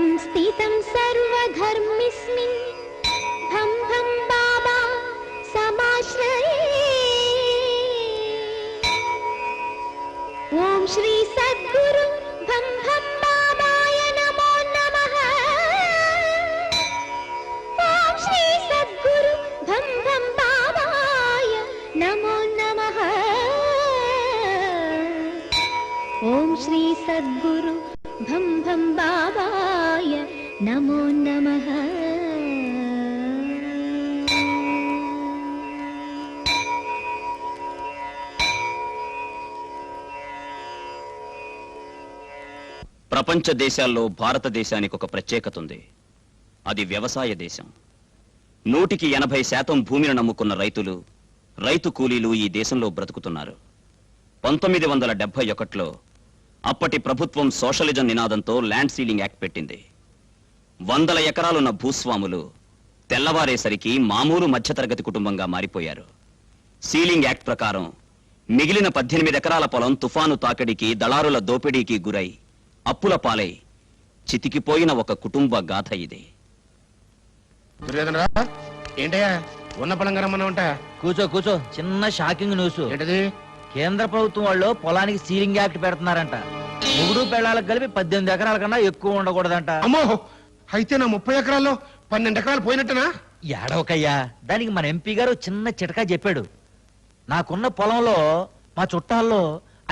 संस्थितं सर्वधर्मिस्मिन् भं भं बाबा समाश्रये। ओम श्री सद्गुरु भं भं बाबाय नमो नमः। ओम श्री सद्गुरु भं भं बाबाय नमो नमः। ओम श्री सद्गुरु भं भं बाबाय नमो नमः। ప్రపంచ దేశాల్లో భారతదేశానికి ఒక ప్రత్యేకత ఉంది. అది వ్యవసాయ దేశం. 180% భూమిని నమ్ముకున్న రైతులు, రైతు కూలీలు ఈ దేశంలో బ్రతుకుతున్నారు. 1971లో అప్పటి ప్రభుత్వం సోషలిజం నినాదంతో ల్యాండ్ సీలింగ్ యాక్ట్ పెట్టింది. 100 ఎకరాలున్న భూస్వాములు తెల్లవారేసరికి మామూలు మధ్యతరగతి కుటుంబంగా మారిపోయారు. సీలింగ్ యాక్ట్ ప్రకారం మిగిలిన 18 ఎకరాల పొలం తుఫాను తాకిడికి, దళారుల దోపిడీకి గురై అప్పుల పాలై చితికిపోయిన ఒక కుటుంబ గాథ ఇది. ఏంటయ్యా ఉన్న పొలంగా రమ్మన్నా? కూర్చో కూర్చో. చిన్న షాకింగ్ న్యూస్. ఏంటది? కేంద్ర ప్రభుత్వం వాళ్ళు పొలానికి సీలింగ్ యాక్ట్ పెడుతున్నారంట. మొగుడు పెళ్ళాలకు కలిపి 18 ఎకరాల కన్నా ఎక్కువ ఉండకూడదంట. అమ్మో, అయితే నా 30 ఎకరాల్లో 12 ఎకరాలు పోయినట్టనా? ఏడవకయ్యా, దానికి మన ఎంపీ గారు చిన్న చిటకా చెప్పాడు. నాకున్న పొలంలో మా చుట్టాల్లో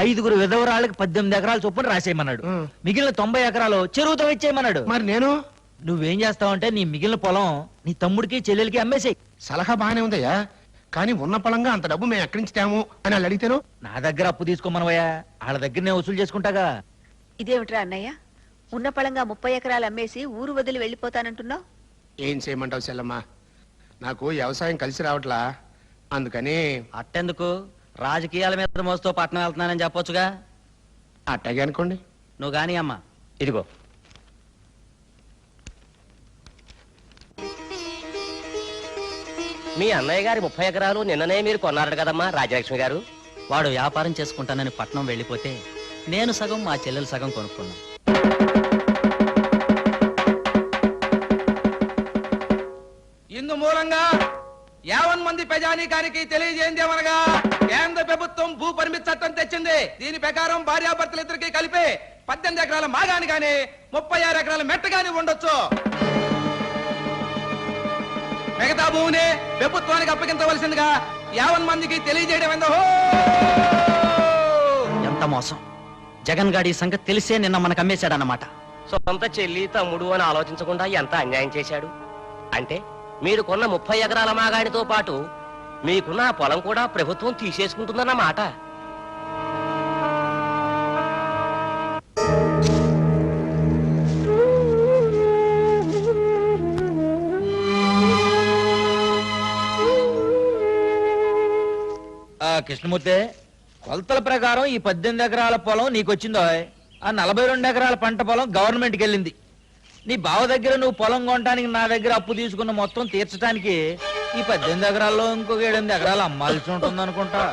5 విధవరాళ్ళకి 18 ఎకరాలు చొప్పున రాసేయమన్నాడు. మిగిలిన 90 ఎకరాలు చెరువుతో ఇచ్చేయమన్నాడు. మరి నేను నువ్వేం చేస్తావంటే నీ మిగిలిన పొలం నీ తమ్ముడికి చెల్లెలకి అమ్మేసేయి. సలహా బాగానే ఉందయ్యా, కానీ ఉన్న పొలంగా అంత డబ్బు మేము ఎక్కడి నుంచి తేము అని వాళ్ళు అడిగితేను నా దగ్గర అప్పు తీసుకోమనవయ్యా, వాళ్ళ దగ్గర నేను వసూలు చేసుకుంటాగా. ఇదేమిట్రా అన్నయ్య, ఉన్న పళంగా 30 ఎకరాలు అమ్మేసి ఊరు వదిలి వెళ్ళిపోతానంటున్నావు? ఏం చేయమంటావు చెల్లమ్మ, నాకు వ్యవసాయం కలిసి రావట్లా, అందుకని. అట్టెందుకు? రాజకీయాల మీద మోస్తూ పట్నం వెళ్తున్నానని చెప్పొచ్చుగా. అట్టాగే అనుకోండి. నువ్వు గాని అమ్మా, ఇదిగో. మీ అన్నయ్య గారి 30 ఎకరాలు నిన్ననే మీరు కొన్నారట కదమ్మా రాజలక్ష్మి గారు. వాడు వ్యాపారం చేసుకుంటానని పట్నం వెళ్ళిపోతే నేను సగం, మా చెల్లెలు సగం కొనుక్కున్నాం. ఇందు మూలంగా 50 మంది ప్రజానీకానికి తెలియజేయందేమనగా, కేంద్ర ప్రభుత్వం భూ పరిమితి చట్టం తెచ్చింది. దీని ప్రకారం భార్యాభర్తలు ఇద్దరికి కలిపి 18 ఎకరాల మాగాని గాని 36 ఎకరాల మెట్ట గాని ఉండొచ్చు. మిగతా భూమిని ప్రభుత్వానికి అప్పగించవలసిందిగా 50 మందికి తెలియజేయడం ఏందో. ఎంత మోసం! జగన్ గాడి సంగతి తెలిసే నిన్న మనకు అమ్మేశాడన్నమాట. సొంత చెల్లి తమ్ముడు అని ఆలోచించకుండా ఎంత అన్యాయం చేశాడు. అంటే మీరు కొన్న 30 ఎకరాల మాగాడితో పాటు మీకున్న పొలం కూడా ప్రభుత్వం తీసేసుకుంటుందన్నమాట. కృష్ణమూర్తి, కొలతల ప్రకారం ఈ 18 ఎకరాల పొలం నీకొచ్చిందో, ఆ 42 ఎకరాల పంట పొలం గవర్నమెంట్కి వెళ్ళింది. నీ బావ దగ్గర నువ్వు పొలం కొనడానికి నా దగ్గర అప్పు తీసుకున్న మొత్తం తీర్చడానికి ఈ 18 ఎకరాల్లో ఇంకొక 8 ఎకరాలు అమ్మాల్సి ఉంటుంది అనుకుంటా.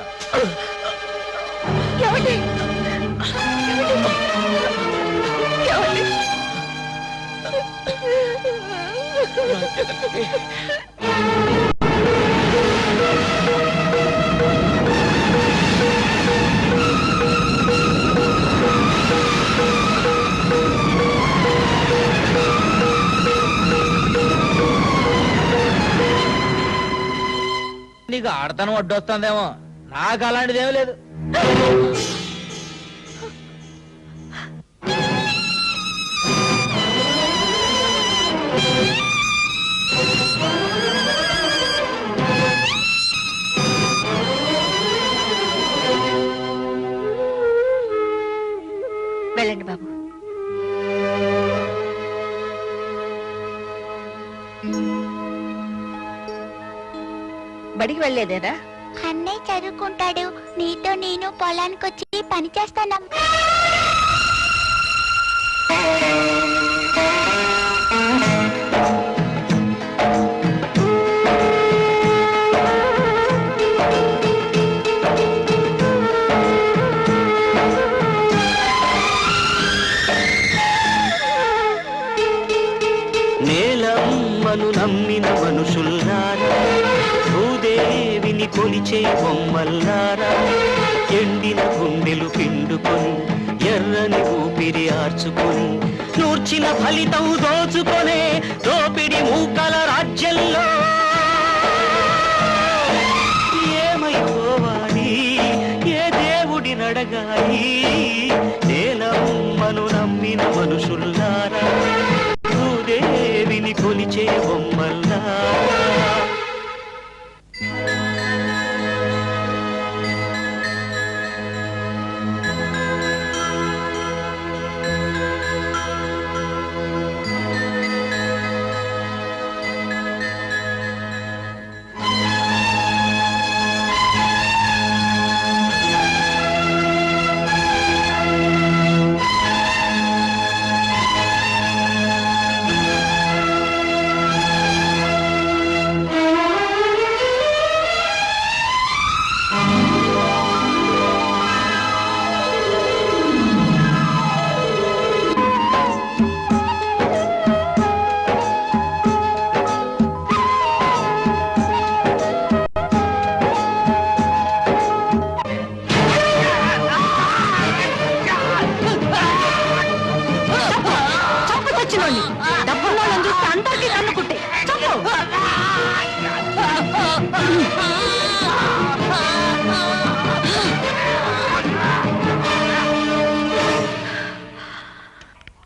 నీకు ఆడతనం అడ్డొస్తుందేమో, నాకు అలాంటిదేమీ లేదు. వెళ్ళండి బాబు. బడికి వెళ్ళలేదేరా? అన్నయ్య చదువుకుంటాడు, నీతో నేను పొలానికి వచ్చి పని చేస్తాను. మనుషుల్లారా, భూదేవిని కొలిచే బొమ్మల్లారా, ఎండిన గుండెలు పిండుకొని ఎర్రని ఊపిరి ఆర్చుకొని నూర్చిన ఫలితం దోచుకొనే దోపిడి మూకల రాజ్యంలో ఏమైపోవాలి, ఏ దేవుడినడగాలి? నేలమ్మను నమ్మిన మనుషుల్లారా, భూదేవిని కొలిచే బొమ్మల్లారా.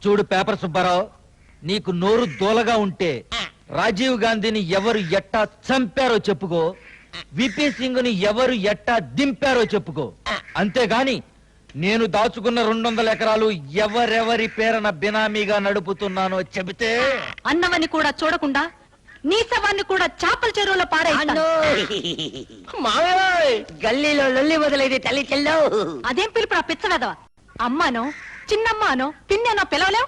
చూడు పేపర్ సుబ్బారావు, నీకు నోరు దూలగా ఉంటే రాజీవ్ గాంధీని ఎవరు ఎట్టా చంపారో చెప్పుకో, విపి సింగ్ ని ఎవరు ఎట్టా దింపారో చెప్పుకో. అంతేగాని నేను దాచుకున్న 200 ఎకరాలు ఎవరెవరి పేరున బినామీగా నడుపుతున్నానో చెబితే అన్నవని కూడా చూడకుండా నీ శవాన్ని కూడా చేపల చెరువులో పారేస్తాను. గల్లీలో లొల్లి మొదలైంది తల్లి చెల్లో. అదేం పిలుపు ఆ పిచ్చవేదవ? అమ్మానో చిన్నమ్మానో పిన్నెనో పిలవలేవు.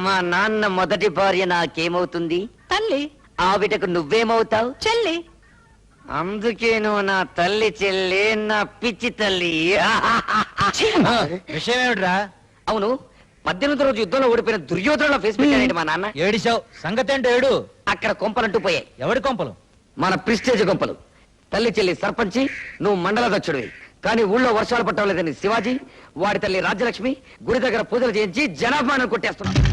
మా నాన్న మొదటి భార్య నాకేమవుతుంది? తల్లి. ఆవిడకు నువ్వేమవుతావు? చెల్లి. అందుకే నువ్వు నా తల్లి చెల్లి, నా పిచ్చి తల్లి. విషయం ఏమిట్రా? అవును, 18వ రోజు యుద్ధంలో ఓడిపోయిన దుర్యోధనలో ఫేస్ పెట్టానండి మా నాన్న. ఏడిశావు, సంగతి అంటే ఏడు. అక్కడ కొంపలంటూ పోయాయి. ఎవడి కొంపలు? మన ప్రిస్టేజ్ కొంపలు. తల్లి చెల్లి సర్పంచి, నువ్వు మండలదక్షుడివి. కానీ ఊళ్ళో వర్షాలు పట్టలేదని శివాజీ, వాడి తల్లి రాజ్యలక్ష్మి గుడి దగ్గర పూజలు చేయించి జనాభాను కొట్టేస్తున్నాడు.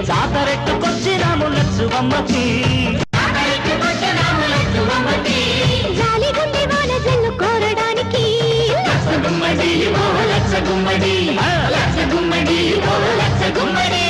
జాతరెట్టుకొచ్చినాము లచ్చువమ్మకి, జాలిగుండి వాన జల్లు కోరడానికి లచ్చగుమ్మడి ఓ లచ్చగుమ్మడి, లచ్చగుమ్మడి ఓ లచ్చగుమ్మడి.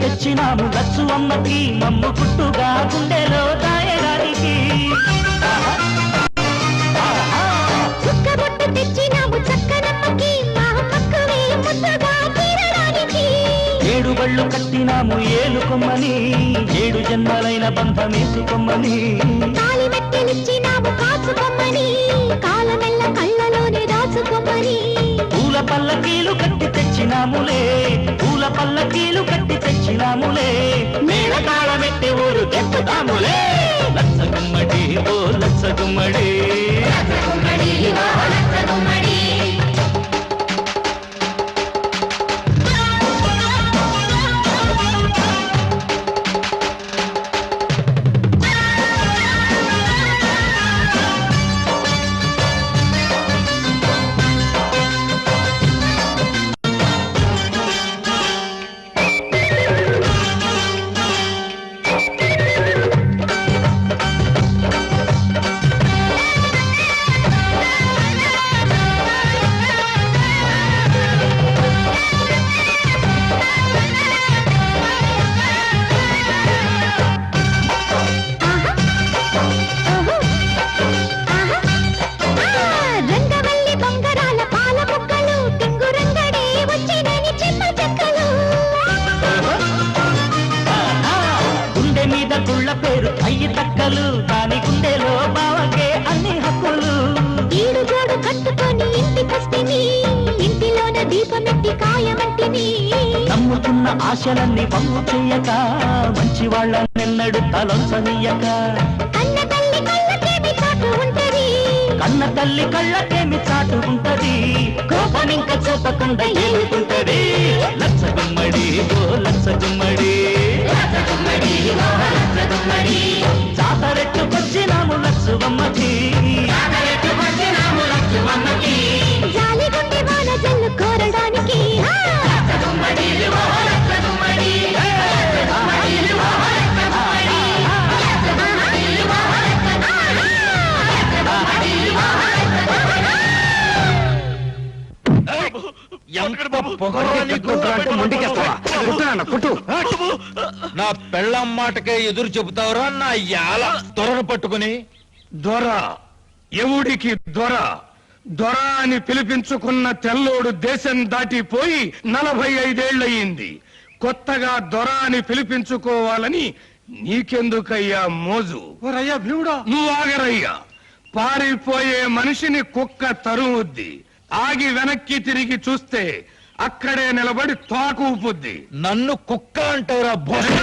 తెచ్చినాము లచ్చు అమ్మకి, మమ్ము పుట్టుగా గుండెలో దాయడానికి. చుక్కబొట్టు తెచ్చినాము చక్కనమ్మకి, మా అమ్మకు ముద్దగా తీరడానికి. 7 బళ్ళు కట్టినాము ఏలుకొమ్మని, 7 జన్మలైన బంధమేసుకోమ్మని. తాళి మెట్టెలిచ్చినాము కాచుకొమ్మని, కాలమెల్ల కళ్ళలోనే దాచుకొమ్మని. పూల పూల పల్లకీలు కట్టి తెచ్చినాములే, పూల పల్లకీలు కట్టి తెచ్చినాములే, మేళతాళమెట్టి ఊరు తెప్పుతాములే. లచ్చ గుమ్మడి ఓ లచ్చ గుమ్మడి, రంగవల్లి బంగారాల పాల బుగ్గలు, టింగు రంగడి వచ్చినని చిన్న చెక్కలు. గుండె మీద గుళ్ళ పేరు అయ్యి తక్కలు, దాని గుండెలో బావకే అన్ని హక్కులు. ఈడు జోడు కట్టుకొని ఇంటికొస్తిని, ఇంటిలోన దీపమెట్టి కాయమంటిని. నమ్ముకున్న ఆశలన్నీ వమ్ము చెయ్యక, మంచి వాళ్ళెన్నడు తలొంచనీయక. కన్న తల్లి కళ్ళకేమి చాటు ఉంటది, కన్న తల్లి కళ్ళకేమి చాటు ఉంటది, కోపమింక చూపకుండా ఏలుకుంటది. లచ్చ గుమ్మడి ఓ లచ్చ గుమ్మడి, జాతరెట్టుకొచ్చినాము లచ్చువమ్మకి, జాలిగుండి వాన జల్లు కోరడానికి. నా పెళ్ళం మాటకే ఎదురు చెబుతావురా నా యాల త్వరను పట్టుకుని. దొర ఎవడికి దొర? దొర అని పిలిపించుకున్న తెల్లోడు దేశం దాటిపోయి 45 ఏళ్ళయింది. కొత్తగా దొర అని పిలిపించుకోవాలని నీకెందుకయ్యా మోజు? నువ్వు ఆగరయ్యా. పారిపోయే మనిషిని కుక్క తరుముద్ది, ఆగి వెనక్కి తిరిగి చూస్తే అక్కడే నిలబడి తోక ఊపుద్ది. నన్ను కుక్క అంటావురా బొర్ర?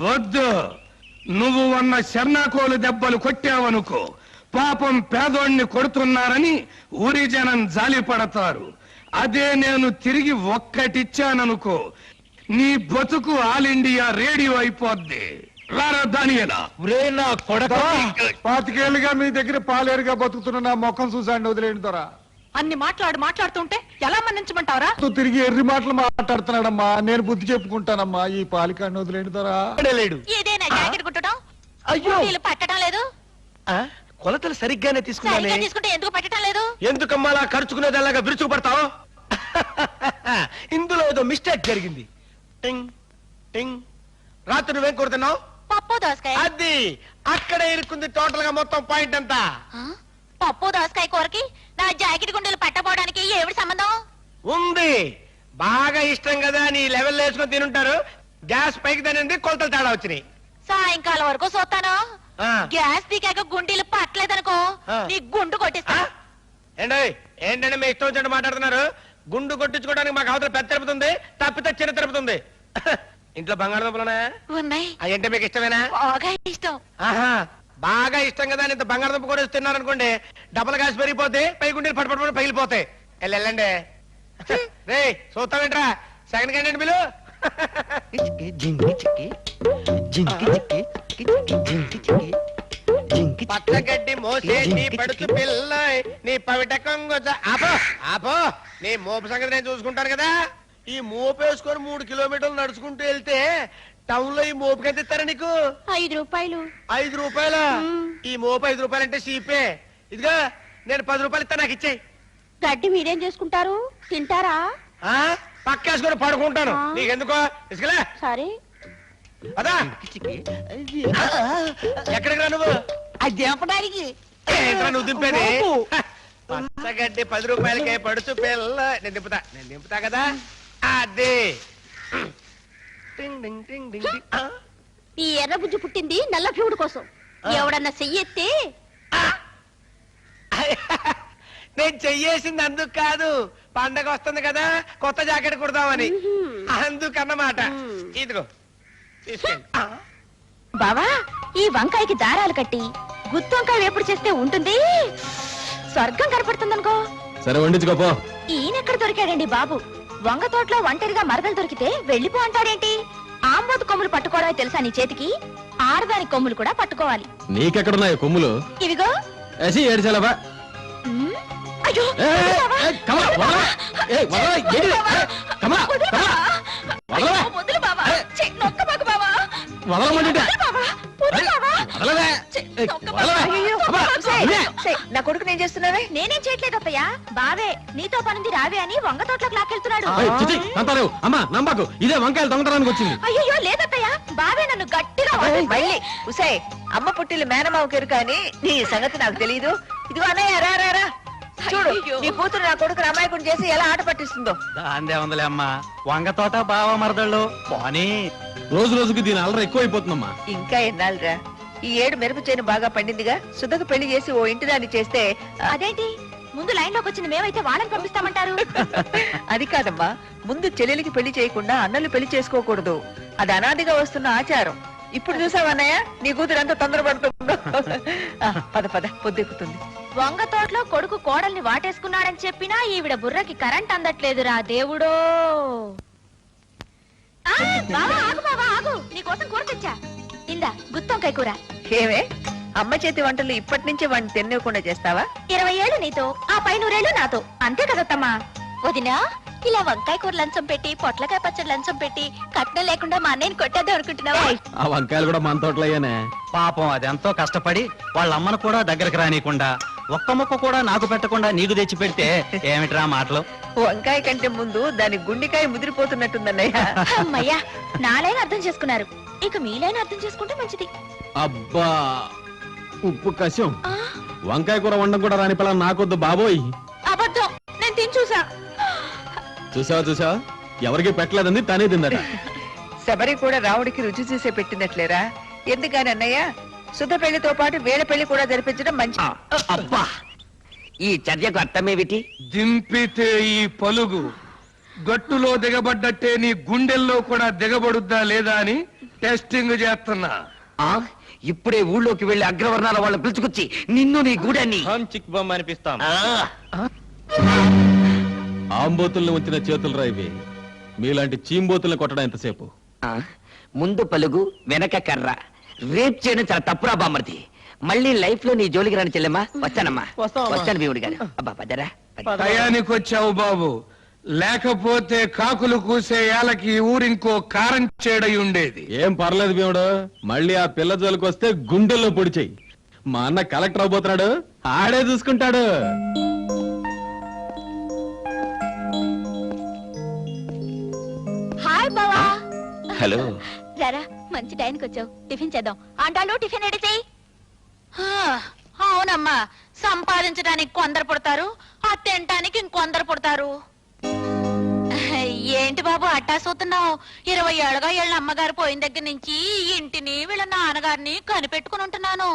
వద్దు, నువ్వు ఉన్న శర్నాకోలు దెబ్బలు కొట్టావనుకో, పాపం పేదోణ్ణి కొడుతున్నారని ఊరి జనం జాలి పడతారు. అదే నేను తిరిగి ఒక్కటిచ్చాననుకో, నీ బతుకు ఆల్ ఇండియా రేడియో అయిపోద్ది. రారా దానియేనా? నా కొడక 25 ఏళ్ళుగా మీ దగ్గర పాలేరుగా బతుకుతున్న నా ముఖం చూసాండి, వదిలేండి దొరా. అన్ని మాట్లాడుతుంటే ఎలా మన్నించమంటావరా? తిరిగి ఎర్రి మాటలు మాట్లాడుతున్నాడమ్మా. నేను బుద్ధి చెప్పుకుంటానమ్మా. ఈ పాలికాన్ని వదిలేండి దొరా. లేడు. ఇదేనా జాకెట్ కుట్టడం? అయ్యో వీళ్ళు పట్టడం లేదు. కొలతలు సరిగ్గానే తీసుకున్నానే. సరిగ్గా తీసుకుంటే ఎందుకు పట్టడం లేదు? ఎందుకమ్మా అలా ఖర్చుకునేది అలాగా విరుచుకు పడతావు? ఇందులో ఏదో మిస్టేక్ జరిగింది. టింగ్ టింగ్. రాత్రి నువ్వేం కొడుతున్నావు? పప్పు దోసకాయ. అది అక్కడే ఇరుక్కుంది. టోటల్ గా మొత్తం పాయింట్ అంతా. పప్పు దోసకాయ కూరకి నా జాకెట్ గుండెలు పట్టపోవడానికి ఏమిటి సంబంధం? ఉంది. బాగా ఇష్టం కదా నీ లెవెల్ వేసుకొని తినుంటారు. గ్యాస్ పైకి తినండి, కొలతలు తేడా వచ్చినాయి. సాయంకాలం వరకు చూస్తాను. గ్యాస్ దిగాక గుండీలు పట్టలేదనుకో నీ గుండు కొట్టిస్తా. ఏంటంటే మీ ఇష్టం వచ్చినట్టు మాట్లాడుతున్నారు. గుండు కొట్టించుకోవడానికి మాకు అవతల పెద్ద తిరుపతి, తప్పితే చిన్న తిరుపతి. ఇంట్లో బంగాళదుంపలునా? ఉన్నాయి. అయ్యంటే మీకు ఇష్టమేనా? బాగా ఇష్టం. ఆహా, బాగా ఇష్టం కదా ఇంత బంగాళదుంప కూడా తిన్నారనుకోండి, డబల్ గ్యాస్ పెరిగిపోతే పై గుండెలు పట్టుపడి పగిలిపోతాయి. వెళ్ళండి. రే చూస్తావేంట్రా? సెకండ్ క్యాండిడేట్ బిలు. పచ్చగడ్డి మోసే నీ పడుచు పిల్ల, నీ పవిట కొంగొచ్చ. ఆపో ఆపో, నీ మోపు సంగతి నేను చూసుకుంటాను కదా. ఈ మోపు వేసుకొని 3 కిలోమీటర్లు నడుచుకుంటూ వెళ్తే టౌన్ లో ఈ మోపుకి ఎంత ఇస్తారా నీకు? 5 రూపాయలు. 5 రూపాయల? ఈ మోపు 5 రూపాయలు అంటే చీపే. ఇదిగా నేను 10 రూపాయలు ఇస్తా, నాకు ఇచ్చేయి. గడ్డి మీరేం చేసుకుంటారు? తింటారా? పక్కేసుకొని పడుకుంటాను. నీకెందుకో ఇసుకలే. సరే అదా ఎక్కడికి రా నువ్వు? అది దింపడానికి. నువ్వు దింపేది పచ్చగడ్డి 10 రూపాయలకే పడుచు పిల్ల. నేను దింపుతా కదా. అదే ఈ ఎర్ర బుజ్జి పుట్టింది నల్ల ఫ్యూడ్ కోసం. ఎవడన్నా చెయ్యెత్తే నేను చెయ్యేసింది అందుకు కాదు, పండగ వస్తుంది కదా కొత్త జాకెట్ కుడదామని, అందుకన్నమాట. ఇదిగో తీసుకోండి. బావా ఈ వంకాయకి దారాలు కట్టి గుత్తి వంకాయ ఎప్పుడు చేస్తే ఉంటుంది, స్వర్గం కనపడుతుందనుకో. సరే వండించుకోపో. ఈయనెక్కడ దొరికాడండి బాబు? వంగ తోటలో ఒంటరిగా మరదలు దొరికితే వెళ్ళిపో అంటాడేంటి? ఆంబోతు కొమ్ములు పట్టుకోవడమే తెలుసా నీ చేతికి? ఆడదాని కొమ్ములు కూడా పట్టుకోవాలి. నీకెక్కడున్నాయి కొమ్ములు? ఇవిగో. ఏడ్చాలబా. అయ్యో వదులు బావా, నొక్కబాకు బావా. నా కొడుకు నేను చేస్తున్నావే? నేనేం చేయట్లేదు అత్తయ్య, బావే నీతో పనుంది రావే అని వంగ తోటలోకి లాకెళ్తున్నాడు. అమ్మా నమ్మకు, ఇదే వంకాయలు దొంగతనానికి వచ్చింది. అయ్యో లేదత్తయ్య, బావే నన్ను గట్టిగా మళ్ళీ ఉసే అమ్మ పుట్టిల్లు మేనమావ కెరు కానీ నీ సంగతి నాకు తెలియదు. ఇదిగో అన్నయ్య రా రా రా, చూడు నీ కూతురు నా కొడుకు అమాయకుడు చేసి ఎలా ఆట పట్టిస్తుందో. దాందే ఉందిలే అమ్మా, వంగ తోట బావ మరదళ్ళు పోనీ. రోజు రోజుకి దీని అల్లరి ఎక్కువైపోతుందమ్మా. ఇంకా ఎన్నాళ్ళరా, ఈ ఏడు మెరుపు చేను బాగా పండిందిగా, సుధకు పెళ్లి చేసి ఓ ఇంటి దాన్ని చేస్తే. అదేంటి ముందు లైన్ లోకి వచ్చింది మేమైతే వాళ్ళని పంపిస్తామంటారు? అది కాదమ్మా, ముందు చెల్లెలికి పెళ్లి చేయకుండా అన్నలు పెళ్లి చేసుకోకూడదు, అది అనాదిగా వస్తున్న ఆచారం. ఇప్పుడు చూసావన్నయ్య నీ కూతురు ఎంత తొందరపడుతుందో. పద పద పొద్దెక్కుతుంది. వంగ తోటలో కొడుకు కోడల్ని వాటేసుకున్నాడని చెప్పినా ఈవిడ బుర్రకి కరెంట్ అందట్లేదురా దేవుడో. బావా ఆగు, బావా ఆగు, నీకోసం కూర తెచ్చా. ఇందా గుత్తొంకాయ కూర. ఏమే అమ్మ చేతి వంటలు ఇప్పటి నుంచి వాడిని తినేయకుండా చేస్తావా? 20 ఏళ్ళు నీతో, ఆ పై 100 ఏళ్ళు నాతో, అంతే కదత్తమ్మా. వదినా ఇలా వంకాయ కూర లంచం పెట్టి పొట్లకాయ పచ్చడి లంచం పెట్టి కట్నం లేకుండా మా అన్నయ్యని కొట్టేద్దాం అనుకుంటున్నావా? ఆ వంకాయలు కూడా మన తోటలో అయ్యానే. పాపం అదెంతో కష్టపడి వాళ్ళ అమ్మను కూడా దగ్గరకు రానియకుండా ఒక్క ముక్క కూడా నాకు పెట్టకుండా నీకు తెచ్చి పెడితే ఏమిట్రా మాటలు? వంకాయ కంటే ముందు దాని గుండెకాయ ముదిరిపోతున్నట్టుందన్నయ్య. అమ్మయ్యా నాలైన అర్థం చేసుకున్నారు, ఇక మీలైన అర్థం చేసుకుంటే మంచిది. అబ్బా ఉప్పు కషం, వంకాయ కూర వండడం కూడా రాని పిల్ల నాకొద్దు బాబోయ్. అబద్ధం, నేను తిని చూసా. చూసావా ఎవరికి పెట్టలేదంది తనే తిందట. శబరి కూడా రావుడికి రుచి చూసే పెట్టినట్లేరా? ఎందుకని అన్నయ్య, సుధ పెళ్లితో పాటు వేళ పెళ్లి కూడా జరిపించడం మంచి. అబ్బా ఈ చర్యకు అర్థమేమిటి? దింపితే ఈ పలుగు గట్టులో దిగబడ్డట్టే నీ గుండెల్లో కూడా దిగబడుద్దా లేదా అని టెస్టింగ్ చేస్తున్నా. ఇప్పుడే ఊళ్ళోకి వెళ్లి అగ్రవర్ణాల వాళ్ళని పిలుచుకొచ్చి నిన్ను నీ గూడని చిక్ బొమ్మ అనిపిస్తాం. ఆంబోతుల్ని ఉంచిన చేతులు రా ఇవి. మీలాంటి చీంబోతుల్ని కొట్టడం ఎంతసేపు? ముందు పలుగు వెనక కర్ర, రేప్ చేయడం చాలా తప్పురా బామ్మర్ది. మళ్ళీ లైఫ్ లో నీ జోలికి రాని చెల్లెమ్మా. వచ్చానమ్మా, వచ్చాను భీముడి గారు. అబ్బా పదరా. టయానికి వచ్చావు బాబు, లేకపోతే కాకులు కూసే ఏలకి ఊరింకో కారం చేడై ఉండేది. ఏం పర్లేదు భీముడు, మళ్ళీ ఆ పిల్ల జోలికి వస్తే గుండెల్లో పొడిచేయి. మా అన్న కలెక్టర్ అవబోతున్నాడు, ఆడే చూసుకుంటాడు. హాయ్ బావా. హలో. రారా, మంచి టైంకి వచ్చావు. టిఫిన్ చేద్దాం. ఆంటాలు టిఫిన్ రెడీ చేయి. అవునమ్మా, సంపాదించడానికి కొందరు పుడతారు, ఆ తినటానికి ఇంకొందరు పుడతారు. ఏంటి బాబు అట్టా చూస్తున్నావు? 20 ఏళ్ళగా వీళ్ళ అమ్మగారు పోయిన దగ్గర నుంచి ఇంటిని వీళ్ళ నాన్నగారిని కనిపెట్టుకుని ఉంటున్నాను.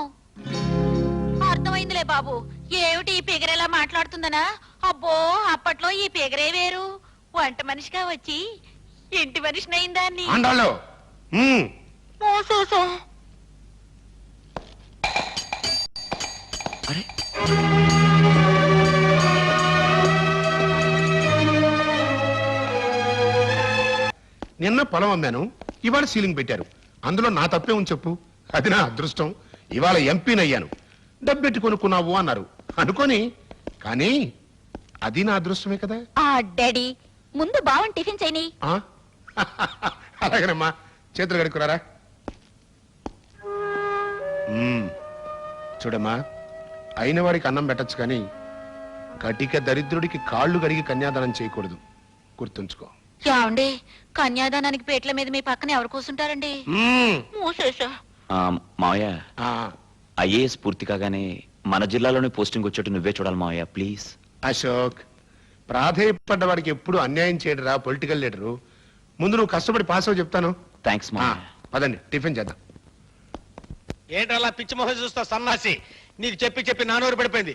అర్థమైందిలే బాబు, ఏమిటి ఈ పిగరేలా మాట్లాడుతుందనా? అబ్బో అప్పట్లో ఈ పిగరే వేరు, వంట మనిషిగా వచ్చి ఇంటి మనిషినైందాన్ని. నిన్న పొలం అమ్మాను, ఇవాళ సీలింగ్ పెట్టారు. అందులో నా తప్పే ఉంది చెప్పు? అది నా అదృష్టం. ఇవాళ ఎంపీనయ్యాను. డబ్బెట్టి కొనుక్కున్నావు అన్నారు అనుకోని, కానీ అది నా అదృష్టమే కదా. డాడీ ముందు బావని టిఫిన్ చేయని. అలాగేనమ్మా, చేతులు కడుక్కురారా. చూడమ్మా, అయిన వాడికి అన్నం పెట్టచ్చు కానీ కటిక దరిద్రుడికి కాళ్ళు కడిగి కన్యాదానం చేయకూడదు, గుర్తుంచుకో. యావండి, కన్యాదానానికి పేట్ల మీద మీ పక్కన ఎవరు కూర్చుంటారండి? మావయ్య, ఐఏఎస్ పూర్తి కాగానే మన జిల్లాలోనే పోస్టింగ్ వచ్చేట్టు నువ్వే చూడాలి మావయ్య, ప్లీజ్. అశోక్, ప్రాధేయపడ్డ వాడికి ఎప్పుడు అన్యాయం చేయడరా పొలిటికల్ లీడరు. ముందు నువ్వు కష్టపడి పాస్ అవ్వ చెప్తాను. థ్యాంక్స్ మావయ్య. పదండి టిఫిన్ చేద్దాం. ఏంటలా పిచ్చి మొహం చూస్తా సన్నాసి? నీకు చెప్పి చెప్పి నానూరు పడిపోయింది.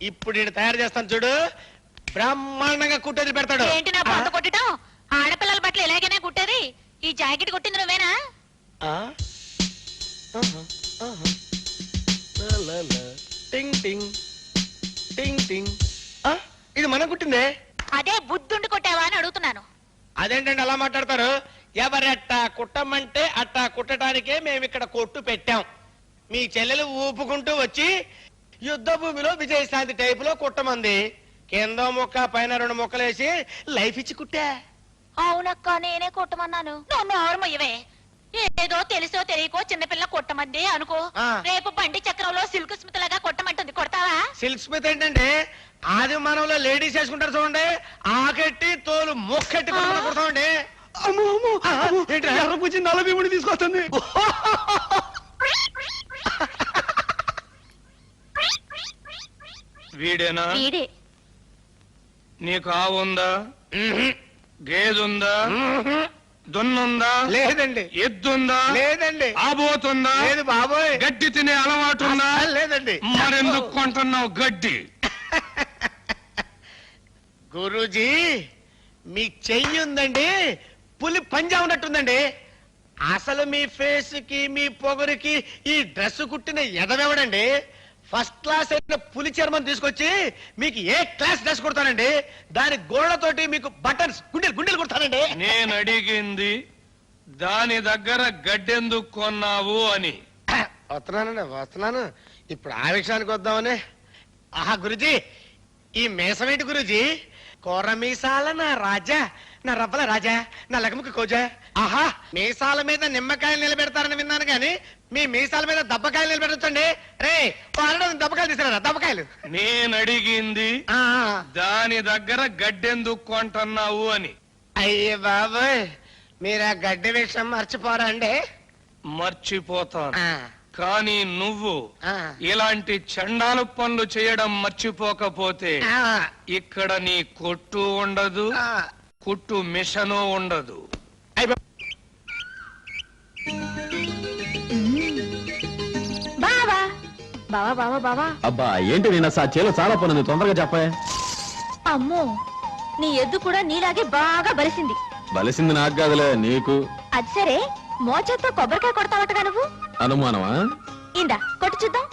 ఇప్పుడు ఈయన తయారు చేస్తాను చూడు, బ్రహ్మాండంగా కుట్టేది పెడతాడు. ఏంటి నా పొంత కొట్టడం? ఆడపిల్లల బట్టలు ఇలాగైనా కుట్టేది? ఈ జాకెట్ కుట్టింది నువ్వేనా? టింగ్ టింగ్ టింగ్ టింగ్. ఇది మనం కుట్టిందే. అదే బుద్ధుండి కొట్టావా అని అడుగుతున్నాను. అదేంటండి అలా మాట్లాడతారు? ఎవరట్టా కుట్టమంటే అట్టా కుట్టడానికే మేము ఇక్కడ కొట్టు పెట్టాం. మీ చెల్లెలు ఊపుకుంటూ వచ్చి యుద్ధ భూమిలో విజయశాంతి టైపులో కుట్టమంది. కింద ముక్క పైన 2 ముక్కలేసి లైఫ్ ఇచ్చి కుట్టా. అవునక్క, నేనే కొట్టమన్నాను. నువ్వు నోరమయ్యవే. ఏదో తెలుసో తెలియకో చిన్నపిల్ల కొట్టమంది అనుకో. రేపు బండి చక్రంలో సిల్క్ స్మిత్ లాగా కొట్టమంటుంది, కొడతావా? సిల్క్ స్మిత్ ఏంటంటే ఆది మానవులో లేడీస్ వేసుకుంటారు చూడండి, ఆకెట్టి తోలు మొక్కెట్టి కుడతామండి. ఎర్రపుచ్చి నలభీముడి తీసుకొస్తుంది. వీడేనా? వీడే. నీకు ఆవు ఉందా? గేదుందా? దున్నుందా? లేదండి. ఎద్దుందా? లేదండి. ఆబోతుందా? లేదు బాబోయ్. గడ్డి తినే అలవాటు ఉందా? లేదండి. మరెందుకు కొంటున్నావు గడ్డి? గురూజీ, మీ చెయ్యి ఉందండి, పులి పంజా ఉన్నట్టుందండి. అసలు మీ ఫేస్ కి మీ పొగరికి ఈ డ్రెస్ కుట్టిన ఎదవెవడండి? ఫస్ట్ క్లాస్ అయిన పులి చర్మం తీసుకొచ్చి మీకు ఏ క్లాస్ డ్రెస్ కుడతానండి. దాని గోళ్లతోటి మీకు బటన్స్ గుండెలు గుండెలు కుడతానండి. నేను అడిగింది దాని దగ్గర గడ్డెందుకు కొన్నావు అని. వస్తున్నానండి, వస్తున్నాను. ఇప్పుడు ఆ విషయానికి వద్దామని. ఆహా గురుజీ, ఈ మీసమేంటి గురుజీ? కోర మీసాల నా రాజా, నా రవ్వల రాజా, నా లగముకి కోజా. ఆహా, మీసాల మీద నిమ్మకాయలు నిలబెడతారని విన్నాను కానీ మీ మీసాల మీద దబ్బకాయలు నిలబెట్టండి. రే దబ్బకాయలు తీసుకురా, దబ్బకాయలు. నేను అడిగింది దాని దగ్గర గడ్డెందుకు కొంటున్నావు అని. అయ్యే బాబోయ్, మీరు ఆ గడ్డి విషయం మర్చిపోరా అండి? మర్చిపోతాను, కానీ నువ్వు ఇలాంటి చండాలు పనులు చేయడం మర్చిపోకపోతే ఇక్కడ నీ కొట్టు ఉండదు, కుట్టు మిషను ఉండదు. బావా బావా బావా బావా. అబ్బా ఏంటి నేను చేలో చాలా పనుంది, తొందరగా చెప్పే. అమ్మో, నీ ఎద్దు కూడా నీలాగే బాగా బలిసింది. బలిసింది నాకు కాదులే, నీకు. అది సరే, మోచేత్తో కొబ్బరికాయ కొడతావటగా నువ్వు? అనుమానమా? ఇందా కొట్టు చూద్దాం.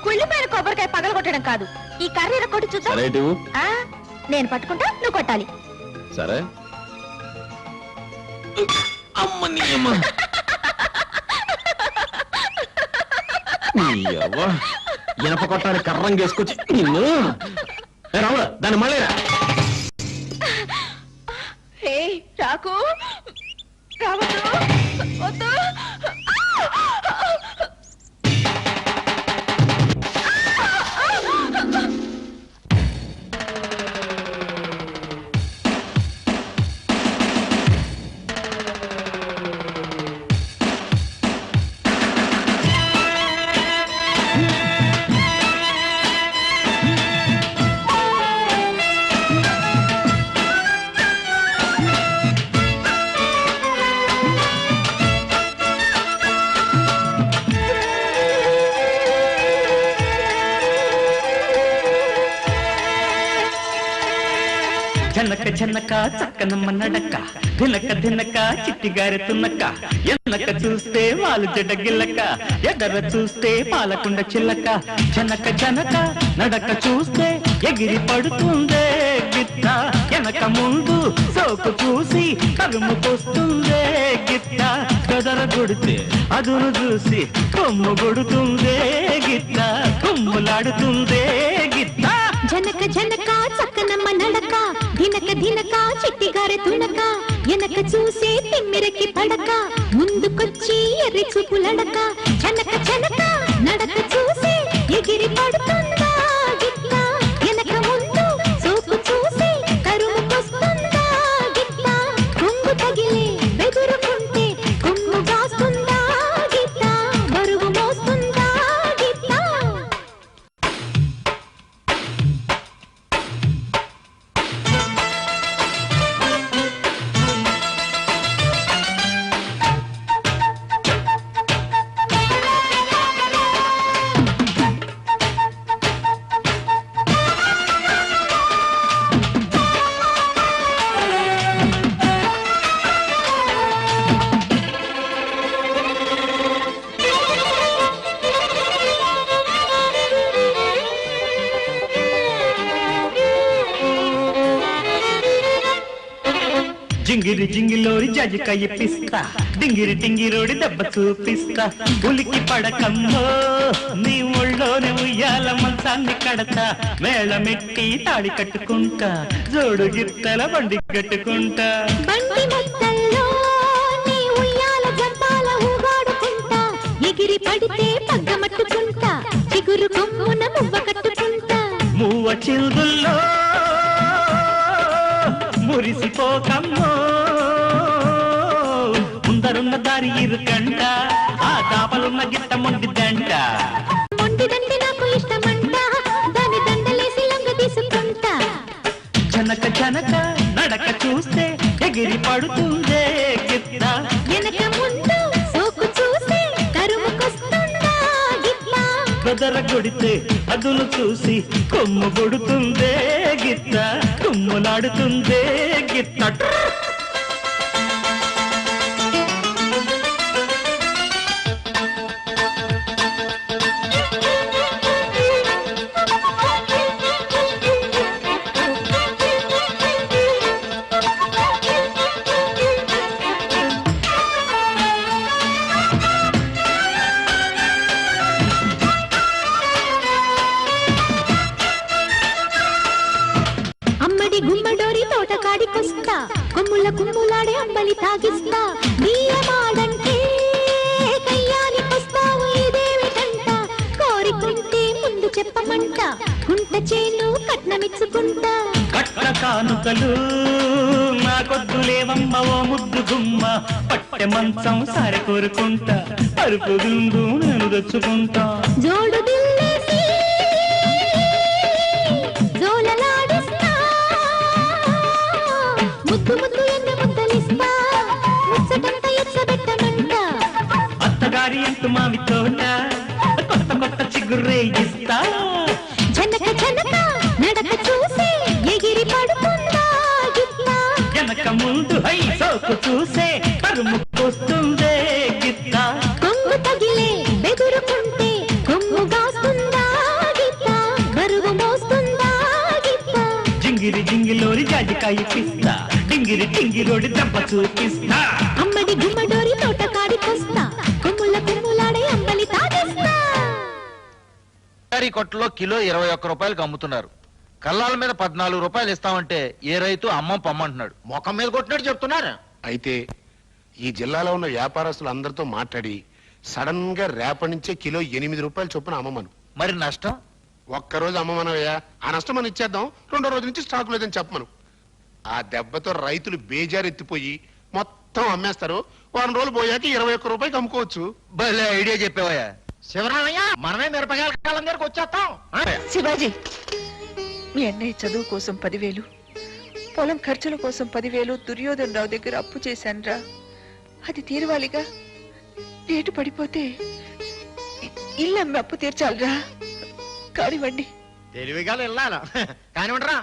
కుళ్ళిపోయిన కొబ్బరికాయ పగల కొట్టడం కాదు, ఈ కర్రీర కొట్టు చూద్దాం. నేను పట్టుకుంటా, నువ్వు కొట్టాలి. సరే. ఇనప కొట్టాలి కర్రం చేసుకొచ్చి నిన్ను. రావుడా దాన్ని మళ్ళీ రాకు, రావద్దు, వద్దు. జనక జనక చక్కనమ్మ నడక, దినక దినక చిట్టిగారి తున్నక, ఎన్నక చూస్తే వాళ్ళు జడగిల్లక, ఎదర చూస్తే పాలకుండ చిల్లక. జనక జనక నడక చూస్తే ఎగిరి పడుతుందే గిత్త, వెనక ముందు సోకు చూసి కలుము పోస్తుందే గిత్త. గదర కొడితే అదును చూసి కొమ్ము కొడుతుందే గిత్త, కొమ్ములాడుతుందే గిత్త. జనక జనక చక్కనమ్మ నడక, దినక దినక చిట్టిగారె తునక, వెనక చూసే తిమ్మిరకి పడక, ముందుకొచ్చి ఎర్రి చూపులడక. జనక జనక నడక చూసే ఎగిరి పడుతుందా గిత్త, వెనక ముందు సోకు చూసి కరుము పొస్తుందా గిత్త. కొంగు తగిలే బెదురుకుంటే కొమ్ము కాస్తుందా గిత్త, బరువు మోస్తుందా గిత్త. జింగిరి జింగిలోరి జాజికాయ పిస్తా డింగిరి టింగిరోడి దెబ్బ చూపిస్తా ఉలికి పడకమ్మో నీ ఒళ్ళోనే ఉయ్యాల మంచాన్ని కడతా మేళమెట్టి తాడి కట్టుకుంటా జోడు గిత్తల బండి కట్టుకుంటా బండి మొత్తల్లో నీ ఉయ్యాల జంపాల ఊగాడుకుంటా ఎగిరి పడితే పగ్గమట్టుకుంటా చిగురు కొమ్మున మువ్వ కట్టుకుంటా మూవ చిల్దుల్లో మురిసిపోకమ్మో ముందరున్న దారి ఇరుకంట ఆ దాపలున్న గిట్ట మొండిదంట మొండిదంటే నాకు ఇష్టమంట దాని దండలేసి లొంగ తీసుకుంటా జనక జనక నడక చూస్తే ఎగిరి పడుతుందే గిత్త వెనక ముందు సోకు చూసి కరుముకొస్తుందా గిట్ల బెదర కొడితే అదును చూసి కొమ్ము కొడుతుందే గిత్త కొమ్ములాడుతుందే గిత్త అమ్మడి గుమ్మడోరి తోటకాడికొస్తా కొమ్ముల కుమ్ములాడే అంబలి తాగిస్తా బియ్యమాడంటే కయ్యానికొస్తావు ఇదేమిటంట కోరికుంటే ముందు చెప్పమంట కుంట చేను కట్నమిచ్చుకుంటా కట్ట కానుకలు నాకొద్దులేవమ్మ ఓ ముద్దు గుమ్మ పట్టె మంచం సారె కోరుకుంటా పరుపు దుందు నేను తెచ్చుకుంటా జోడు దిల్లేసి జోలలాడిస్తా ముద్దు ముద్దు ఎన్ని ముద్దలిస్తా ముచ్చటంత ఎచ్చబెట్టమంట అత్తగారి అంటు మావి తోట కొత్త కొత్త చిగురేగిస్తా జనక జనక నడక చూసి ఎగిరి పడుతుందా గిట్ల వెనక ముందు హై సోకు చూసే పరుముకొస్తుందే గిత్త కొంగు తగిలే బెదురుకుంటే కొమ్ము గాస్తుందా గిట్ల బరువు మోస్తుందా గిట్ల జింగిరి జింగిలోరి జాజికాయ పిస్తా డింగిరి టింగిరోడి దెబ్బ చూపిస్తా అమ్మడి గుమ్మడోరి తోటకాడికొస్తా కొమ్ముల కుమ్ములాడే అంబలి తాగిస్తా కొట్లో కిలో 21 రూపాయలకు అమ్ముతున్నారు కల్లాల మీద 14 రూపాయలు ఇస్తామంటే ఏ రైతు అమ్మం పమ్మంటున్నాడు ముఖం మీద కొట్టినట్టు చెప్తున్నారు అయితే ఈ జిల్లాలో ఉన్న వ్యాపారస్తులు అందరితో మాట్లాడి సడన్ గా రేపటి నుంచే కిలో 8 రూపాయలు చొప్పున అమ్మమను. మరి నష్టం ఒక్కరోజు అమ్మమనవయ్యా, ఆ నష్టం మనం ఇచ్చేద్దాం, 2వ రోజు నుంచి స్టాక్ లేదని చెప్పమను. ఆ దెబ్బతో రైతులు బేజారెత్తిపోయి మొత్తం అమ్మేస్తారు. వారం రోజులు పోయాక 21 రూపాయకి అమ్ముకోవచ్చు. భలే ఐడియా చెప్పావయ్యా. శివరామయ్య మనమే మిరపకాయల కాలం దగ్గరకు వచ్చేస్తాం. శివాజీ మీ అన్నయ్య చదువు కోసం 10,000 పొలం ఖర్చుల కోసం 10,000 దుర్యోధన్ రావు దగ్గర అప్పు చేశాన్రా. అది తీరవాలిగా. రేటు పడిపోతే ఇల్లు అమ్మి అప్పు తీర్చాలిరా. కానివ్వండి. తెలివిగా వెళ్ళాను కానివ్వండిరా.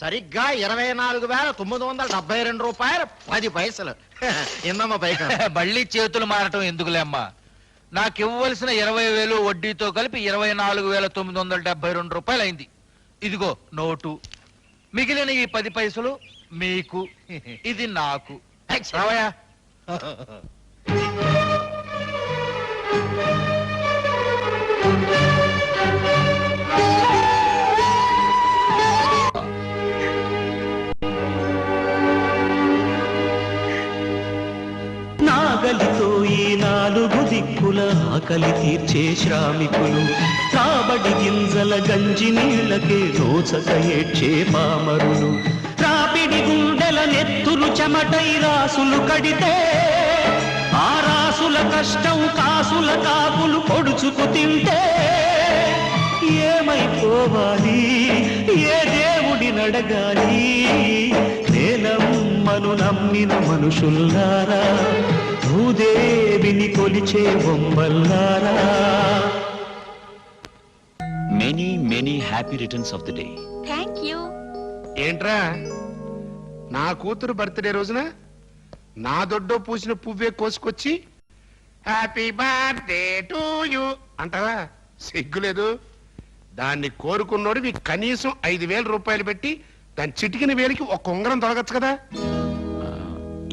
సరిగ్గా 24,972 రూపాయలు 10 పైసలు. ఇందమ్మా పైక మళ్ళీ చేతులు మారటం ఎందుకులే అమ్మా. నాకు ఇవ్వవలసిన 20,000 వడ్డీతో కలిపి 24,972 రూపాయలు అయింది. ఇదిగో నోటు. మిగిలిన ఈ 10 పైసలు మీకు, ఇది నాకు. రావయ్యా. నాగలితో ఈ 4 దిక్కుల ఆకలి తీర్చే శ్రామికులు, రాబడి గింజల గంజి నీళ్ళకే నోచక ఏడ్చే పామరులు, రాపిడి గుండెల నెత్తురు చెమటై రాసులు కడితే ఆ రాసుల కష్టం కాసుల కాకులు పొడుచుకు తింటే ఏమైపోవాలి, ఏ దేవుడి నడగాలి? నేనమ్మను నమ్మిన మనుషుల్లారా, భూదేవిని కొలిచే బొమ్మల్లారా. Many many happy returns of the day. Thank you. ఏంట్రా, నా కూతురు బర్త్డే రోజున నా దొడ్డో పూసిన పువ్వే కోసుకొచ్చి హ్యాపీ బర్త్డే టు యూ అంటావా? సిగ్గులేదు. దాన్ని కోరుకున్నోడివి కనీసం 5,000 రూపాయలు పెట్టి దాని చిటికిన వేలికి ఒక ఉంగరం తొలగచ్చు కదా.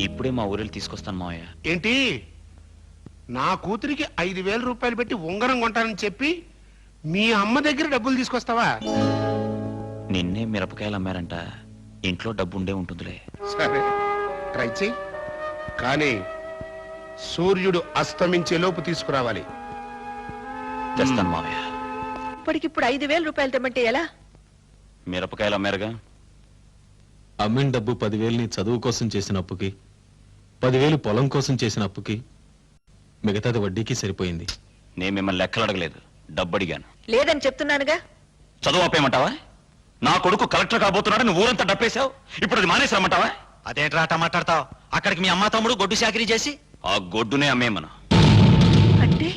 ఇప్పుడే మా ఊరిలో తీసుకొస్తాను మావయ్య. ఏంటి నా కూతురికి 5,000 రూపాయలు పెట్టి ఉంగరం కొంటానని చెప్పి మీ అమ్మ దగ్గర డబ్బులు తీసుకొస్తావా? నిన్నే మిరపకాయలు అమ్మారంట, ఇంట్లో డబ్బు ఉండే ఉంటుందిలే. సరే ట్రై చెయ్యి, కానీ సూర్యుడు అస్తమించే లోపు తీసుకురావాలి. తెస్తాను మావయ్య. ఇప్పటికిప్పుడు 5,000 రూపాయలు తెమ్మంటే ఎలా? మిరపకాయలు అమ్మారుగా. అమ్మిన డబ్బు 10,000 నీ చదువు కోసం చేసిన అప్పుకి, 10,000 పొలం కోసం చేసిన అప్పుకి, మిగతాది వడ్డీకి సరిపోయింది. నేను మిమ్మల్ని లెక్కలు అడగలేదు, డబ్బు అడిగాను. లేదని చెప్తున్నానుగా. చదువు ఆపేయమంటావా? నా కొడుకు కలెక్టర్ కాబోతున్నాడు, నువ్వు ఊరంతా డప్పేశావు, ఇప్పుడు అది మానేసరమ్మంటావా? అదేంట్రా అట్ట మాట్లాడతావు? అక్కడికి మీ అమ్మ తమ్ముడు గొడ్డు చాకరీ చేసి ఆ గొడ్డునే అమ్మేమను. అంటే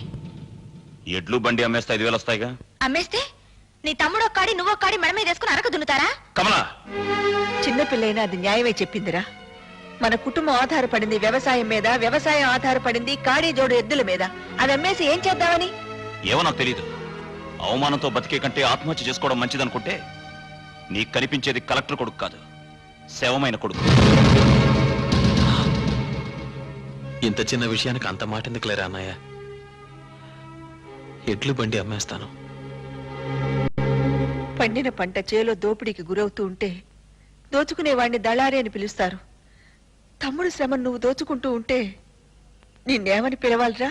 ఎడ్లు బండి అమ్మేస్తే 5,000 వస్తాయిగా. అమ్మేస్తే నీ తమ్ముడు ఒక్కాడి నువ్వు ఒక్కాడి మెడ మీద వేసుకుని అరక దున్నుతారా? కమలా, చిన్నపిల్లైనా అది న్యాయమే చెప్పిందిరా. మన కుటుంబం ఆధారపడింది వ్యవసాయం మీద, వ్యవసాయం ఆధారపడింది కాడి జోడు ఎద్దుల మీద. అది అమ్మేసి ఏం చేద్దామని? ఏమో నాకు తెలీదు. అవమానంతో బతికే కంటే ఆత్మహత్య చేసుకోవడం మంచిదనుకుంటే నీకు కనిపించేది కలెక్టర్ కొడుకు కాదు, శవమైన కొడుకు. ఇంత చిన్న విషయానికి అంత మాట ఎందుకులేరా అన్నయ్య? ఎడ్లు బండి అమ్మేస్తాను. పండిన పంట చేలో దోపిడీకి గురవుతూ ఉంటే దోచుకునేవాడిని దళారి అని పిలుస్తారు. తమ్ముడు శ్రమను నువ్వు దోచుకుంటూ ఉంటే నిన్నేమని పిలవాలిరా?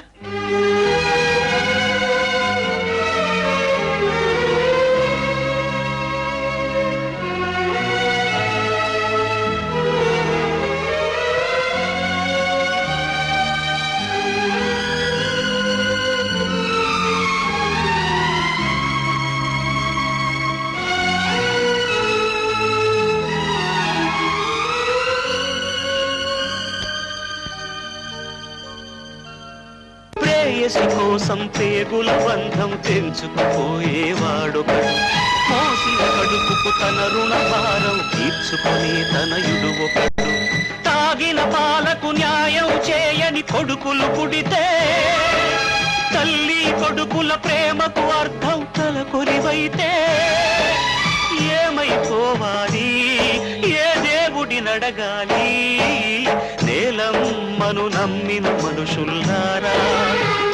ప్రేయసి కోసం పేగుల బంధం తెంచుకుపోయేవాడొకడు, మోసిన కడుపుకు తన రుణ భారం తీర్చుకునే తనయుడు ఒకడు, తాగిన పాలకు న్యాయం చేయని కొడుకులు పుడితే తల్లి కొడుకుల ప్రేమకు అర్థం తలకొరివైతే ఏమైపోవాలి? ఏ దేవుడి నడగాలి? నేలమ్మను నమ్మిన మనుషుల్లారా,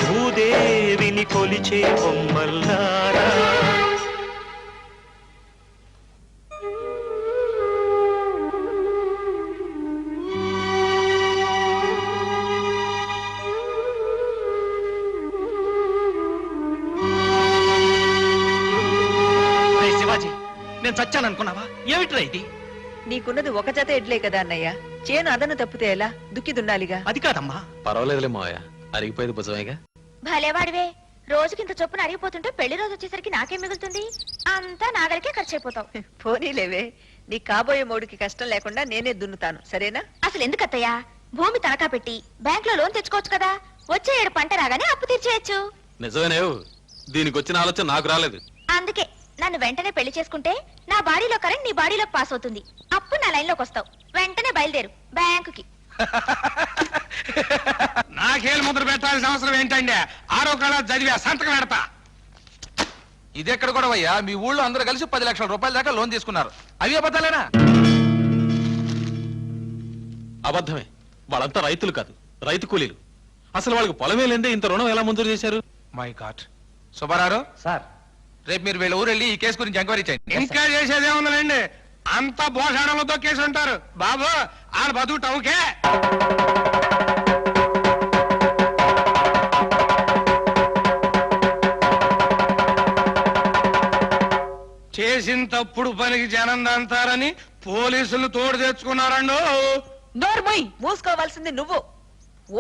భూదేవిని కొలిచే బొమ్మల్లారా. శివాజీ, నేను చచ్చాననుకున్నావా? ఏమిట్రా ఇది? నీకున్నది ఒక జత ఎడ్లే కదా అన్నయ్య. చేను అదను తప్పితే ఎలా? దుక్కి దున్నాలిగా. అది కాదమ్మా. పర్వాలేదులే మావయ్య, అరిగిపోయేది భుజమేగా. భలేవాడివే, రోజుకింత చొప్పున అరిగిపోతుంటే పెళ్లి రోజు వచ్చేసరికి నాకేం మిగులుతుంది? అంతా నాగలికే ఖర్చు అయిపోతావు. పోనీలేవే, నీ కాబోయే మోడికి కష్టం లేకుండా నేనే దున్నుతాను, సరేనా? అసలు ఎందుకత్తయ్యా భూమి తనఖా పెట్టి బ్యాంక్ లో లోన్ తెచ్చుకోవచ్చు కదా? వచ్చే ఏడు పంట రాగానే అప్పు తీర్చేయచ్చు. నిజమేనేవు, దీనికి వచ్చిన ఆలోచన నాకు రాలేదు. అందుకే నన్ను వెంటనే పెళ్లి చేసుకుంటే నా బాడీలో కరెంట్ నీ బాడీలోకి పాస్ అవుతుంది. అప్పుడు నా లైన్ లోకి వస్తావు. వెంటనే బయలుదేరు బ్యాంకుకి. నాకేళ్ళు ముద్ర పెట్టాల్సిన అవసరం ఏంటండి? 6వ క్లాస్ చదివా, సంతకం పెడతా. ఇది ఎక్కడ కూడా అయ్యా, మీ ఊళ్ళో అందరూ కలిసి 10 లక్షల రూపాయల దాకా లోన్ తీసుకున్నారు. అవి అబద్ధాలేనా? అబద్ధమే. వాళ్ళంతా రైతులు కాదు, రైతు కూలీలు. అసలు వాళ్ళకి పొలమే లేదే ఇంత రుణం ఎలా మంజూరు చేశారు? My God. సుబ్బారావు సార్, రేపు మీరు వీళ్ళ ఊరు వెళ్ళి ఈ కేసు గురించి ఎంక్వైరీ చేయండి. ఇంకా చేసేదే ఉందండి, అంతా భోషాణంలో కేసు ఉంటారు బాబు. ఆడ బతుకు టౌకే. చేసిన తప్పుడు పనికి జనం దంతారని పోలీసులు తోడు తెచ్చుకున్నారండు. నోర్మోయ్, మూసుకోవాల్సింది నువ్వు.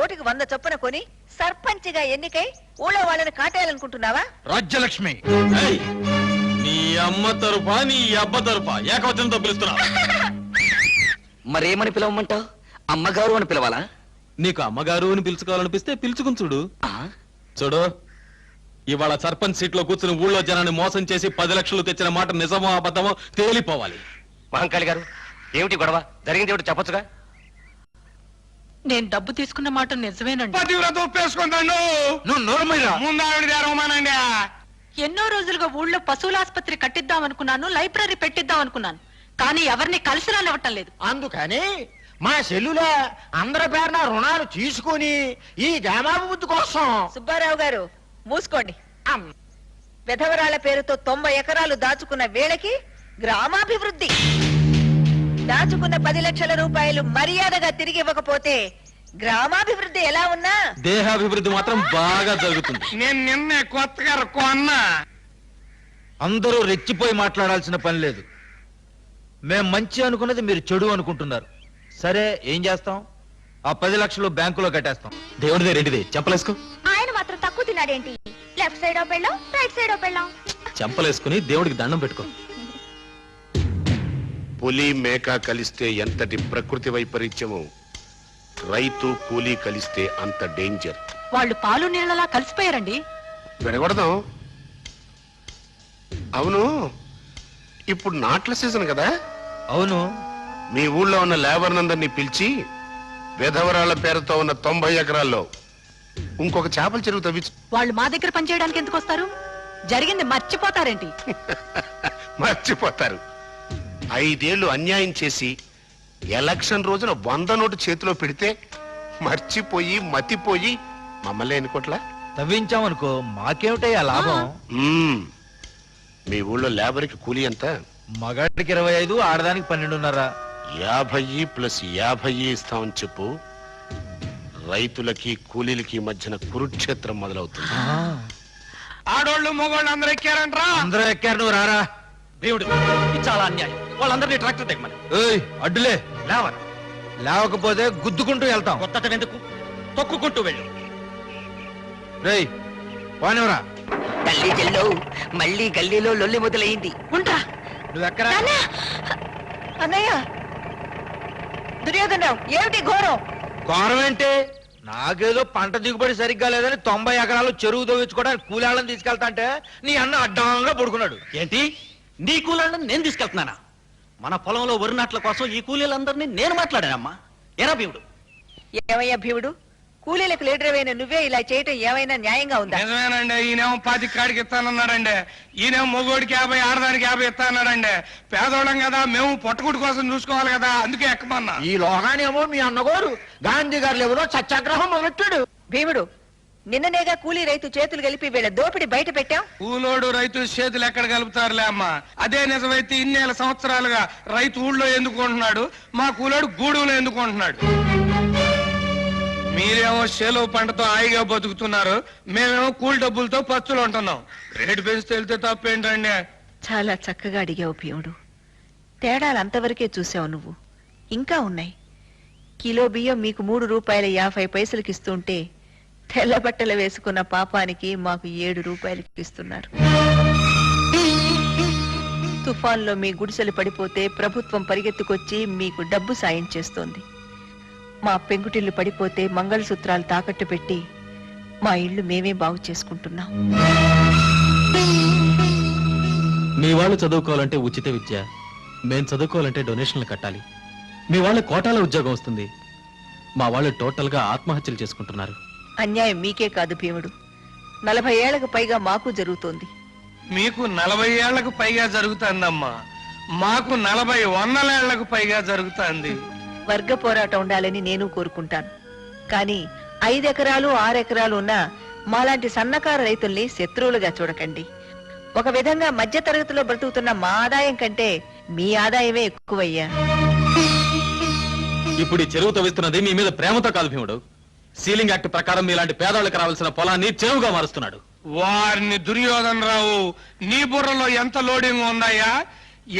ఓటుకి 100 చొప్పున కొని సర్పంచ్గా ఎన్నికై ఊళ్ళో వాళ్ళని కాటేయాలనుకుంటున్నావా? రాజ్యలక్ష్మి, నీ అమ్మ తరఫా నీ అబ్బ తరఫా ఏకవచనంతో పిలుస్తున్నా. మరేమని పిలవమంటావు? అమ్మగారు అని పిలవాలా? నీకు అమ్మగారు అని పిలుచుకోవాలనిపిస్తే పిలుచుకుని చూడు. చూడు, ఇవాళ సర్పంచ్ సీట్ లో కూర్చుని ఊళ్ళో జనాన్ని మోసం చేసి 10 లక్షలు తెచ్చిన మాట నిజమో అబద్ధమో తేలిపోవాలి. మహంకాళి గారు, ఏమిటి గొడవ? జరిగింది ఏమిటి చెప్పొచ్చుగా? నేను డబ్బు తీసుకున్న మాట నిజమేనండి. పతివ్రత ఒప్పేసుకుంటాను. నువ్వు నోరమైరా. ముందావిడ రహమానండి. ఎన్నో రోజులుగా ఊళ్ళో పశువుల ఆసుపత్రి కట్టిద్దాం అనుకున్నాను, లైబ్రరీ పెట్టిద్దాం అనుకున్నాను, కానీ ఎవరిని కలిసి రానివ్వటం లేదు. అందుకని మా సెల్లులే అందరి పేరున రుణాలు తీసుకుని ఈ గ్రామాభివృద్ధి కోసం. సుబ్బారావు గారు మూసుకోండి. విధవరాల పేరుతో 90 ఎకరాలు దాచుకున్న వేళకి గ్రామాభివృద్ధి. దాచుకున్న 10 లక్షల రూపాయలు మర్యాదగా తిరిగి ఇవ్వకపోతే గ్రామాభివృద్ధి ఎలా ఉన్నా దేహాభివృద్ధి మాత్రం బాగా జరుగుతుంది. నేను నిన్నే కొత్తగా కొన్నా. అందరూ రెచ్చిపోయి మాట్లాడాల్సిన పని లేదు. మేం మంచి అనుకున్నది మీరు చెడు అనుకుంటున్నారు. సరే ఏం చేస్తాం? ఆ 10 లక్షలు బ్యాంకులో కట్టేస్తాం. దేవుడిదే రెండిదే చెంపలేసుకో. ఆయన మాత్రం తక్కువ తిన్నాడేంటి? లెఫ్ట్ సైడ్ పెళ్ళాం, రైట్ సైడ్ పెళ్ళాం. చెంపలేసుకుని దేవుడికి దండం పెట్టుకో. పులి మేక కలిస్తే ఎంతటి ప్రకృతి వైపరీత్యమో రైతు కూలీ కలిస్తే అంత డేంజర్. వాళ్ళు పాలు నీళ్ళలా కలిసిపోయారండి. వినకూడదాం. అవును, ఇప్పుడు నాట్ల సీజన్ కదా? అవును. మీ ఊళ్ళో ఉన్న లేబర్ నందరినీ పిలిచి విధవరాళ్ల పేరుతో ఉన్న 90 ఎకరాల్లో ఇంకొక చేపల చెరువు తవ్వించు. వాళ్ళు మా దగ్గర పనిచేయడానికి ఎందుకు వస్తారు? జరిగింది మర్చిపోతారేంటి? మర్చిపోతారు. 5 ఏళ్లు అన్యాయం చేసి ఎలక్షన్ రోజున 100 నోటు చేతిలో పెడితే మర్చిపోయి మతిపోయి మమ్మల్ని ఎన్నుకోట్లా తవ్వించామనుకో మాకేమిటయ్యా లాభం? మీ ఊళ్ళో లేబర్కి కూలీ ఎంత? మగాడికి 25, ఆడదానికి 12.5. 50 + 50 ఇస్తామని చెప్పు. రైతులకి కూలీలకి మధ్యన కురుక్షేత్రం మొదలవుతుంది. ఆడోళ్ళు మగోళ్ళు అందరూ ఎక్కారంట్రా. అందరూ ఎక్కారు, నువ్వు రారా. దేవుడు, ఇది చాలా అన్యాయం. వాళ్ళందరినీ ట్రాక్టర్ తెగమని. ఏయ్ అడ్డులే, లేవరు. లేవకపోతే గుద్దుకుంటూ వెళ్తాం. కొత్తటం ఎందుకు? తొక్కుకుంటూ వెళ్ళు. రేయ్ పోనివరా. తల్లి చెల్లో మళ్ళీ గల్లీలో లొల్లి మొదలైంది. ఉంటా. నువ్వెక్కరా? అన్నయ్య, దుర్యోధనరావు ఏమిటి ఘోరం? ఘోరం ఏంటి? నాకేదో పంట దిగుబడి సరిగ్గా లేదని 90 ఎకరాలు చెరువు తవ్వించుకోవడానికి కూలాళ్ళని తీసుకెళ్తా అంటే నీ అన్న అడ్డంగా పడుకున్నాడు. ఏంటి? నీ కూలీళ్ళని నేను తీసుకెళ్తున్నానా? మన పొలంలో వరి నాట్ల కోసం ఈ కూలీలందరినీ నేను మాట్లాడానమ్మా. ఎరా భీముడు? ఏమయ్యా భీముడు, కూలీలకు లీడర్ అయిన నువ్వే ఇలా చేయటం ఏమైనా న్యాయంగా ఉందా? నిజమేనండి. ఈయనేమో 10 కాడికి ఇస్తానన్నాడండి. ఈయనేమో మొగోడికి 50, ఆడదానికి 50 ఇస్తానన్నాడండి. పేదోళ్ళం కదా, మేము పొట్టకుడి కోసం చూసుకోవాలి కదా, అందుకే ఎక్కమన్నా. ఈ లోగానేమో మీ అన్నగోరు గాంధీ గారు ఎవరో సత్యాగ్రహం మొదలెట్టాడు. భీముడు, నిన్ననేగా కూలీ రైతు చేతులు కలిపి వీళ్ళ దోపిడి బయట పెట్టాం. కూలోడు రైతు చేతులు ఎక్కడ కలుపుతారులే అమ్మా. అదే నిజమైతే ఇన్నేళ్ళ సంవత్సరాలుగా రైతు ఊళ్ళో ఎందుకుంటున్నాడు, మా కూలోడు గూడులో ఎందుకుంటున్నాడు? మీరేమో చేలో పంటతో హాయిగా బతుకుతున్నారు, మేమేమో కూలి డబ్బులతో పచ్చులు ఉంటున్నాం. రేటు పెంచితే వెళ్తే తప్పేంటండి? చాలా చక్కగా అడిగావు భీముడు. తేడాలు అంతవరకే చూసావు నువ్వు. ఇంకా ఉన్నాయి. కిలో బియ్యం మీకు 3 రూపాయల 50 పైసలకి ఇస్తుంటే తెల్ల బట్టలు వేసుకున్న పాపానికి మాకు 7 రూపాయలకి ఇస్తున్నారు. తుఫాన్లో మీ గుడిసెలు పడిపోతే ప్రభుత్వం పరిగెత్తుకొచ్చి మీకు డబ్బు సాయం చేస్తోంది. మా పెంకుటిల్లు పడిపోతే మంగళసూత్రాలు తాకట్టు పెట్టి మా ఇల్లు మేమే బాగు చేసుకుంటున్నాం. మీ వాళ్ళు చదువుకోవాలంటే ఉచిత విద్య, మేం చదువుకోవాలంటే డొనేషన్లు కట్టాలి. మీ వాళ్ళ కోటాల ఉద్యోగం వస్తుంది, మా వాళ్ళు టోటల్ గా ఆత్మహత్యలు చేసుకుంటున్నారు. అన్యాయం మీకే కాదు భీముడు, 40 ఏళ్లకు పైగా మాకు జరుగుతోంది. మీకు 40 ఏళ్లకు పైగా జరుగుతుందమ్మా, మాకు 40 వందల ఏళ్లకు పైగా జరుగుతుంది. వర్గ పోరాటం ఉండాలని నేను కోరుకుంటాను. కానీ 5 ఎకరాలు 6 ఎకరాలు ఉన్న మాలాంటి సన్నకారు రైతుల్ని శత్రువులుగా చూడకండి. ఒక విధంగా మధ్య తరగతిలో బ్రతుకుతున్న మా ఆదాయం కంటే మీ ఆదాయమే ఎక్కువయ్యా. ఇప్పుడు ఈ చెరువు తవ్విస్తున్నది మీ మీద ప్రేమతో కాదు భీముడు. సీలింగ్ యాక్ట్ ప్రకారం మీలాంటి పేదవాళ్ళకి రావాల్సిన పొలాన్ని చెరువుగా మారుస్తున్నాడు. వారిని దుర్యోధన రావు, నీ బుర్రలో ఎంత లోడింగ్ ఉందయ్యా?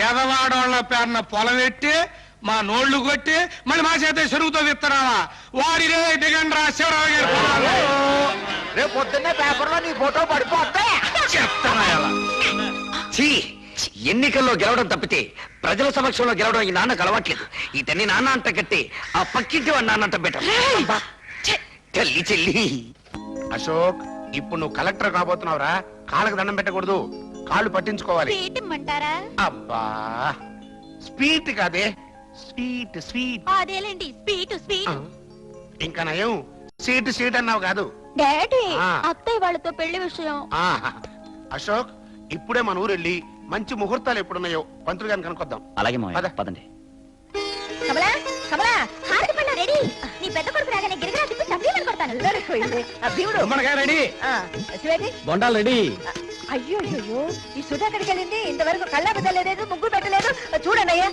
ఎదవాడోళ్ల పేరున పొలం ఎట్టి మా నోళ్లు కొట్టి మళ్ళీ మా చేత చెరువుతో విత్తనావా? వారి దిగండ్రా శివరావు గారు. రేపు పొద్దున్నే పేపర్లో నీ ఫోటో పడిపోతా చెప్తానా? ఎన్నికల్లో గెలవడం తప్పితే ప్రజల సమక్షంలో గెలవడం ఈ నాన్నకు అలవాట్లేదు. ఇతన్ని నాన్న అంట కట్టి ఆ పక్కింటి వాడు నాన్న అంట పెట్ట తల్లి చెల్లి. అశోక్, ఇప్పుడు నువ్వు కలెక్టర్ కాబోతున్నావురా. కాళ్ళకు దండం పెట్టకూడదు, కాళ్ళు పట్టించుకోవాలి. అబ్బా, స్వీట్ కాదే, స్వీట్ స్వీట్. అదేలేండి, స్వీట్ స్వీట్. ఇంకా నయం, సీట్ సీట్ అన్నావు కాదు. డాడీ, అత్తయ్య వాళ్ళతో పెళ్లి విషయం. అశోక్, ఇప్పుడే మన ఊరు వెళ్ళి మంచి ముహూర్తాలు ఎప్పుడున్నాయో పంతులు గారిని కనుక్కొద్దాం. అలాగే మావయ్య, పదండి. కమలా, కమలా, హాయ్ పెద్ద కొడుకు రాగానే గిరిగిరా తిప్పి చంపేమని కొడతాను. గుమ్మడికాయ రెడీ, బొండాలు రెడీ. అయ్యో అయ్యో, ఈ సుధ ఎక్కడికి వెళ్ళింది? ఇంతవరకు కళ్ళ పెట్టలేదు, ముగ్గు పెట్టలేదు. చూడండి అయ్యా.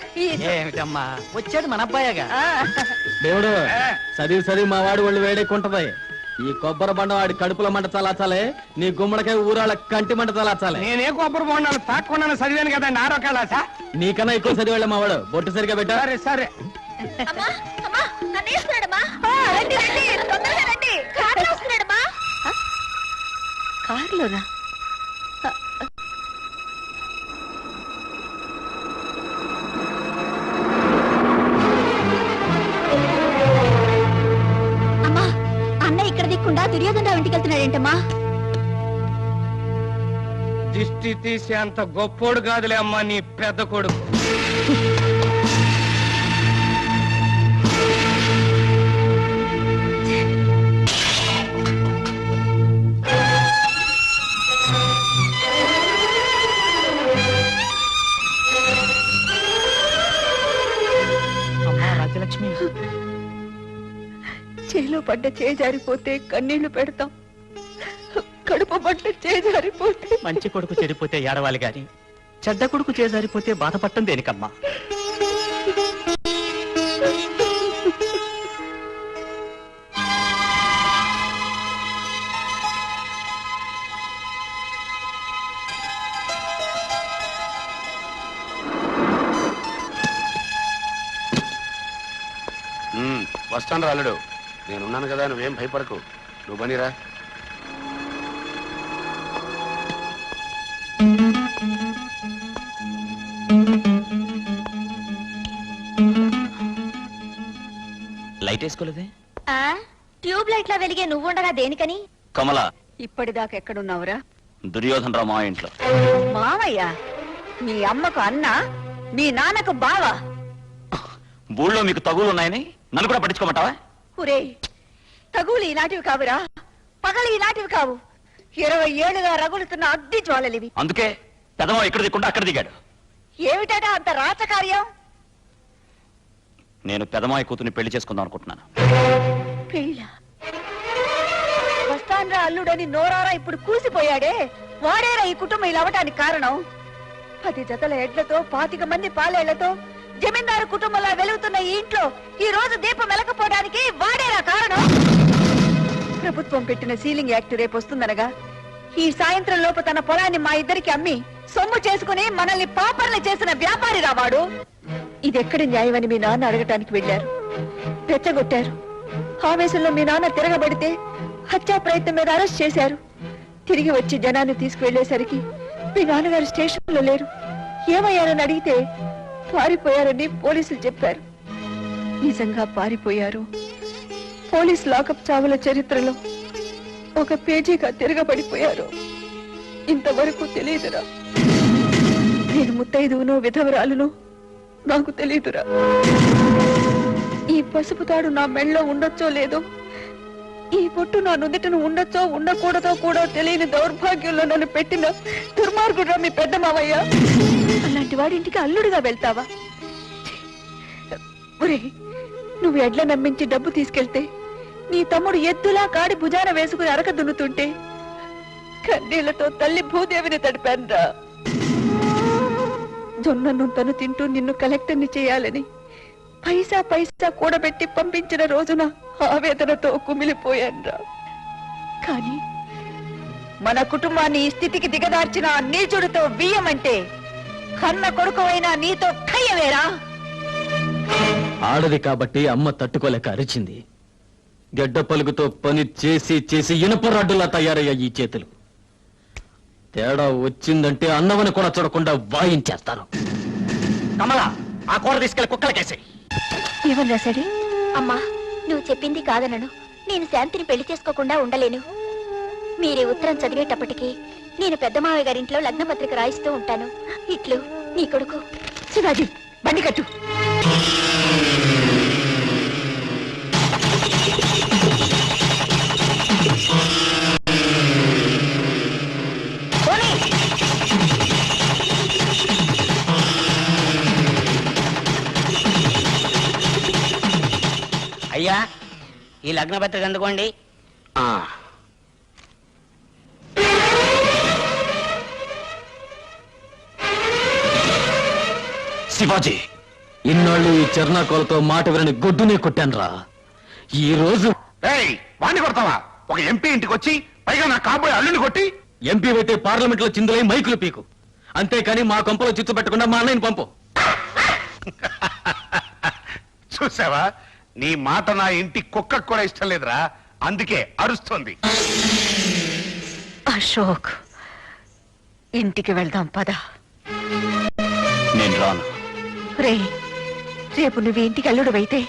ఏమిటమ్మా వచ్చాడు మన అబ్బాయిగా. దేవుడు చదివి మా వాడు వాళ్ళు వేడెక్కుంటది. ఈ కొబ్బరి బండ వాడి కడుపుల మంట చలాచాలే, నీ గుమ్మడికాయ ఊరాళ్ళ కంటి మంట చలాచాలే. నేనే కొబ్బరి బొండాలు తాక్కున్నాను, చదివాను కదా నారోకేళ. నీకన్నా ఎక్కువ చదివాళ్ళ మా వాడు. బొట్టు సరిగా పెట్టా. సరే సరే. అమ్మా అమ్మా నన్ను వేస్తున్నాడమ్మా. రండి రండి తొందరగా రండి, కార్లో వస్తున్నాడమ్మా. కారులోనా? అమ్మా అన్న ఇక్కడ దిక్కుండా దుర్యోధనరావు ఇంటికి వెళ్తున్నాడేంటమ్మా? దిష్టి తీసే అంత గొప్పోడు కాదులే అమ్మా నీ పెద్ద కొడుకు. రాజ్యలక్ష్మి, చేలో పడ్డ చేజారిపోతే కన్నీళ్లు పెడతాం, కడుపు పడ్డ చేజారిపోతే. మంచి కొడుకు చెడిపోతే ఏడవాలి గాని చెడ్డ కొడుకు చేజారిపోతే బాధపడటం దేనికమ్మా? వస్తాను రాలుడు, నేనున్నాను కదా, నువ్వేం భయపడకు. నువ్వు బనిరా. లైట్ వేసుకోలేదే? ట్యూబ్ లైట్ లా వెలిగే నువ్వుండగా దేనికని? కమల, ఇప్పటిదాకా ఎక్కడున్నావురా? దుర్యోధనరావు మా ఇంట్లో. మావయ్య, మీ అమ్మకు అన్న, మీ నాన్నకు బావ. ఊళ్ళో మీకు తగులు ఉన్నాయని నన్ను కూడా పట్టించుకోమంటావా? ఒరే, తగులు ఈనాటివి కావురా, పగలు ఈనాటివి కావు. 20 ఏళ్లుగా రగులుతున్న అగ్ని జ్వాలలివి. అందుకే పెదమా ఎక్కడ దిక్కుండా అక్కడ దిగాడు. ఏమిటట అంత రాచకార్యం? నేను పెదమాయి కూతుర్ని పెళ్లి చేసుకుందాం అనుకుంటున్నాను. పెళ్ళ వస్తాన్రా అల్లుడని నోరారా ఇప్పుడు కూసిపోయాడే, వాడేరా ఈ కుటుంబం ఇలా అవటానికి కారణం. 10 జతల ఎడ్లతో 25 మంది పాలేళ్లతో జమీందారు కుటుంబంలో వెలుగుతున్న ఈ ఇంట్లో ఈ రోజు దీపం వెలకపోవడానికి వాడేరా కారణం. ప్రభుత్వం పెట్టిన సీలింగ్ యాక్ట్ రేపు వస్తుందనగా ఈ సాయంత్రం లోపు తన పొలాన్ని మా ఇద్దరికి అమ్మి సొమ్ము చేసుకుని మనల్ని పాపర్లు చేసిన వ్యాపారి రావాడు. ఇదెక్కడి న్యాయమని మీ నాన్న అడగటానికి వెళ్లారు, రెచ్చగొట్టారు. ఆవేశంలో మీ నాన్న తిరగబడితే హత్యా ప్రయత్నం మీద అరెస్ట్ చేశారు. తిరిగి వచ్చి జనాన్ని తీసుకువెళ్లేసరికి మీ నాన్నగారు స్టేషన్ లో లేరు. ఏమయ్యారని అడిగితే పారిపోయారని పోలీసులు చెప్పారు. నిజంగా పారిపోయారు. పోలీస్ లాకప్ చావుల చరిత్రలో ఒక పేజీగా తిరగబడిపోయారు. ఇంతవరకు తెలియదురా. నేను ముత్తైదువునో విధవరాలునో నాకు తెలియదురా. ఈ పసుపు తాడు నా మెళ్ళలో ఉండొచ్చో లేదో, ఈ పొట్టు నా నుదుటను ఉండొచ్చో ఉండకూడదో కూడా తెలియని దౌర్భాగ్యంలో నన్ను పెట్టిన దుర్మార్గుడురా మీ పెద్ద మావయ్య. అలాంటి వాడింటికి అల్లుడిగా వెళ్తావా? ఒరే, నువ్వు ఎడ్ల నమ్మించి డబ్బు తీసుకెళ్తే నీ తమ్ముడు ఎద్దులా కాడి భుజాన వేసుకుని అరక దున్నుతుంటే కన్నీళ్లతో తల్లి భూదేవిని తడిపాన్రా. జొన్నను తను తింటూ నిన్ను కలెక్టర్ని చేయాలని పైసా పైసా కూడబెట్టి పంపించిన రోజున ఆవేదనతో కుమిలిపోయాన్రా. కానీ మన కుటుంబాన్ని ఈ స్థితికి దిగదార్చిన నీచుడితో బియ్యమంటే కన్న కొడుకువైనా నీతో ఖయ్యవేరా. ఆడది కాబట్టి అమ్మ తట్టుకోలేక అరిచింది. గడ్డ పలుగుతో పని చేసి చేసి ఇనుప రాడ్డులా తయారయ్యా ఈ చేతులు. తేడా వచ్చిందంటే అన్నవని కూడా చూడకుండా వాయించేస్తాను. కమల, ఆ కూర తీసుకెళ్లి కుక్కలకేసాయి. ఏమని రాశాడు? అమ్మా, నువ్వు చెప్పింది కాదనను. నేను శాంతిని పెళ్లి చేసుకోకుండా ఉండలేను. మీరే ఉత్తరం చదివేటప్పటికి నేను పెద్ద మావయ్య గారింట్లో లగ్నపత్రిక రాయిస్తూ ఉంటాను. ఇట్లు నీ కొడుకు. శివాజీ, బండి కట్టు. అయ్యా, ఈ లగ్న పత్రిక అందుకోండి. శివాజీ, ఇన్నాళ్ళు ఈ చర్నాకోలతో మాట వినని గొడ్డునే కొట్టానురా. ఈ రోజు వాణ్ణి కొడతావా? ఒక ఎంపీ ఇంటికి వచ్చి పైగా నా కాబోయే అల్లుని కొట్టి. ఎంపీ అయితే పార్లమెంట్ లో చిందులై మైకులు పీకు, అంతేకాని మా కొంపలో చిచ్చు పెట్టకుండా మా అన్నయ్యని పంపు. చూసావా, నీ మాట నా ఇంటి కుక్కకు కూడా ఇష్టం లేదురా, అందుకే అరుస్తోంది. అశోక్, ఇంటికి వెళ్దాం పద. నేను రాను. రే, రేపు నువ్వు ఇంటికి అల్లుడువైతే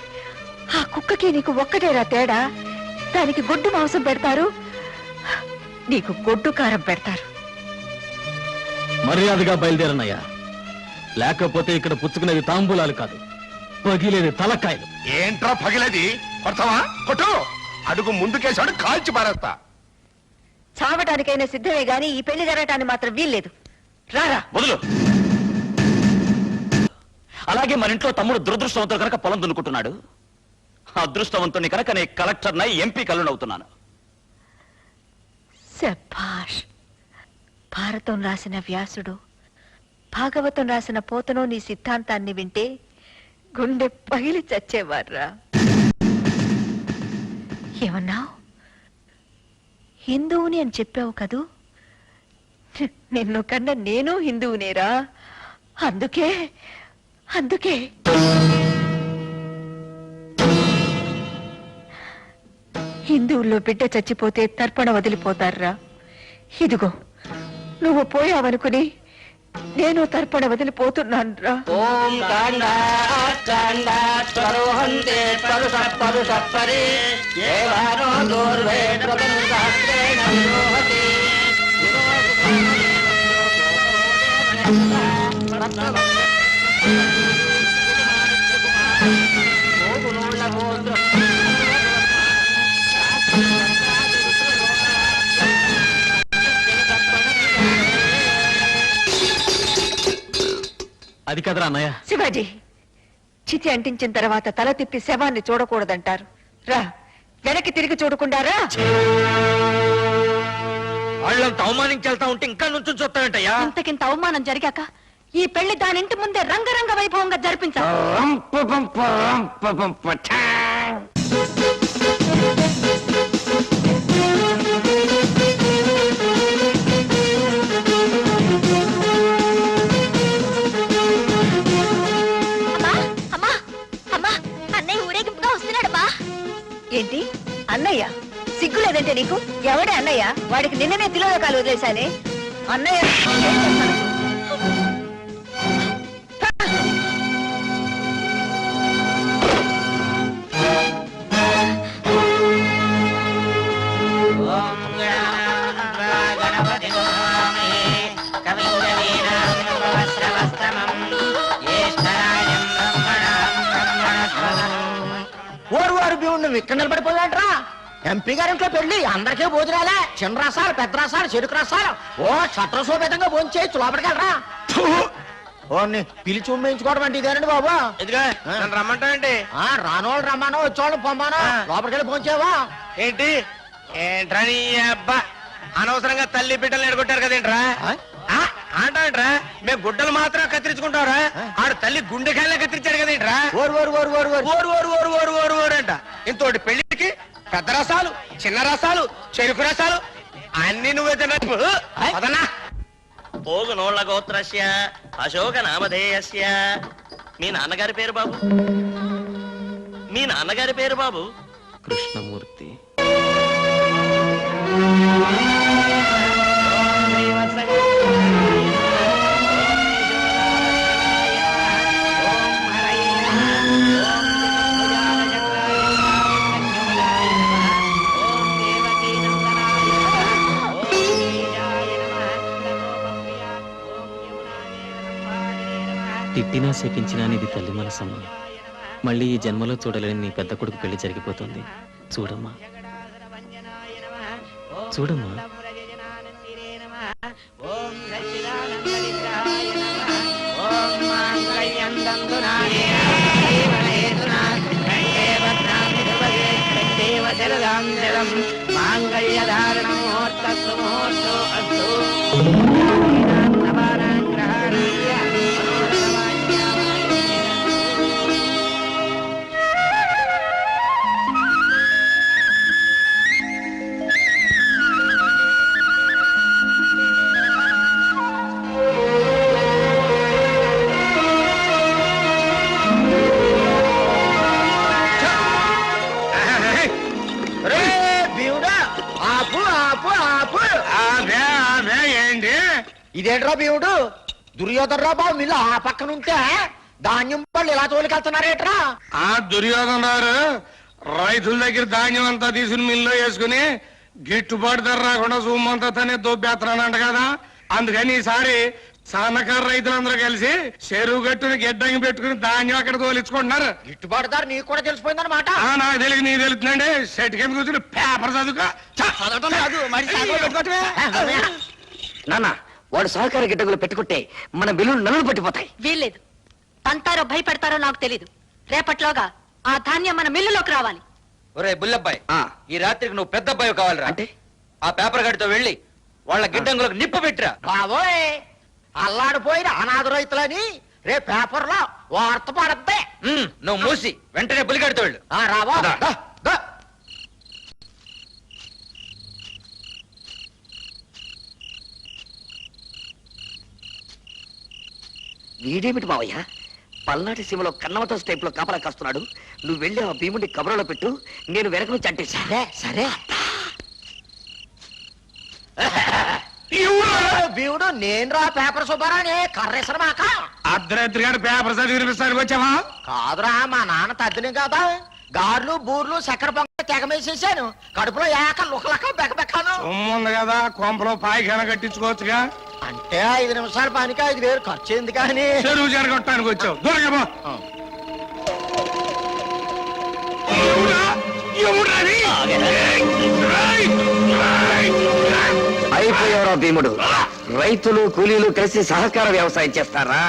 ఆ కుక్కకి నీకు ఒక్కటేరా తేడా. దానికి గొడ్డు మాంసం పెడతారు, నీకు గొడ్డు కారం పెడతారు. మర్యాదగా బయలుదేరనయ్యా, లేకపోతే ఇక్కడ పుచ్చుకునేవి తాంబూలాలు కాదు, పగిలేది తలకాయలు. ఏంట్రా పగిలేది? కొడతావా? కొట్టు. అడుగు ముందుకేసాడు, కాల్చి పారేస్తా. చావటానికైనా సిద్ధమే గాని ఈ పెళ్లి జరగటానికి మాత్రం వీల్లేదు. రారా. వదులు. అలాగే మన ఇంట్లో తమ్ముడు దురదృష్టవంతుడు కనుక పొలం దున్నుకుంటున్నాడు, అదృష్టవంతుని కనుక నేను కలెక్టర్నై ఎంపీ కల్లునవుతున్నాను. శభాష్. భారతం రాసిన వ్యాసుడు, భాగవతం రాసిన పోతనో నీ సిద్ధాంతాన్ని వింటే గుండె పగిలి చచ్చేవాడ్రా. ఏమన్నావు? హిందువుని అని చెప్పావు కదూ? నిన్ను కన్నా నేను హిందువునేరా. అందుకే అందుకే హిందువుల్లో బిడ్డ చచ్చిపోతే తర్పణ వదిలిపోతారా. ఇదిగో నువ్వు పోయావనుకుని నేను తర్పణ వదిలిపోతున్నాను రా. ఓం స్వరోహంతే పరుష పరుష పరే ఏవానో దూర్వే శాస్త్రేణ విరోహతి అది కదరా అన్నయ్య. శివాజీ, చితి అంటించిన తర్వాత తల తిప్పి శవాన్ని చూడకూడదంటారు. రా, వెనక్కి తిరిగి చూడకుండా రా. వాళ్ళంత అవమానించెళ్తా ఉంటే ఇంకా నుంచి చూస్తానంటయ్యా. ఇంతకింత అవమానం జరిగాక ఈ పెళ్లి దాని ఇంటి ముందే రంగరంగ వైభవంగా జరిపించాలి. ఏంటి అన్నయ్య? సిగ్గు లేదంటే నీకు? ఎవడే అన్నయ్య? వాడికి నిన్ననే తిలోదకాలు వదిలేశానే. అన్నయ్య నువ్వు ఇక్కడ నిలబడిపోయాడ్రా. ఎంపీ గారింట్లో పెళ్లి, అందరికీ భోజనాలే. చిన్న రసాలు, పెద్ద రసాలు, చెరుకు రసాలు. ఓ చట్టసోపేతంగా భోంచేయచ్చు. లోపలికెళ్ళరా. పిలిచి ఉమ్మేయించుకోవడం అంటే ఇదేనండి బాబా. ఇదిగా రమ్మంటావేంటి? రానోళ్ళు రమ్మానో, వచ్చేవాళ్ళు పొమ్మానో. లోపలికెళ్ళి భోంచేవా ఏంటి? ఏంట్రా నీ అబ్బా, అనవసరంగా తల్లి బిడ్డలు ఎడగొట్టారు కదేంట్రా? అంటావేంట్రా? మేము గుడ్డలు మాత్రం కత్తిరించుకుంటావురా? ఆడు తల్లి గుండెకాయలే కత్తిరించాడు కదేంట్రా? ఓరు ఓరు ఓరు ఓరు ఓరు ఓరు ఓరు ఓరు ఓరు ఓరు ఓరు అంట. ఇంతోటి పెళ్లికి పెద్ద రసాలు, చిన్న రసాలు, చెరుకు రసాలు అన్ని నువ్వే తిన్నట్టు. అదన్నా పోగునోళ్ల గోత్రస్య అశోక నామధేయస్య. మీ నాన్నగారి పేరు బాబు? మీ నాన్నగారి పేరు బాబు? కృష్ణమూర్తి. తిట్టినా శపించినా నీది తల్లి మనసమ్మ. మళ్ళీ ఈ జన్మలో చూడలేని నీ పెద్ద కొడుకు పెళ్లి జరిగిపోతుంది. చూడమ్మా, చూడమ్మా. శరదాంజలం మాంగళ్యధారణమోర్తస్సు ముహూర్తో అస్తు. ఏంటి ఇదేంట్రా భీముడు, దుర్యోధనరావు బాబు మిల్లు ఆ పక్కన ఉంటే ధాన్యం పళ్ళు ఇలా తోలికెళ్తున్నారేట్రా? ఆ దుర్యోధన గారు రైతుల దగ్గర ధాన్యం అంతా తీసుకుని మిల్లో వేసుకుని గిట్టుబాటు ధర రాకుండా సొమ్మంతా తనే దొబ్బేస్తున్నానంట కదా. అందుకని ఈసారి సన్నకారు రైతులందరూ కలిసి చెరువు గట్టుని గిడ్డంగి పెట్టుకుని ధాన్యం అక్కడ తోలించుకుంటున్నారు. గిట్టుబాటు ధర నీకు కూడా తెలిసిపోయిందన్నమాట. నాకు తెలియదు, నీకు తెలుస్తుందండి. సెట్ కింద కూర్చుని పేపర్ చదువుకో. నాన్న వాడు సహకార గిడ్డంగులు పెట్టుకుంటే మన బిల్లులు నలుగురు పట్టిపోతాయి. వీల్లేదు. తంతారో భయపెడతారో నాకు తెలీదు. రేపట్లోగా ఆ ధాన్యం మన మిల్లులోకి రావాలి. ఒరే బుల్లబ్బాయి, ఈ రాత్రికి నువ్వు పెద్ద అబ్బాయి కావాలిరా. అంటే ఆ పేపర్ గడితో వెళ్ళి వాళ్ళ గిడ్డంగులకు నిప్పు పెట్టిరా. బాబోయ్, అల్లాడిపోయిన అనాథ రైతులని రేపు పేపర్లో వార్త పడద్దే. నువ్వు మూసి వెంటనే బుల్లిగడితో వెళ్ళు. రావా వీడేమిటి మావయ్య, పల్నాటి సీమలో కన్నమతో స్టైప్ లో కాపలా కాస్తున్నాడు. నువ్వు వెళ్ళి ఆ భీముడి కబురలో పెట్టు, నేను వెనక నుంచి అంటే. సరే సరే. భీముడు నేను రా పేపర్ సుబ్బారాని కర్రేసరమాక. అర్ధరాత్రి గారు పేపర్ చదివి వినిపిస్తానికి వచ్చావా? కాదురా, మా నాన్న తద్దిని కదా. గార్లు బూర్లు చక్కెర పొంగ తెగమేసేసాను. కడుపులో ఏక లుకలక బెక్కబెక్కాను. ఉంది కదా, కొంపలో పాయిఖాన కట్టించుకోవచ్చుగా. అంటే 5 నిమిషాల పనికి 5,000 ఖర్చు అయింది కానీ చెరువు జరగొట్టడానికి వచ్చావు. దొరకమా అయిపోయారా భీముడు? రైతులు కూలీలు కలిసి సహకార వ్యవసాయం చేస్తారా?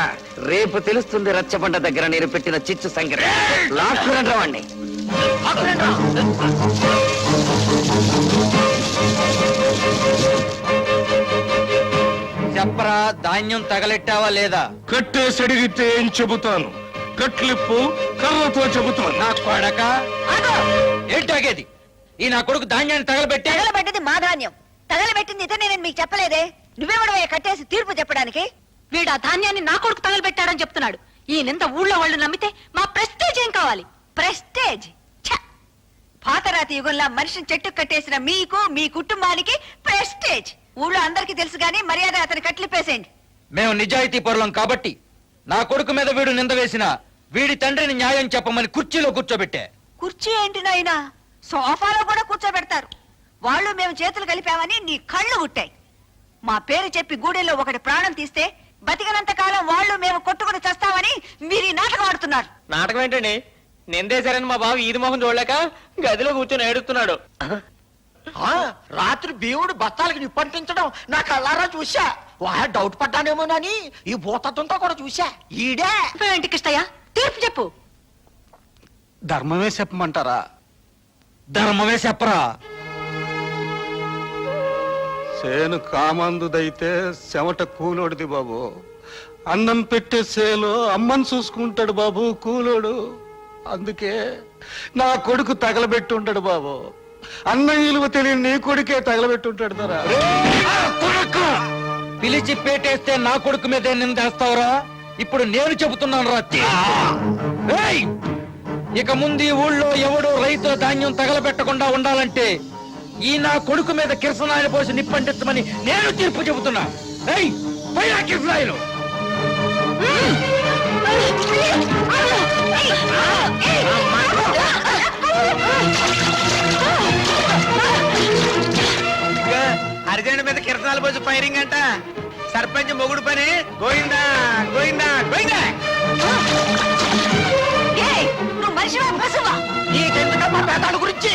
రేపు తెలుస్తుంది రచ్చబండ దగ్గర నేను పెట్టిన చిచ్చు సంగతి. లాక్కురండి రావండి. చెప్పరా, ధాన్యం తగలెట్టావా లేదా? కట్టేసి అడిగితే ఏం చెబుతాను? కట్లిప్పు కర్రతో చెబుతాను. నా కొడక ఏంటాగేది? ఈ నా కొడుకు ధాన్యాన్ని తగలబెట్టే. తగలబెట్టింది మా ధాన్యం, తగలబెట్టింది ఇతనే. నేను మీకు చెప్పలేదే? నువ్వేమడవే కట్టేసి తీర్పు చెప్పడానికి? వీడు ఆ ధాన్యాన్ని నా కొడుకు తగలబెట్టాడని చెప్తున్నాడు. ఈ నింద ఊళ్ళో వాళ్ళు నమ్మితే మా ప్రెస్టేజ్ ఏం కావాలి? ప్రెస్టేజ్? పాతరాతి యుగంలో మనిషిని చెట్టు కట్టేసిన మీకు, మీ కుటుంబానికి ప్రెస్టేజ్. ఊళ్ళో అందరికీ తెలుసు గానీ మర్యాద అతని కట్లిపేసేయండి. మేము నిజాయితీ పరులం కాబట్టి నా కొడుకు మీద వీడు నింద వేసిన వీడి తండ్రిని న్యాయం చెప్పమని కుర్చీలో కూర్చోబెట్టే. కుర్చీ ఏంటి నాయనా, సోఫాలో కూడా కూర్చోబెడతారు. వాళ్ళు మేము చేతులు కలిపామని నీ కళ్ళు గుట్టాయి. మా పేరు చెప్పి గూడెల్లో ఒకటి ప్రాణం తీస్తే బతికినంత కాలం వాళ్ళు మేము కొట్టుకుని చస్తామని మీరు ఈ నాటకం ఆడుతున్నారు. నాటకం ఏంటండి? నిందేశారని మా బాబు ఈది మొహం చూడలేక గదిలో కూర్చొని ఏడుస్తున్నాడు. రాత్రి భీముడు బత్తాలకి నిప్పంటించడం నా కళ్ళారా చూసా. డౌట్ పడ్డానేమోనని ఈ భూతత్వంతో కూడా చూసా. ఈడే ఏంటి కృష్ణయ్య, తీర్పు చెప్పు. ధర్మమే చెప్పమంటారా? ధర్మమే చెప్పరా. సేను కామందుదైతే చెమట కూలోడిది బాబు. అన్నం పెట్టే సేలో అమ్మని చూసుకుంటాడు బాబు కూలోడు. అందుకే నా కొడుకు తగలబెట్టుంటాడు బాబు. అన్న విలువ తెలియని నీ కొడుకే తగలబెట్టుంటాడు ధర. పిలిచి పేటేస్తే నా కొడుకు మీద నిందేస్తావురా? ఇప్పుడు నేను చెబుతున్నాను రా. ఇక ముందు ఈ ఊళ్ళో ఎవడో రైతుల ధాన్యం తగలబెట్టకుండా ఉండాలంటే ఈ నా కొడుకు మీద కిరసనాయలు పోసి నిప్పంటించమని నేను తీర్పు చెబుతున్నా. కిరసనాయలు అర్జెంట్ మీద కిరసనాలు పోసి ఫైరింగ్ అంట. సర్పంచ్ మొగుడు పని గోయిందా గోయిందా గోయిందా. నువ్వు మనిషివా పశువా? నీకెందుకమ్మా పేదాల గురించి?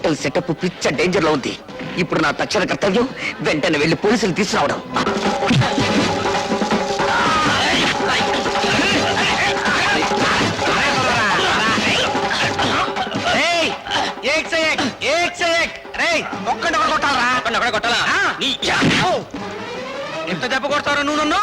టోటల్ సెటప్ పిచ్చ డేంజర్ లో ఉంది. ఇప్పుడు నా తక్షణ కర్తవ్యం వెంటనే వెళ్లి పోలీసులు తీసుకురావడం. ఎంత దెబ్బ కొడతారో నువ్వు నన్ను?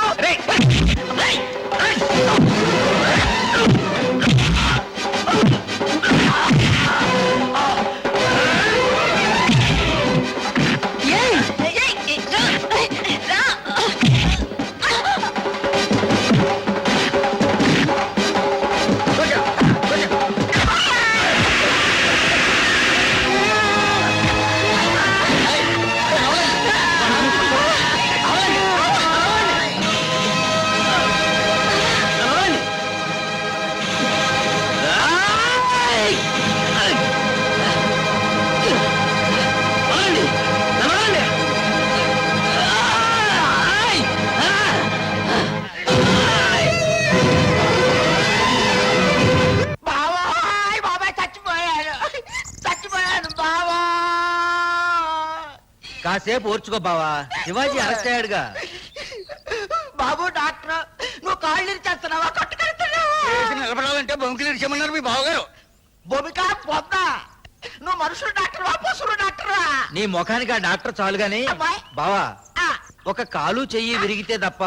కాసేపు ఓర్చుకో బావా, శివాజీ అరెస్ట్ అయ్యాడుగా. బాబు డాక్టర్, నువ్వు కాళ్ళు ఇచ్చేస్తున్నావా, కట్టుకెళ్తున్నావా? నిలబడాలంటే బొంకులు ఇచ్చామన్నారు మీ బావగారు. భూమిక పొద్దా, నువ్వు మనుషులు డాక్టర్వా పశువులు డాక్టర్వా? నీ ముఖానికి ఆ డాక్టర్ చాలు గాని బావా, ఒక కాలు చెయ్యి విరిగితే తప్ప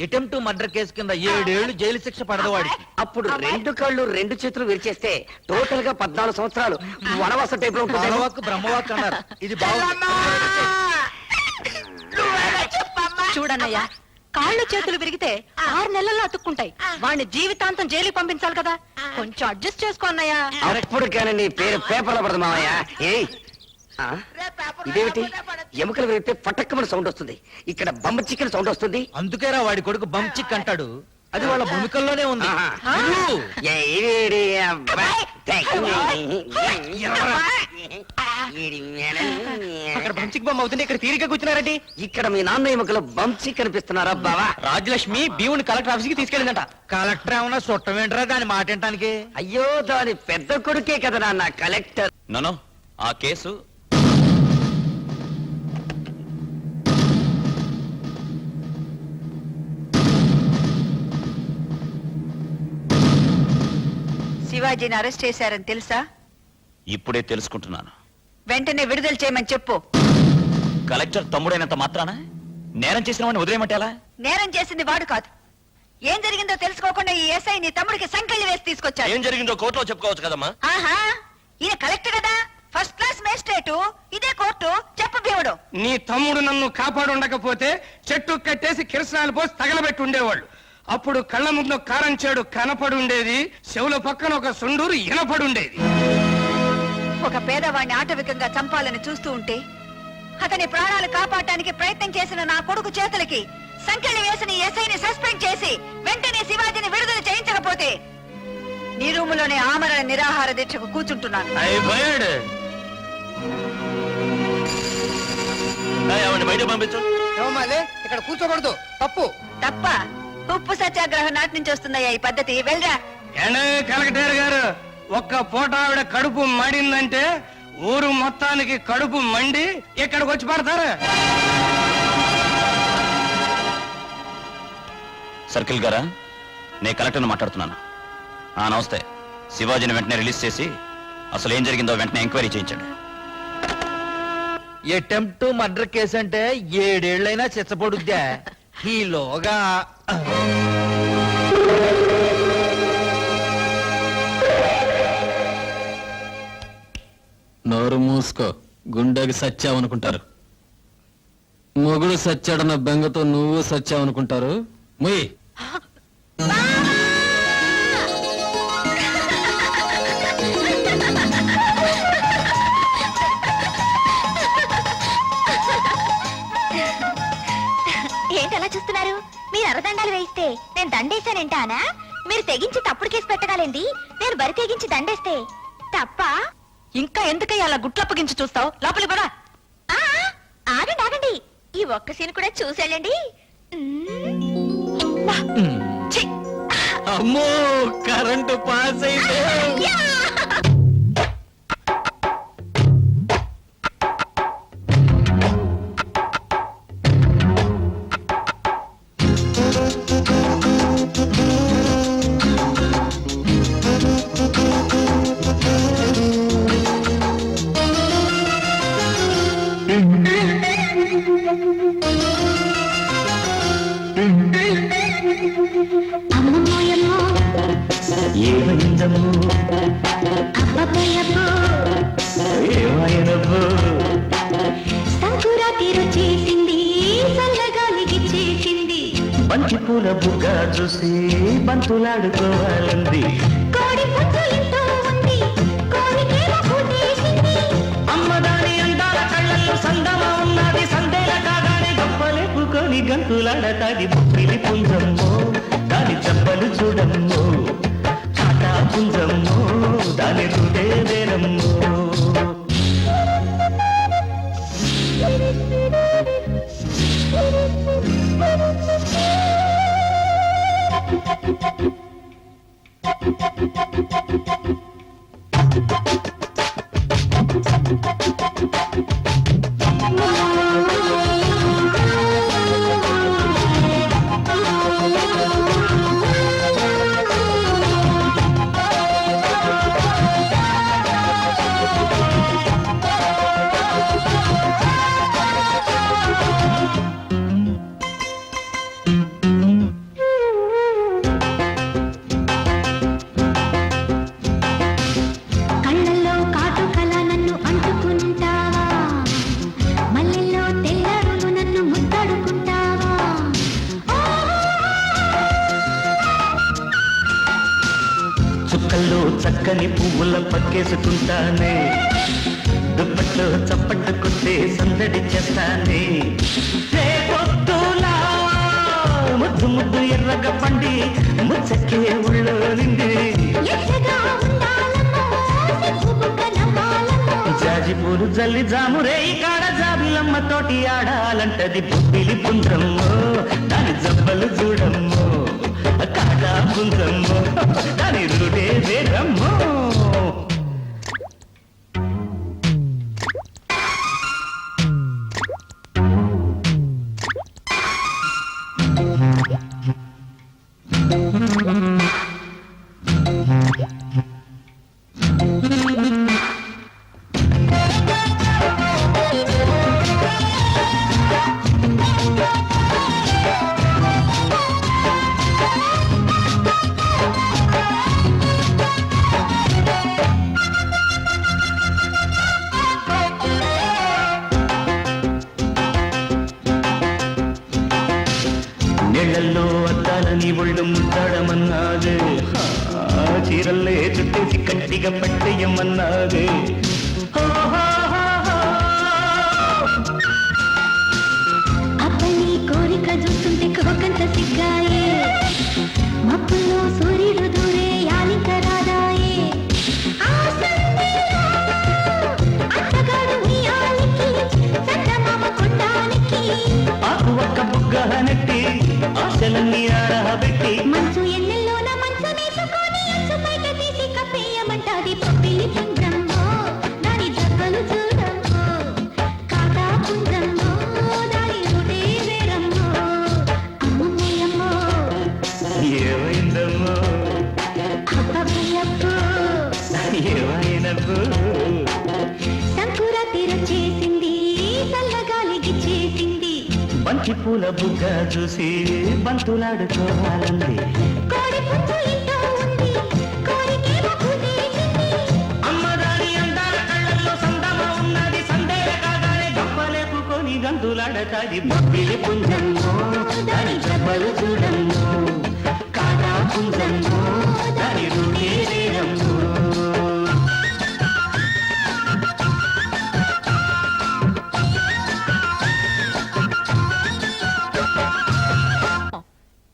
అటెంప్ట్ మర్డర్ కేసు కింద 7 ఏళ్లు జైలు శిక్ష పడదు వాడికి. అప్పుడు 2 కాళ్ళు 2 చేతులు విరిచేస్తే టోటల్ గా 14 సంవత్సరాలు వనవాస టైప్ లో ఉంటుంది. బాలవాక్ బ్రహ్మవాక్ అన్నారు. ఇది చూడన్నయ్యా, కాళ్ళు చేతులు విరిగితే 6 నెలల్లో అతుక్కుంటాయి. వాడిని జీవితాంతం జైలుకి పంపించాలి కదా, కొంచెం అడ్జస్ట్ చేసుకో అన్నయ్యా. అప్పుడు కానీ నీ పేరు పేపర్లో పడదు మావయ్య. ఇదేమిటి, ఎముకలు విరిగితే పటక్కమని సౌండ్ వస్తుంది, ఇక్కడ బొమ్మ చికెన్ సౌండ్ వస్తుంది. అందుకేరా వాడి కొడుకు బమ్ చిక్ అంటాడు. అది వాళ్ళ భూమికల్లోనే ఉంది. అక్కడ బంచిక్ బొమ్మ అవుతుంది, ఇక్కడ తీరిక కూర్చున్నారండి. ఇక్కడ మీ నాన్న ఎముకలు బంచి కనిపిస్తున్నారా బావా? రాజలక్ష్మి భీముని కలెక్టర్ ఆఫీస్ కి తీసుకెళ్ళిందట. కలెక్టర్ ఏమన్నా చుట్టమేంటరా దాని మాట వినటానికి? అయ్యో, దాని పెద్ద కొడుకే కదా నాన్న కలెక్టర్. నో, ఆ కేసు శివాజీని అరెస్ట్ చేశారని తెలుసా? ఇప్పుడే తెలుసుకుంటున్నాను. వెంటనే విడుదల చేయమని చెప్పు. కలెక్టర్ తమ్ముడైనంత మాత్రాన నేరం చేసిన వాడిని వదిలేయమంటేలా? నేరం చేసింది వాడు కాదు. ఏం జరిగిందో తెలుసుకోకుండా ఈ ఎస్ఐ నీ తమ్ముడికి సంకెళ్ళి వేసి తీసుకొచ్చాడు. ఏం జరిగిందో కోర్టులో చెప్పుకోవచ్చు కదమ్మా. ఆహా, ఈయన కలెక్టర్ కదా, ఫస్ట్ క్లాస్ మేజిస్ట్రేటు, ఇదే కోర్టు. చెప్పు భీముడు. నీ తమ్ముడు నన్ను కాపాడుండకపోతే చెట్టు కట్టేసి కిరసనాలు పోసి తగలబెట్టి ఉండేవాళ్ళు. అప్పుడు కళ్ళ ముందు కారం చేడు కనపడుండేది, చెవుల పక్కన ఒక సుండూరు ఇనపడుండేది. ఒక పేదవాడిని ఆటవికంగా చంపాలని చూస్తూ ఉంటే అతని ప్రాణాలు కాపాడటానికి ప్రయత్నం చేసిన నా కొడుకు చేతులకి సంకెళ్ళి వేసిన ఎస్ఐని సస్పెండ్ చేసి వెంటనే శివాజీని విడుదల చేయించకపోతే నీ రూములోనే ఆమరణ నిరాహార దీక్షకు కూర్చుంటున్నాను. బయట పంపించు. ఇక్కడ కూర్చోకూడదు, తప్పు. తప్ప? ఉప్పు సత్యాగ్రహం నాటి నుంచి వస్తుందయ్యా ఈ పద్ధతి. వెళ్ళరా. కలెక్టర్ గారు, ఒక్క పూట ఆవిడ కడుపు మండిందంటే ఊరు మొత్తానికి కడుపు మండి ఇక్కడికి వచ్చి పడతారు. సర్కిల్ గారా, నేను కలెక్టర్ని మాట్లాడుతున్నాను. నమస్తే. శివాజీని వెంటనే రిలీజ్ చేసి అసలు ఏం జరిగిందో వెంటనే ఎంక్వైరీ చేయించండి. అటెంప్ట్ మర్డర్ కేసు అంటే 7 ఏళ్ళైనా చిచ్చపడుద్దా? ఈలోగా నోరు మూసుకో, గుండెకి సచ్చావనుకుంటారు. మొగుడు సచ్చాడన్న బెంగతో నువ్వు సచ్చావనుకుంటారు. ముయ్ ఏంటలా చూస్తున్నారు? మీరు అరదండాలు వేయిస్తే నేను దండేశానంటానా? మీరు తెగించి తప్పుడు కేసు పెట్టగాలండి, నేను బరి తెగించి దండేస్తే తప్ప? ఇంకా ఎందుకయ్యా అలా గుట్లప్పగించి చూస్తావు? లోపలికి పదా. ఆగండి ఆగండి, ఈ ఒక్క సీన్ కూడా చూసేళ్ళండి. అమ్మో, కరెంటు పాస్ అయితే ఏమైందమ్మో ఏమైనవ్వు సంకురాతి రుచేసింది చల్లగాలికి చేసింది బంతి పూల బుగ్గ చూసి బంతులాడుకోవాలంది కోడి పుంజు ఎంతో ఉంది కోరికేమో పూటేసింది అమ్మదాని అందాల కళ్ళల్లో సందమా ఉన్నది సందేల కాగానే గొప్పలేపుకొని గంతులాడతాది బుక్కిలి పుంజమ్మో దాని చెప్పలు చూడమ్మో కాటా పుంజమ్మో దాని రుడే వేరమ్మో కళ్ళల్లో కాటుకల నన్ను అంటుకుంటావా మల్లెల్లో తెల్లరులు నన్ను ముద్దడుకుంటావా చుక్కల్లో చక్కని పువ్వుల పక్కేసుకుంటానే దుప్పట్లో చప్పట్టు కొట్టే సందడి చేస్తానే రేపొద్దులా ముద్దు ముద్దు ఎర్రగ పండి ముచ్చకే ఉళ్ళో నిండి ఎచ్చగా ఉండాలమ్మో సిగ్గుబుగ్గ నవ్వాలమ్మో జాజి పూలు జల్లి జామురే కాడ జాబిలమ్మ తోటి ఆడాలంటది పుట్టిలి పుంజమ్మో దాని జబ్బలు చూడమ్మో కాడా పుంజమ్మో దాని రుడే వేరమ్మో నీళ్ళల్లో అద్దాలని ఒళ్ళు ముద్దాడమన్నాదే చీరల్లే చుట్టేసి కట్టిగా పట్టేయమన్నాదే అబ్బని కోరిక చూస్తుంటే కోకంత సిగ్గాయే మబ్బుల్లో సూర్యుడు దూరే యాలిక రాదాయే ఆ సందేలో అత్తగాడు ఉయ్యాలికి చందమామ కొండానికి ఆకు ఒక్క బుగ్గ నెట్టి ఆశలన్నీ ఆడబెట్టి మంచు ఎన్నెల్లోన మంచమేసుకొని అంచు బయట తీసి కప్పేయమంటాది పప్పిలి పుంజమ్మో దాని జబ్బలు చూడమ్మో కాటా పుంజమ్మో దాని రుడే వేరమ్మో అమ్మమ్మయ్యమ్మో ఏమైందమ్మో అబ్బబ్బయ్యబ్బో ఏమైనవ్వు సంకురాతి రుచేసింది చల్లగాలికి చేసింది బంతి పూల బుగ్గ చూసి బంతులాడుకోవాలంది కోడి పుంజు ఎంతో ఉంది కోరికేమో పూటేసింది అమ్మదాని అందాల కళ్ళల్లో సందమా ఉన్నది సందేహ కాగానే గొప్పలేపుకొని గంతులాడతాది బొబ్బిలి పుంజమ్మో దాని జబ్బలు చూడమ్మో కాదా పుంజమ్మో దాని రుడే వేరమ్మో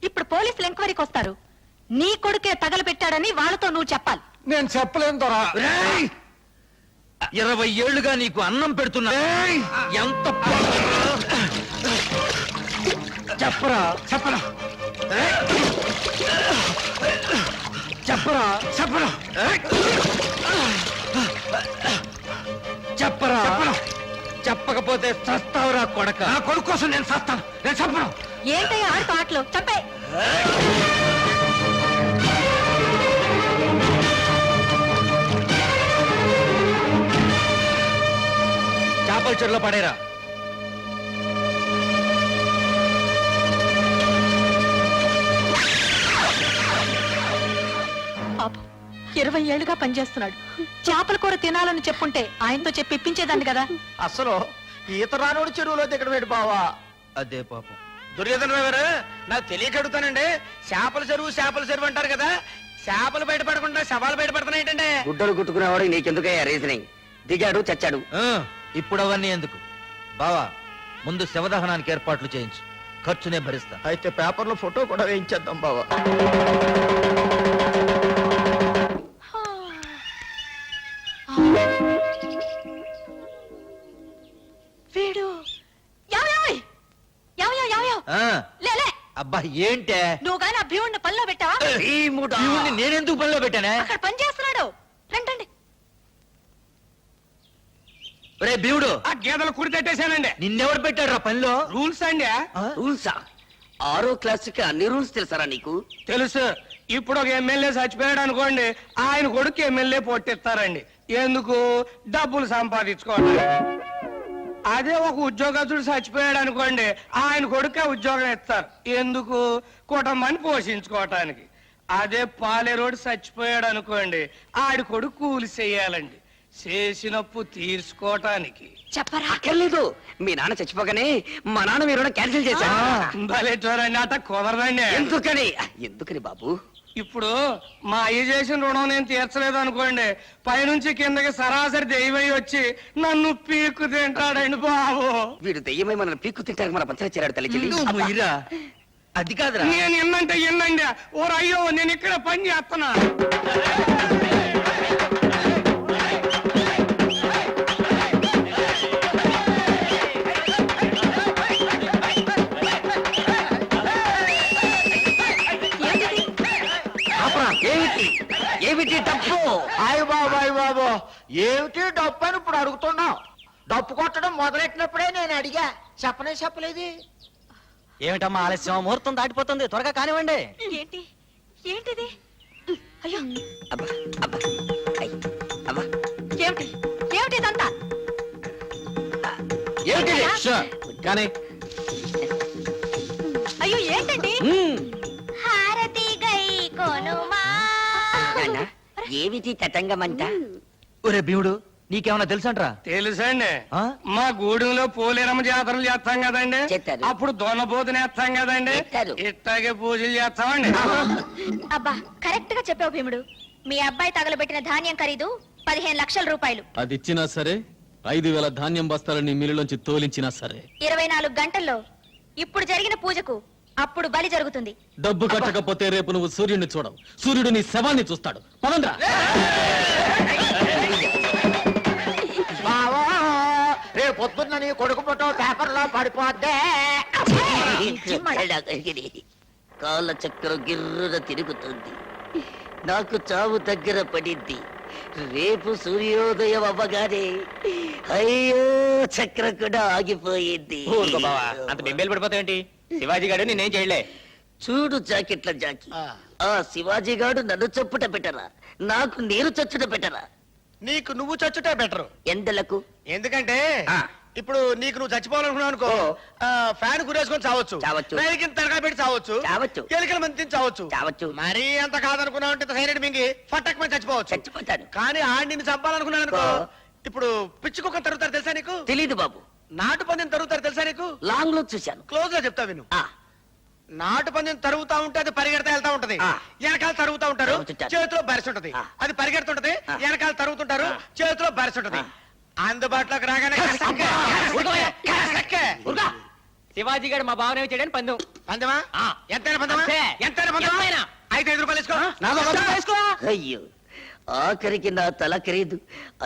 ఇప్పుడు పోలీసులు ఎంక్వైరీకి వస్తారు నీ కొడుకే తగలబెట్టాడని వాళ్ళతో నువ్వు చెప్పాలి నేను చెప్పలేను దొరా 20 ఏళ్లుగా నీకు అన్నం పెడుతున్నా ఎంత చెప్పరా చెప్పరా చెప్పరా చెప్పరా చెప్పరా చెప్పకపోతే చస్తావురా కొడక నా కొడుకు కోసం నేను చస్తాను నేను చెప్పను ఏంటయ్యా ఆడుతూ ఆటలు చంపే చేపల చెరులో పడేరా. పాపం 20 ఏళ్లుగా పనిచేస్తున్నాడు. చేపల కూర తినాలని చెప్పుంటే ఆయనతో చెప్పి ఇప్పించేదాన్ని కదా. అసలు ఈత రానోడు చెరువులో దిగడం బావా. అదే పాపం. దుర్యోధన గారు నాకు తెలియక అడుగుతానండి. చేపల చెరువు అంటారు కదా, చేపలు బయటపడకుండా శవాలు బయటపడుతున్నాయి ఏంటంటే? గుడ్డలు కుట్టుకునేవాడు నీకెందుకయ్యా రీజనింగ్? దిగాడు చచ్చాడు. ఇప్పుడు అవన్నీ ఎందుకు బావా, ముందు శవదహనానికి ఏర్పాట్లు చేయించు, ఖర్చునే భరిస్తా. అయితే పేపర్లో ఫోటో కూడా వేయించేద్దాం బావా. వీడు లేలే. అబ్బా ఏంటే నువ్వు గాని ఆ భీముడిని పనిలో పెట్టావా? భీముడిని నేనెందుకు పనిలో పెట్టానే? అక్కడ పని చేస్తున్నాడు. రండి. రే భీముడు, ఆ గేదెలు కుడి తట్టేశానండి. నిన్నెవరు పెట్టాడు రా పనిలో? రూల్స్ అండి. రూల్సా? 6వ క్లాసుకి అన్ని రూల్స్ తెలుసారా నీకు? తెలుసు. ఇప్పుడు ఒక ఎమ్మెల్యే చచ్చిపోయాడు అనుకోండి, ఆయన కొడుకు ఎమ్మెల్యే పొట్టిస్తారండి. ఎందుకు? డబ్బులు సంపాదించుకోవడానికి. అదే ఒక ఉద్యోగస్తుడు చచ్చిపోయాడు అనుకోండి, ఆయన కొడుకే ఉద్యోగం ఇస్తారు. ఎందుకు? కుటుంబాన్ని పోషించుకోవటానికి. అదే పాలేరోడు చచ్చిపోయాడు అనుకోండి, ఆడి కొడుకు కూలి చెయ్యాలండి, చేసినప్పు తీర్చుకోవటానికి. చెప్పరా? అక్కర్లేదు, మీ నాన్న చచ్చిపోగానే మా నాన్న మీరు క్యాన్సిల్ చేశారు. భలేటోరండి, అట్ట కుదరదండి. ఎందుకని బాబు? ఇప్పుడు మా అయ్య చేసిన రుణం నేను తీర్చలేదు అనుకోండి, పైనుంచి కిందకి సరాసరి దెయ్యమై వచ్చి నన్ను పీక్కు తింటాడండి బాబు. వీడు దెయ్యమై మనల్ని పీక్కు తింటానికి మన పంచన చేరాడు తల్లి చెల్లి. అది కాదురా. నేను ఎన్నంటే ఎన్నండి. ఓ అయ్యో, నేను ఇక్కడ పని చేస్తున్నా. ఏమిటి డప్పు? అయ్య బాబు ఏమిటి డప్పు అని ఇప్పుడు అడుగుతున్నావు? డప్పు కొట్టడం మొదలెట్టినప్పుడే నేను అడిగా, చెప్పలేదు. ఏమిటమ్మా ఆలస్యం? ముహూర్తం దాటిపోతుంది, త్వరగా కానివ్వండి. ఏంటిది? అయ్యో అబ్బా ఏమిటి ఇదంతా? కానీ అయ్యో ఏంటండి? హారతి గై కొనుమా. ఏమిటి తతంగమంట? ఒరే భీముడు, నీకేమన్నా తెలుసంట్రా? తెలుసండి. మా గూడెంలో పోలేరమ్మ జాతరలు చేస్తాం కదండి, అప్పుడు దొనబోతుని వేస్తాం కదండి, ఇట్లాగే పూజలు చేస్తామండి. అబ్బా, కరెక్ట్ గా చెప్పావు భీముడు. మీ అబ్బాయి తగలబెట్టిన ధాన్యం ఖరీదు 15 లక్షల రూపాయలు. అది ఇచ్చినా సరే, 5,000 ధాన్యం బస్తాలని మిల్లులోంచి తోలించినా సరే, 24 గంటల్లో ఇప్పుడు జరిగిన పూజకు అప్పుడు బలి జరుగుతుంది. డబ్బు కట్టకపోతే రేపు నువ్వు సూర్యుడిని చూడవు, సూర్యుడు నీ శవాన్ని చూస్తాడు. పదండ్రా. రేపు పొద్దున్న నీ కొడుకు ఫోటో పేపర్లో పడిపోద్దే. కాళ్ళ చక్రం గిర్రున తిరుగుతుంది, నాకు చావు దగ్గర పడింది. రేపు సూర్యోదయం అవ్వగానే అయ్యో చక్రం కూడా ఆగిపోయింది. అంత బెంబేలు పడిపోతావేంటి? శివాజీ గారు నేనేం చేయలే. చూడు జాకెట్ల జాకి, ఆ శివాజీ గారు నన్ను చప్పుట పెట్టరా, నాకు నేను చచ్చుట పెట్టరా? నీకు నువ్వు చచ్చుటే బెటరు. ఎందలకు? ఎందుకంటే ఇప్పుడు నీకు నువ్వు చచ్చిపోవాలనుకున్నావు అనుకో, ఫ్యాన్ గురేసుకొని చావచ్చు, రైలుకింత తరగా పెట్టి చావచ్చు, ఎలుకల మంది చావచ్చు. మరీ అంత కాదనుకున్నావు అంటే సైలెంట్ మింగి ఫట్టక్ మంది చచ్చిపోవచ్చు. కానీ ఆడిని చంపాలనుకున్నాను అనుకో, ఇప్పుడు పిచ్చి కుక్క తరుగుతారు తెలుసా నీకు? తెలీదు బాబు. నాటు పందిని తరుగుతారు తెలుసా నీకు? లాంగ్ లో చూశాను. క్లోజ్ గా చెప్తా విను. నాటు పందిని తరుగుతా ఉంటే అది పరిగెడతా వెళ్తా ఉంటది, వెనకాల తరుగుతా ఉంటారు, చేతిలో బరిసి ఉంటది. అది పరిగెడుతుంటది, వెనకాల తరుగుతుంటారు, చేతిలో బరిసి ఉంటది. అందుబాటులోకి రాగానే శివాజీ గారు మా భావన చేయడానికి పందెం. పందెమా? ఎంతైనా పందెమా? ఎంతైనా పందెమా? 5 రూపాయలు వేసుకో. అయ్యో, ఆఖరికి నా తల ఖరీదు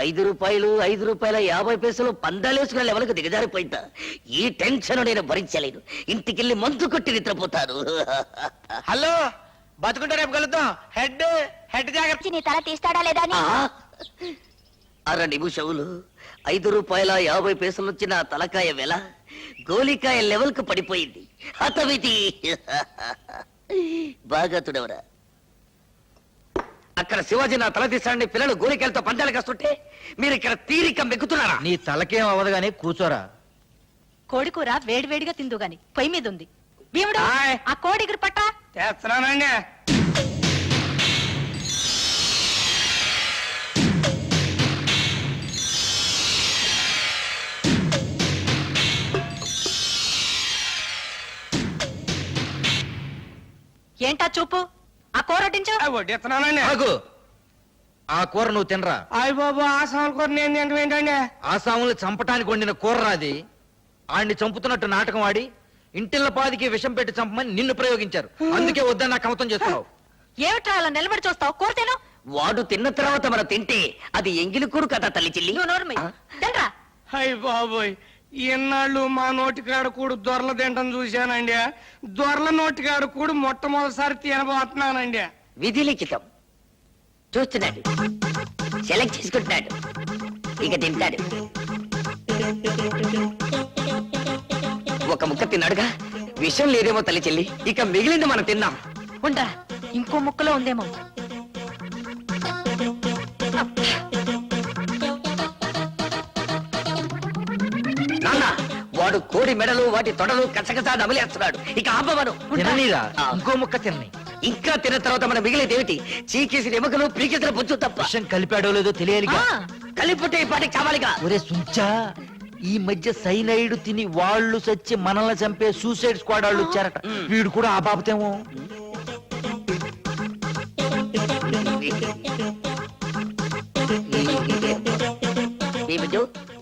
5 రూపాయలు, 5 రూపాయల 50 పందాలేసుకున్న లెవెల్కి దిగజారిపోయిందా? ఈ టెన్షన్ నేను భరించలేను. ఇంటికెళ్ళి మందు కొట్టి నిద్రపోతాను. హలో, బతుకుంటే రేపు కలుద్దాం. హెడ్ జాగ్రత్త. నీ తల తీస్తాడా లేదా అని. అర నిమిషములు 5 రూపాయల 50 వచ్చిన తలకాయ వెల గోలికాయ లెవెల్ కు పడిపోయింది. హతమితి. బాగా తుడవరా. అక్కడ శివాజీ నా తల తీసాడని పిల్లలు గోలికాయలతో పందాలు కాస్తుంటే మీరు ఇక్కడ తీరిక మెక్కుతున్నారా? నీ తలకేం అవ్వదు గానీ కూర్చోరా. కోడికూర వేడివేడిగా తిందు గాని పొయ్యి మీద ఉంది. భీముడు ఆ కోడి ఎగురు పట్టా. చేస్తున్నానండి. ఏంటా చూపు? ఆ కూర వడ్డించు. వడ్డిస్తున్నానండి. ఆగు. ఆ కూర నువ్వు తినరా. అయ్య బాబు ఆ సాముల కూర నేను తింటాం ఏంటండి? ఆ సాములు చంపటానికి వండిన కూర రాది. ఆడిని చంపుతున్నట్టు నాటకం ఆడి ఇంటిల్ల పాదికి విషం పెట్టి చంపమని నిన్ను ప్రయోగించారు. అందుకే వద్దని నాకు కమతం చేస్తున్నావు. ఏమిట్రా అలా నిలబడి చూస్తావు? కూర తిను. వాడు తిన్న తర్వాత మనం తింటే అది ఎంగిలి కూడు కదా తల్లి చెల్లి. తినరా. అయ్య బాబోయ్, ఎన్నాళ్ళు మా నోటికాడ కూడు దొరల తింటం చూశానండి. దొరల నోటికాడ కూడు మొట్టమొదటిసారి తినబోతున్నానండి. విధి లిఖితం. చూస్తున్నాడు, సెలెక్ట్ చేసుకుంటున్నాడు, ఇక తింటాడు. ఒక ముక్క తిన్నాడుగా, విషయం లేదేమో తల్లి చెల్లి. ఇక మిగిలింది మనం తిందాం. ఉండా, ఇంకో ముక్కలో ఉందేమో. నాన్న, వాడు కోడి మెడలు వాటి తొడలు కసకసా నమిలేస్తున్నాడు. ఇక ఆపవను. తిననీరా, ఇంకో ముక్క తినని. ఇంకా తిన్న తర్వాత మనం మిగిలేదేమిటి? చీకేసిన ఎముకలు పీకేసిన బొచ్చు తప్ప. విషయం కలిపాడో లేదో తెలియాలిగా. కలిపుట్టే ఈ పాటికి కావాలిగా. ఒరే సుంచా, ఈ మధ్య సైనైడ్ తిని వాళ్ళు చచ్చి మనల్ని చంపే సూసైడ్ స్క్వాడ్ వాళ్ళు వచ్చారట. వీడు కూడా ఆ బాబతేమో.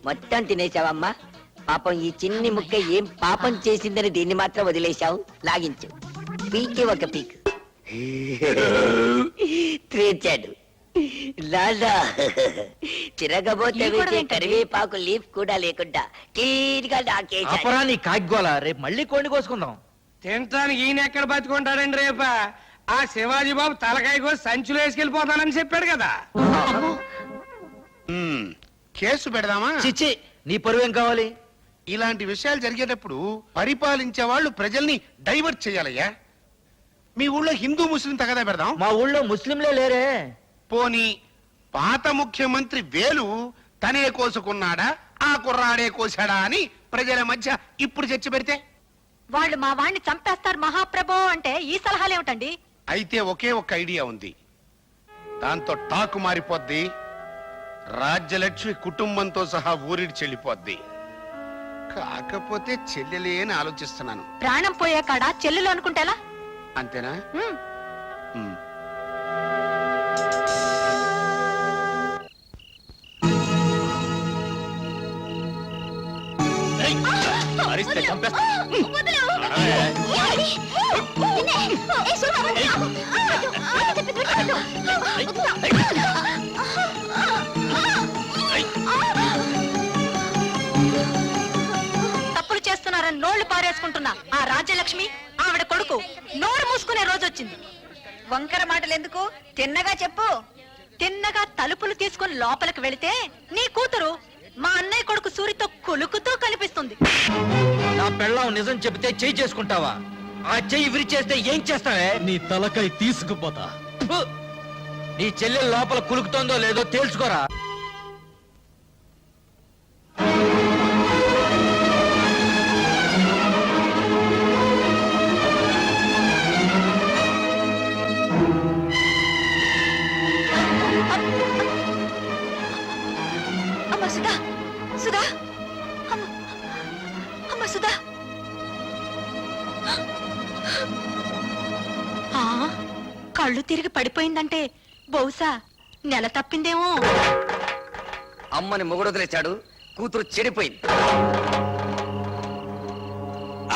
మొత్తం తినేశావమ్మా. పాపం ఈ చిన్ని ముక్క ఏం పాపం చేసిందని దీన్ని మాత్రం వదిలేశావు. లాగించు, పీకి ఒక పీక్ తెచ్చాడు. లాలా తిరగబోతే కరివేపాకు లీఫ్ కూడా లేకుండా క్లీన్గా అపరా నీ కాగ్గోలా. రేపు మళ్ళీ కోడిని కోసుకుందాం. తినటానికి ఈయన ఎక్కడ బతుకుంటాడండి రేప? ఆ శివాజీ బాబు తలకాయ కోసి సంచులు వేసుకెళ్ళిపోతానని చెప్పాడు కదా. కేసు పెడదామా? చిచ్చి, నీ పరువేం కావాలి? ఇలాంటి విషయాలు జరిగేటప్పుడు పరిపాలించే వాళ్ళు ప్రజల్ని డైవర్ట్ చేయాలయ్యా. మీ ఊళ్ళో హిందూ ముస్లిం తగదా పెడదాం. మా ఊళ్ళో ముస్లింలే లేరే. పోనీ పాత ముఖ్యమంత్రి వేలు తనే కోసుకున్నాడా, ఆ కుర్రాడే కోసాడా అని ప్రజల మధ్య ఇప్పుడు చర్చ పెడితే? వాళ్ళు మా వాణ్ణి చంపేస్తారు మహాప్రభో అంటే ఈ సలహాలేమిటండి? అయితే ఒకే ఒక్క ఐడియా ఉంది. దాంతో టాకు మారిపోద్ది. రాజ్యలక్ష్మి కుటుంబంతో సహా ఊరిడి చెల్లిపోద్ది. కాకపోతే చెల్లెలే అని ఆలోచిస్తున్నాను. ప్రాణం పోయే కాడ చెల్లెలు అనుకుంటేలా? అంతేనా? తప్పులు చేస్తున్నారని నోళ్లు పారేసుకుంటున్నా ఆ రాజ్యలక్ష్మి ఆవిడ కొడుకు నోరు మూసుకునే రోజు వచ్చింది. వంకర మాటలు ఎందుకు? తిన్నగా చెప్పు. తిన్నగా తలుపులు తీసుకుని లోపలికి వెళితే నీ కూతురు మా అన్నయ్య కొడుకు సూరితో కులుకుతూ కనిపిస్తుంది. నా పెళ్ళాం నిజం చెబితే చెయ్యి చేసుకుంటావా? ఆ చెయ్యి విరిచేస్తే ఏం చేస్తావే? నీ తలకాయ తీసుకుపోతా. నీ చెల్లెలు లోపల కులుకుతోందో లేదో తేల్చుకోరా. అమ్మ సుధా, సుధా, అమ్మ సుధా. కళ్ళు తిరిగి పడిపోయిందంటే బహుశా నెల తప్పిందేమో. అమ్మని మొగుడొదిలేశాడు, కూతురు చెడిపోయింది.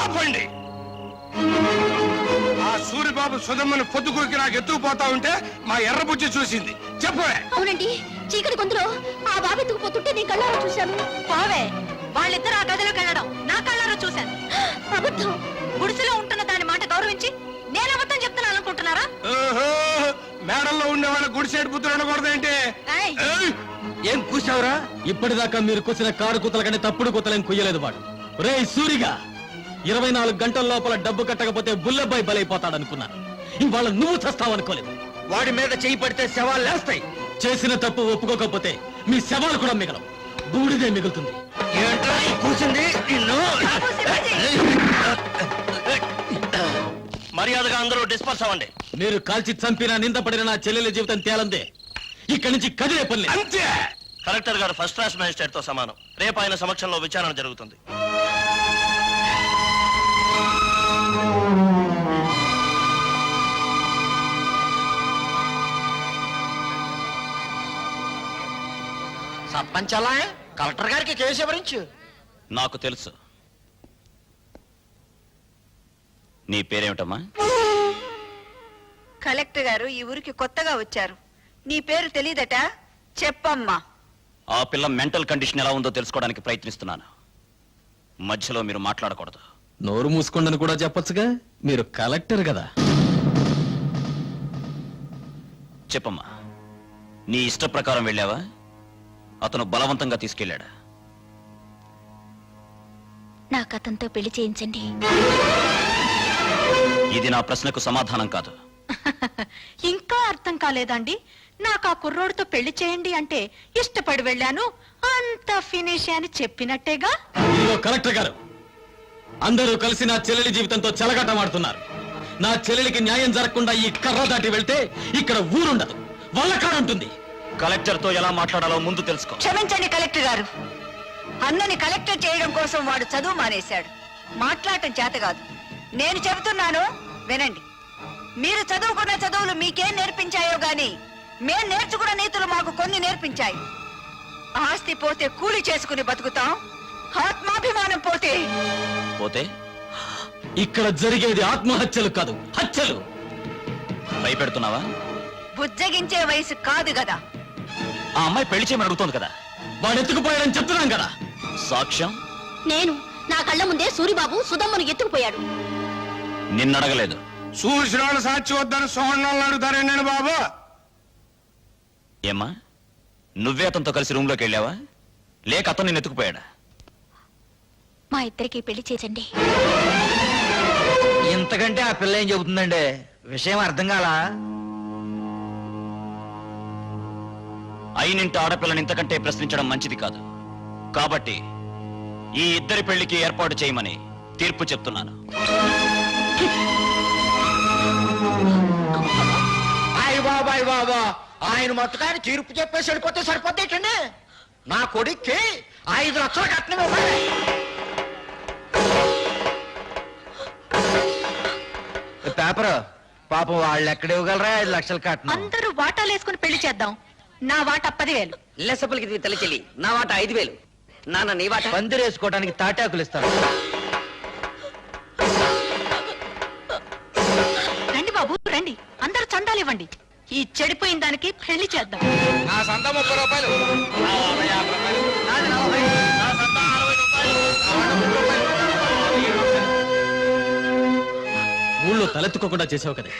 ఆపండి. ఆ సూరిబాబు సుధమ్మను పొద్దుకూకి నాకు ఎత్తుకుపోతా ఉంటే మా ఎర్రబుజ్జి చూసింది. చెప్పవే. అవునండి, చీకటి గొంతులో ఆ బాబు ఎత్తుకుపోతుంటే నీ కళ్ళారా చూశాను. పోవే, వాళ్ళిద్దరు ఆ గదిలోకి వెళ్ళడం నా కళ్ళారా చూశాను. అబద్ధం. గుడిసెలో ఉంటున్న దాని మాట గౌరవించి నేను అబద్ధం చెప్తున్నాను అనుకుంటున్నారా? మేడల్లో ఉండే వాళ్ళ గుడిసేడు బుద్ధులు ఉండకూడదేంటి? ఏం కూసావురా? ఇప్పటిదాకా మీరు కూసిన కారు కూతల కంటే తప్పుడు కూతలేం కుయ్యలేదు వాడు. రే సూరిగా 24 గంటల లోపల డబ్బు కట్టకపోతే బుల్లబ్బాయి బలైపోతాడనుకున్నాను. ఇవాళ నువ్వు చస్తావనుకోలేదు. వాడి మీద చేయి పడితే శవాలు లేస్తాయి. చేసిన తప్పు ఒప్పుకోకపోతే మీ శవాలు కూడా మిగలవు, బూడిదే మిగులుతుంది. ఏంట్రా కూర్చుంది నిన్ను? మర్యాదగా అందరూ డిస్పర్స్ అవ్వండి. మీరు కాల్చి చంపిన నిందపడిన నా చెల్లెల జీవితం తేలందే. ఇక్కడి నుంచి కదిలే పని లేదు. అంతే. కలెక్టర్ గారు ఫస్ట్ క్లాస్ మ్యాజిస్ట్రేట్ తో సమానం. రేపు ఆయన సమక్షంలో విచారణ జరుగుతుంది. సర్పంచ్ అలా కలెక్టర్ గారికి కేసు ఎవరించు. నాకు తెలుసు. నీ పేరేమిటమ్మా? కలెక్టర్ గారు ఈ ఊరికి కొత్తగా వచ్చారు. నీ పేరు తెలీదట, చెప్పమ్మా. ఆ పిల్ల మెంటల్ కండిషన్ ఎలా ఉందో తెలుసుకోవడానికి ప్రయత్నిస్తున్నాను. మధ్యలో మీరు మాట్లాడకూడదు. నోరు మూసుకోండని కూడా చెప్పొచ్చుగా, మీరు కలెక్టర్ కదా. చెప్పమ్మా, నీ ఇష్ట ప్రకారం వెళ్ళావా? అతను బలవంతంగా తీసుకెళ్ళాడా? నాకు అతనితో పెళ్లి చేయించండి. ఇది నా ప్రశ్నకు సమాధానం కాదు. ఇంకా అర్థం కాలేదండి? నాకు ఆ కుర్రోడితో పెళ్లి చేయండి అంటే ఇష్టపడి వెళ్ళాను, అంత ఫినిష్ అని చెప్పినట్టేగా. ఇదిగో కలెక్టర్ గారు, అందరూ కలిసి నా చెల్లెలి జీవితంతో చెలగాటమాడుతున్నారు. నా చెల్లెలికి న్యాయం జరగకుండా ఈ కర్ర దాటి వెళ్తే ఇక్కడ ఊరుండదు, వల్లకాడుంటుంది. కలెక్టర్ తో ఎలా మాట్లాడాలో ముందు తెలుసుకో. క్షమించండి కలెక్టర్ గారు, అన్నని కలెక్టర్ చేయడం కోసం వాడు చదువు మానేశాడు. మాట్లాడటం చేత కాదు. నేను చెబుతున్నాను వినండి. మీరు చదువుకున్న చదువులు మీకేం నేర్పించాయో గాని మేం నేర్చుకున్న నీతులు మాకు కొన్ని నేర్పించాయి. ఆస్తి పోతే కూలి చేసుకుని బతుకుతాం, ఆత్మాభిమానం పోతే పోతే ఇక్కడ జరిగేది ఆత్మహత్యలు కాదు, హత్యలు. భయపెడుతున్నావా? బుజ్జగించే వయసు కాదు కదా. ఆ అమ్మాయి పెళ్లి చేయమని అడుగుతోంది కదా. వాడు ఎత్తుకుపోయాడని చెప్తున్నాం కదా. సాక్ష్యం? నేను నా కళ్ళ ముందే సూరిబాబు సుధమ్మను ఎత్తుకుపోయాడు. నిన్నడగలేదు. చూసిన వాళ్ళు సాక్షి వద్దని సోహన్ అడుగుతారేండి బాబు? ఏమ్మా, నువ్వే అతనితో కలిసి రూమ్ లోకి వెళ్ళావా, లేక అతను నిన్ను ఎత్తుకుపోయాడా? మా ఇద్దరికి పెళ్లి చేయండి. ఇంతకంటే ఆ పిల్ల ఏం చెబుతుందండి? విషయం అర్థం కాలా? అయినింటి ఆడపిల్లని ఇంతకంటే ప్రశ్నించడం మంచిది కాదు. కాబట్టి ఈ ఇద్దరి పెళ్లికి ఏర్పాటు చేయమని తీర్పు చెప్తున్నాను. అయ్య బాబాయ్ బాబా, ఆయన మొత్తకాయని తీర్పు చెప్పేసి వెళ్ళిపోతే సరిపోతేటండి. నా కొడుక్కి 5 లక్షలు కట్నం ఇవ్వాలి. పేపర్ పాపం వాళ్ళు ఎక్కడ ఇవ్వగలరా 5 లక్షలు కట్నం? అందరూ వాటాలు వేసుకుని పెళ్లి చేద్దాం. నా వాటా 10,000. లెసపలికి తలచెల్లి, నా వాట 5,000. నాన్న నీ వాట? పందిరేసుకోవడానికి తాటాకులు ఇస్తాను. రండి బాబు రండి, అందరూ చందాలు ఇవ్వండి. ఈ చెడిపోయిన దానికి పెళ్లి చేద్దాం. నా సంత 30 రూపాయలు. నా వాట 50 రూపాయలు. నాది 40. నా సంత 60 రూపాయలు. నా వాట 3 రూపాయలు. ఊళ్ళో తలెత్తుకోకుండా చేసావు కదా.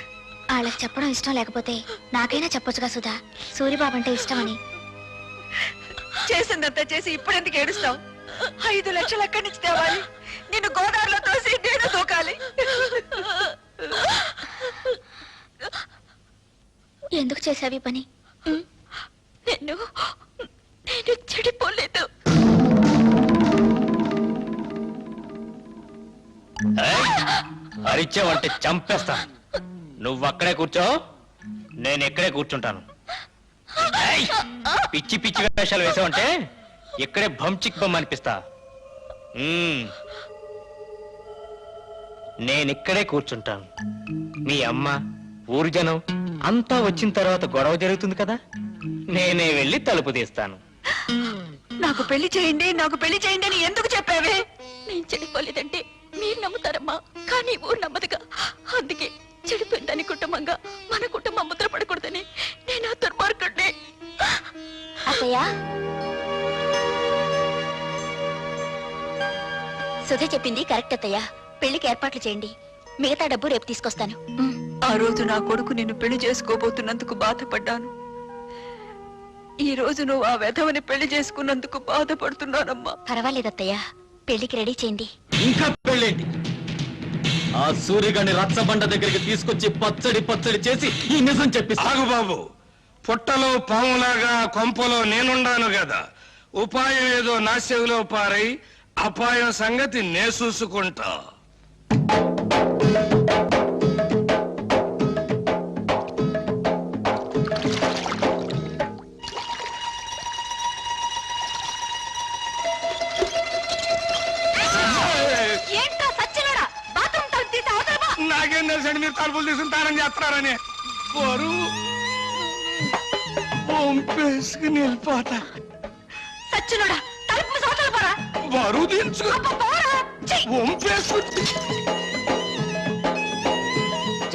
వాళ్ళకి చెప్పడం ఇష్టం లేకపోతే నాకైనా చెప్పొచ్చుగా సుధా, సూరిబాబు అంటే ఇష్టమని. చేసిందంతా చేసి ఇప్పుడెందుకు ఏడుస్తావు? 5 లక్షలు ఎక్కడి నుంచి తేవాలి? నిన్ను గోదావరిలో తోసి నేను దూకాలి. ఎందుకు చేసావి పని? నేను చెడిపోలేదు. అరిచావంటే చంపేస్తాను. నువ్వు అక్కడే కూర్చో, నేను ఇక్కడే కూర్చుంటాను. ఏయ్! పిచ్చి పిచ్చి వేషాలు వేసావంటే ఇక్కడే భంచిక్ బొమ్మ అనిపిస్తా. నేను ఇక్కడే కూర్చుంటాను. మీ అమ్మ, ఊరు జనం అంతా వచ్చిన తర్వాత గొడవ జరుగుతుంది కదా, నేనే వెళ్ళి తలుపు తీస్తాను. నాకు పెళ్లి చేయండి, నాకు పెళ్లి చేయండి అని ఎందుకు చెప్పావే? నేను చెడిపోలేదంటే మీరు నమ్ముతారమ్మా, కానీ ఊరు నమ్మదుగా. అందుకే చెడిపోయిందని కుటుంబంగా మన కుటుంబం ముద్ర పడకూడదని నేను ఆ దుర్మార్గుడిని. అత్తయ్య, సుధ చెప్పింది కరెక్ట్ అత్తయ్య. పెళ్లికి ఏర్పాట్లు చేయండి, మిగతా డబ్బు రేపు తీసుకొస్తాను. ఆ రోజు నా కొడుకు నిన్ను పెళ్లి చేసుకోబోతున్నందుకు బాధపడ్డాను. ఈ రోజు నువ్వు ఆ వెధవని పెళ్లి చేసుకున్నందుకు బాధపడుతున్నానమ్మా. పర్వాలేదు అత్తయ్య, పెళ్లికి రెడీ చేయండి. ఇంకా పెళ్ళేంటి? ఆ సూర్యగాని రచ్చబండ దగ్గరికి తీసుకొచ్చి పచ్చడి పచ్చడి చేసి ఈ నిజం చెప్పి ఆగు బాబు, పుట్టలో పాములాగా కొంపలో నేనుండాను కదా, ఉపాయం ఏదో నా చెవిలో పారై అపాయం సంగతి నే చూసుకుంటా. నాకేం తెలుసండి మీరు తలుపులు తీసుకుని తానం చేస్తున్నారని. బరువు వంపేసుకుని వెళ్ళిపోతా. సచ్చినోడా తలుపు సోతలు పోరా. బరువు దించుకు వంపేసుకు.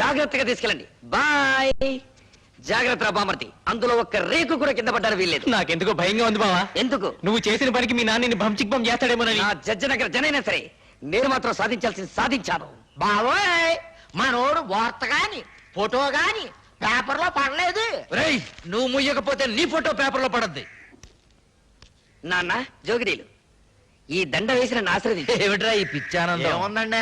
జాగ్రత్తగా తీసుకెళ్ళండి. బాయ్. జాగ్రత్త బామర్తి, అందులో ఒక్క రేకు కూడా కింద పడ్డారు వీల్లేదు. నాకెందుకో భయంగా ఉంది బావా. ఎందుకు? నువ్వు చేసిన పనికి మీ నాన్నని భంచిక్బం చేస్తాడేమోనని. నా జడ్జనగర జనైనా సరే నేను మాత్రం సాధించాల్సింది సాధించాను. బావోయ్, మనోడు వార్త గాని ఫోటో గాని పేపర్లో పడలేదు. రేయ్, నువ్వు ముయ్యకపోతే నీ ఫోటో పేపర్లో పడద్ది. నాన్న జోగిరీలు, ఈ దండ వేసిన నాశ్రది ఏమిట్రా ఈ పిచ్చానందం? ఏముందండి,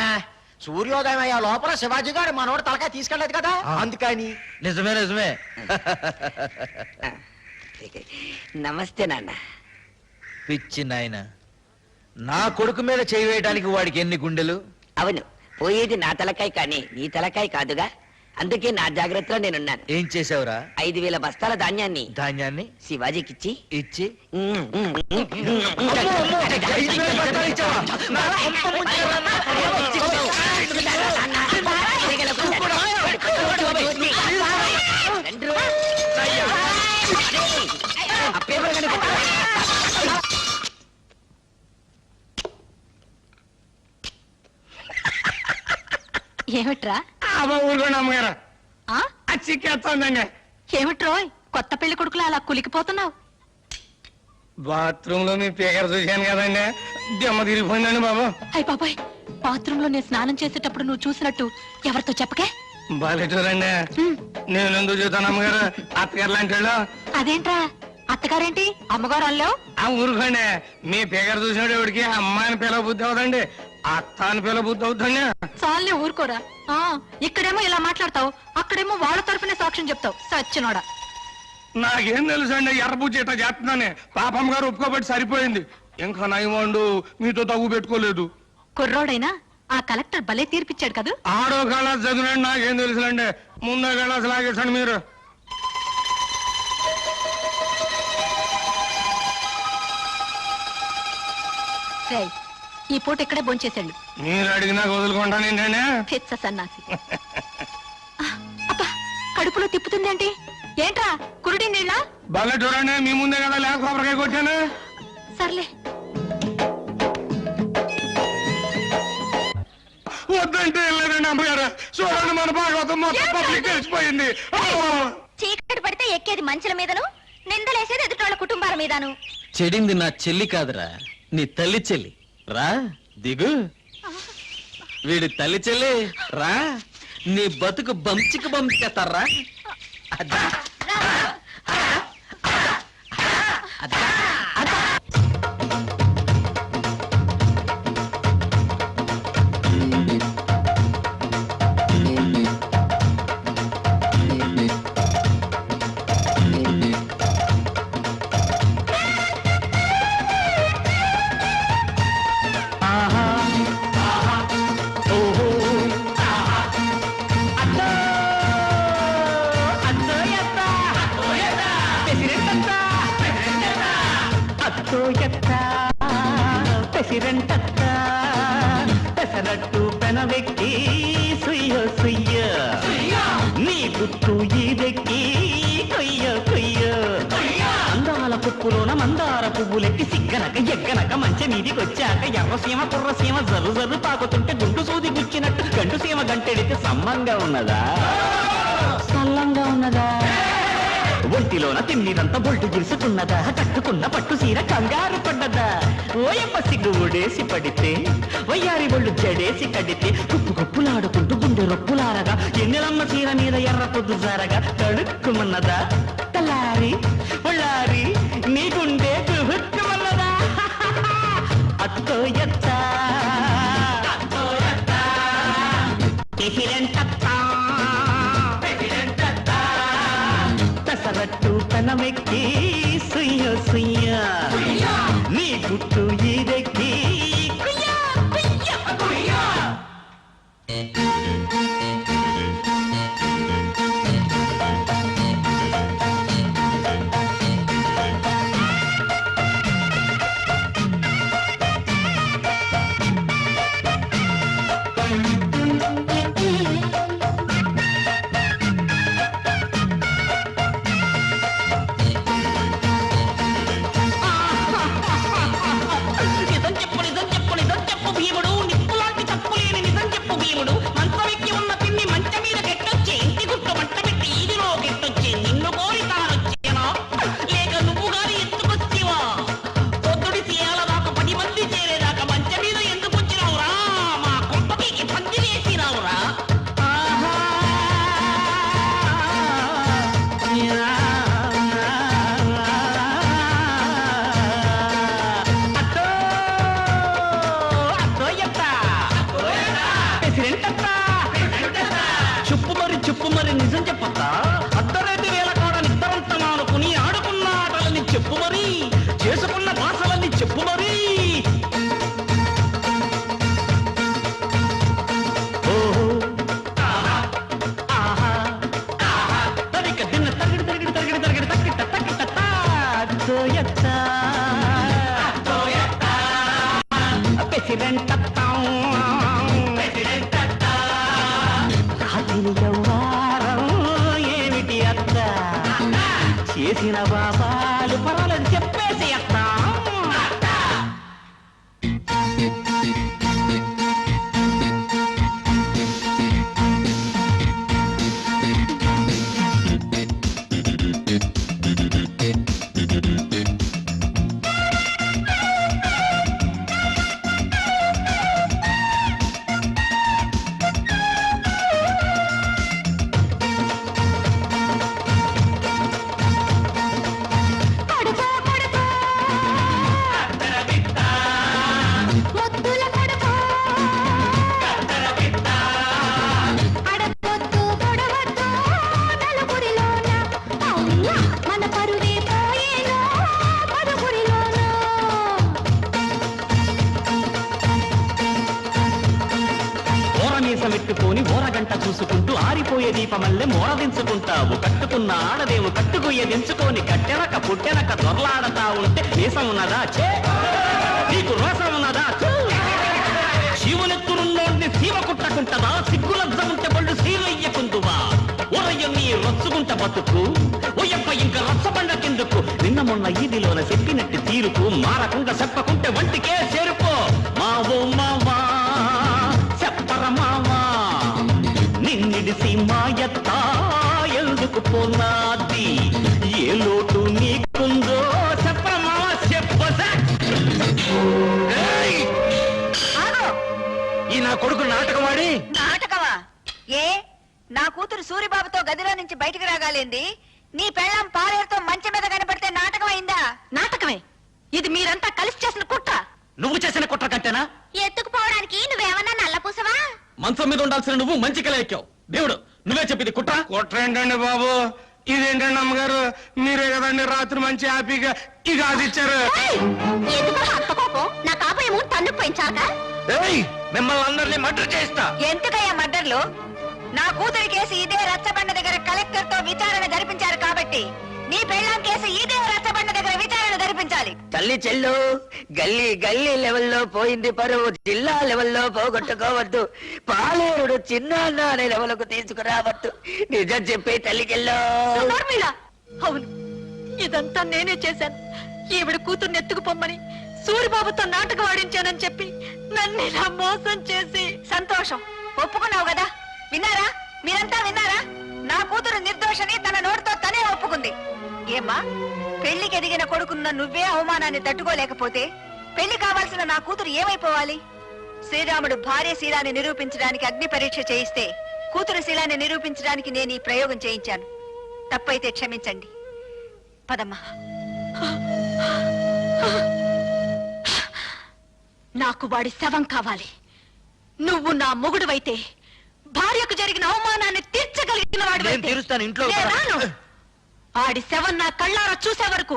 సూర్యోదయం అయ్యే లోపల శివాజీ గారు మనోడు తలకాయ తీసుకెళ్ళలేదు కదా, అందుకని. నిజమే నిజమే. నమస్తే నాన్న. పిచ్చి నాయన, నా కొడుకు మీద చేయి వేయడానికి వాడికి ఎన్ని గుండెలు? అవును, పోయేది నా తలకాయ కానీ నీ తలకాయ కాదుగా, అందుకే నా జాగ్రత్తలో నేనున్నాను. ఏం చేసావురా? 5,000 బస్తాల ధాన్యాన్ని శివాజీకిచ్చి ఇచ్చి ఏమిట్రా? ఊరుకోండి అమ్మగారు, ఆ? చిక్కేస్తుందండి. ఏమిట్రోయ్ కొత్త పెళ్లి కొడుకులా అలా కులికిపోతున్నావు? బాత్రూమ్ లో మీ పేకర చూశాను కదండి, దెమ్మ తిరిగిపోయిందండి బాబు. అయ్య బాబాయ్, బాత్రూమ్ లో నేను స్నానం చేసేటప్పుడు నువ్వు చూసినట్టు ఎవరితో చెప్పకే. బాలేటూరండి, నేను ఎందుకు చూస్తాను అమ్మగారు, అత్తగారు లాంటి వాళ్ళు. అదేంట్రా అత్తగారేంటి అమ్మగారు అల్లావు? ఆ ఊరుకోండి, మీ పేకర చూసినట్టు ఎవరికి అమ్మాయిని పిల్ల బుద్ధి అవుతండి, అత్త అని పిల్ల బుద్ధి అవుతుంది. చాలే ఊరుకోరా. ఆ ఇక్కడేమో ఇలా మాట్లాడతావు, అక్కడేమో వాళ్ళ తరఫునే సాక్ష్యం చెప్తావు. సచ్చినోడా. నాకేం తెలుసు అండి, ఎర్రబుజ్జి ఇట్లా చేస్తున్నానే, పాపమ్మ గారు ఒప్పుకోబట్టి సరిపోయింది. ఇంకా నయమండు మీతో తగ్గు పెట్టుకోలేదు. కుర్రోడైనా ఆ కలెక్టర్ భలే తీర్పిచ్చాడు కదా. ఆడో కళాస్ చదివినండి, నాకేం తెలుసులండి, ముందో కళాస్ లాగేసండి మీరు. ఈ పూట ఇక్కడే భోంచేసాడు. మీరు అడిగినా వదులుకుంటాను ఏంటండి. పిచ్చ సన్నాసి. అబ్బా, కడుపులో తిప్పుతుందేంటి? ఏంట్రా కురుడి నీళ్ళ? బాగా చూడండి, మీ ముందే కదా లేక కొబ్బరికాయ కొట్టాను. సర్లే. వద్దంటే లేదండి అమ్మగారు, చూడండి మన భాగవతం మొత్తం పబ్లిక్ తెలిసిపోయింది. చీకటి పడితే ఎక్కేది మంచుల మీదను, నిందలేసేది ఎదుటోళ్ళ కుటుంబాల మీదను. చెడింది నా చెల్లి కాదురా, నీ తల్లి చెల్లి. రా దిగు. వీడి తల్లి చెల్లి రా, నీ బతుకు బంచికి బంచేస్తారా. పెసరట్టు పెనవెక్కి సుయ్య సుయ్య, నీ గుట్టు ఈదెక్కి కొయ్య కొయ్య, అందాల పుప్పులోన మందార పువ్వులెక్కి సిగ్గనక ఎగ్గనక మంచి మీదికొచ్చాక ఎర్రసీమ కుర్రసీమ జర్రు జర్రు తాకుతుంటే గుండు సూది గుచ్చినట్టు గండు సీమ గంటెడితే సమ్మంగా ఉన్నదా సల్లంగా ఉన్నదా? ఒంటిలోన తిమ్మిదంతా బొల్టు గిరుసుకున్నదా? కట్టుకున్న పట్టు సీర కంగారు పడ్డదా? ఓయమ్మ సిగ్గు ఒడేసి పడితే వయ్యారి ఒళ్ళు జడేసి కడితే కుప్పు కుప్పులాడుకుంటూ గుండె రొప్పులారగా ఎన్నెలమ్మ చీర మీద ఎర్ర పొద్దు జారగా తడుక్కుమన్నదా? తలారి ఒళ్ళారి నీ గుండె కుహుక్కుమన్నదా? అత్త అత్తో ఎత్త పెసరట్టు పెనమెక్కి సుయ్య సుయ్య నీ గుట్టు ఈదెక్కి కుయ్యా, కుయ్యా, కుయ్యా. నిజం చెప్పు భీముడు నిప్పులాంటి తప్పు లేని నిజం చెప్పు భీముడు మంచం ఎక్కి ఉన్న పిన్ని మంచ మీద గెట్టొచ్చే ఇంటి గుట్టు మంట పెట్టి ఈదిలో గెట్టొచ్చే నిన్ను కోరి తానొచ్చేనా లేక నువ్వు గాని ఎత్తుకొచ్చేవా పొద్దుడి తీయాల దాకా 10 మంది చేరేదాకా మంచ మీద ఎందుకు వచ్చినావురా మా కొంపకి పంది వేసినావురా చెప్పు మరి నిజం చెప్పొద్దా అర్ధరేటి వేల కాడ నిద్రంతం ఆడుకుని ఆడుకున్న ఆటలని చెప్పు మరి చేసుకున్న భాషలని చెప్పు మరి ఓహో ఆహా తరిక తిన్న తరగడి తరగడి తరగడి తరగడి తక్కిట తక్కిట తోయత్త ప్రెసిడెంట్ ఏమిటి అత్త చేసిన బాబాలు పర్వాలేదు చెప్పేసి అత్త పెట్టుకొని ఓరగంట చూసుకుంటూ ఆరిపోయే దీపమల్లె మోడదించుకుంటావు కట్టుకున్న ఆడదేవు కట్టుకుయ్య దించుకొని కట్టెనక పుట్టెనక దొరలాడతా ఉంటే దేశం ఉన్నదా చే నీకు రోసం ఉన్నదా శివునెత్తునున్నోడిని సీమ కుట్టకుంటదా సిగ్గులజ్జముంటే బళ్ళు సీలయ్యకుందువా ఓరయ్య నీ రచ్చుకుంట బతుకు ఓయప్ప ఇంకా రచ్చబండ కిందుకు నిన్న మొన్న ఈదిలోన చెప్పినట్టు తీరుకు మారకుండా చెప్పకుంటే వంటికే చేరుకో మావో మావా చెప్పర మావా నిన్నిడిసి మాయత్త ఎందుకు పోనాది ఏ లోటు నీకుందో చెప్పర మావా చెప్పసా ఈ నా కొడుకు నాటకమాడి నాటకమా ఏ నా కూతురు సూరిబాబుతో గదిలో నుంచి బయటికి రాగాలేంది నీ పెళ్ళం పాలేరుతో మంచం మీద కనపడితే నాటకం అయిందా? నాటకమే ఇది మీరంతా కలిసి చేసిన కుట్ర. నువ్వు చేసిన కుట్ర కంటేనా? ఎత్తుకుపోవడానికి నువ్వేమన్నా నల్లపూసవా? మంచం మీద ఉండాల్సిన నువ్వు మంచి కల ఎక్కావు. దేవుడు నువ్వే చెప్పింది కుట్ర. కుట్ర ఏంటండి బాబు, ఇదేంటండి అమ్మగారు, మీరే కదండి రాత్రి మంచి హ్యాపీగా ఇక అది ఇచ్చారు. నా కాపేమో తన్ను పెంచాక మిమ్మల్ని అందరినీ మర్డర్ చేస్తా. ఎందుకయ్యా మర్డర్లు? నా కూతురి కేసు ఇదే రచ్చబండ దగ్గర కలెక్టర్ తో విచారణ జరిపించారు కాబట్టి నీ పెళ్ళాం కేసు ఇదే రచ్చబండ దగ్గర విచారణ జరిపించాలి. తల్లి చెల్లు గల్లీ గల్లీ లెవెల్లో పోయింది పరువు, జిల్లా లెవెల్లో పోగొట్టుకోవద్దు, పాలేరుడు చిన్న అనే లెవెల్కు తీసుకురావద్దు. నిజం చెప్పే తల్లి చెల్లు. అవును, ఇదంతా నేనే చేశాను. ఈవిడ కూతుర్ని ఎత్తుకుపోమ్మని సూరిబాబుతో నాటకం ఆడించానని చెప్పి నన్ను ఇలా మోసం చేసి. సంతోషం, ఒప్పుకున్నావు కదా. విన్నారా, మీరంతా విన్నారా? నా కూతురు నిర్దోషని తన నోటితో తనే ఒప్పుకుంది. ఏమ్మా, పెళ్లికి ఎదిగిన కొడుకున్న నువ్వే అవమానాన్ని తట్టుకోలేకపోతే పెళ్లి కావాల్సిన నా కూతురు ఏమైపోవాలి? శ్రీరాముడు భార్య శీలాన్ని నిరూపించడానికి అగ్ని పరీక్ష చేయిస్తే కూతురు శీలాన్ని నిరూపించడానికి నేను ఈ ప్రయోగం చేయించాను. తప్పైతే క్షమించండి. పదమ్మా. నాకు వాడి శవం కావాలి. నువ్వు నా మొగుడువైతే భార్యకు జరిగిన అవమానాన్ని తీర్చగలిగిన నేను తీరుస్తాను, ఇంట్లో వాడు ఆడి శవం నా కళ్ళారా చూసే వరకు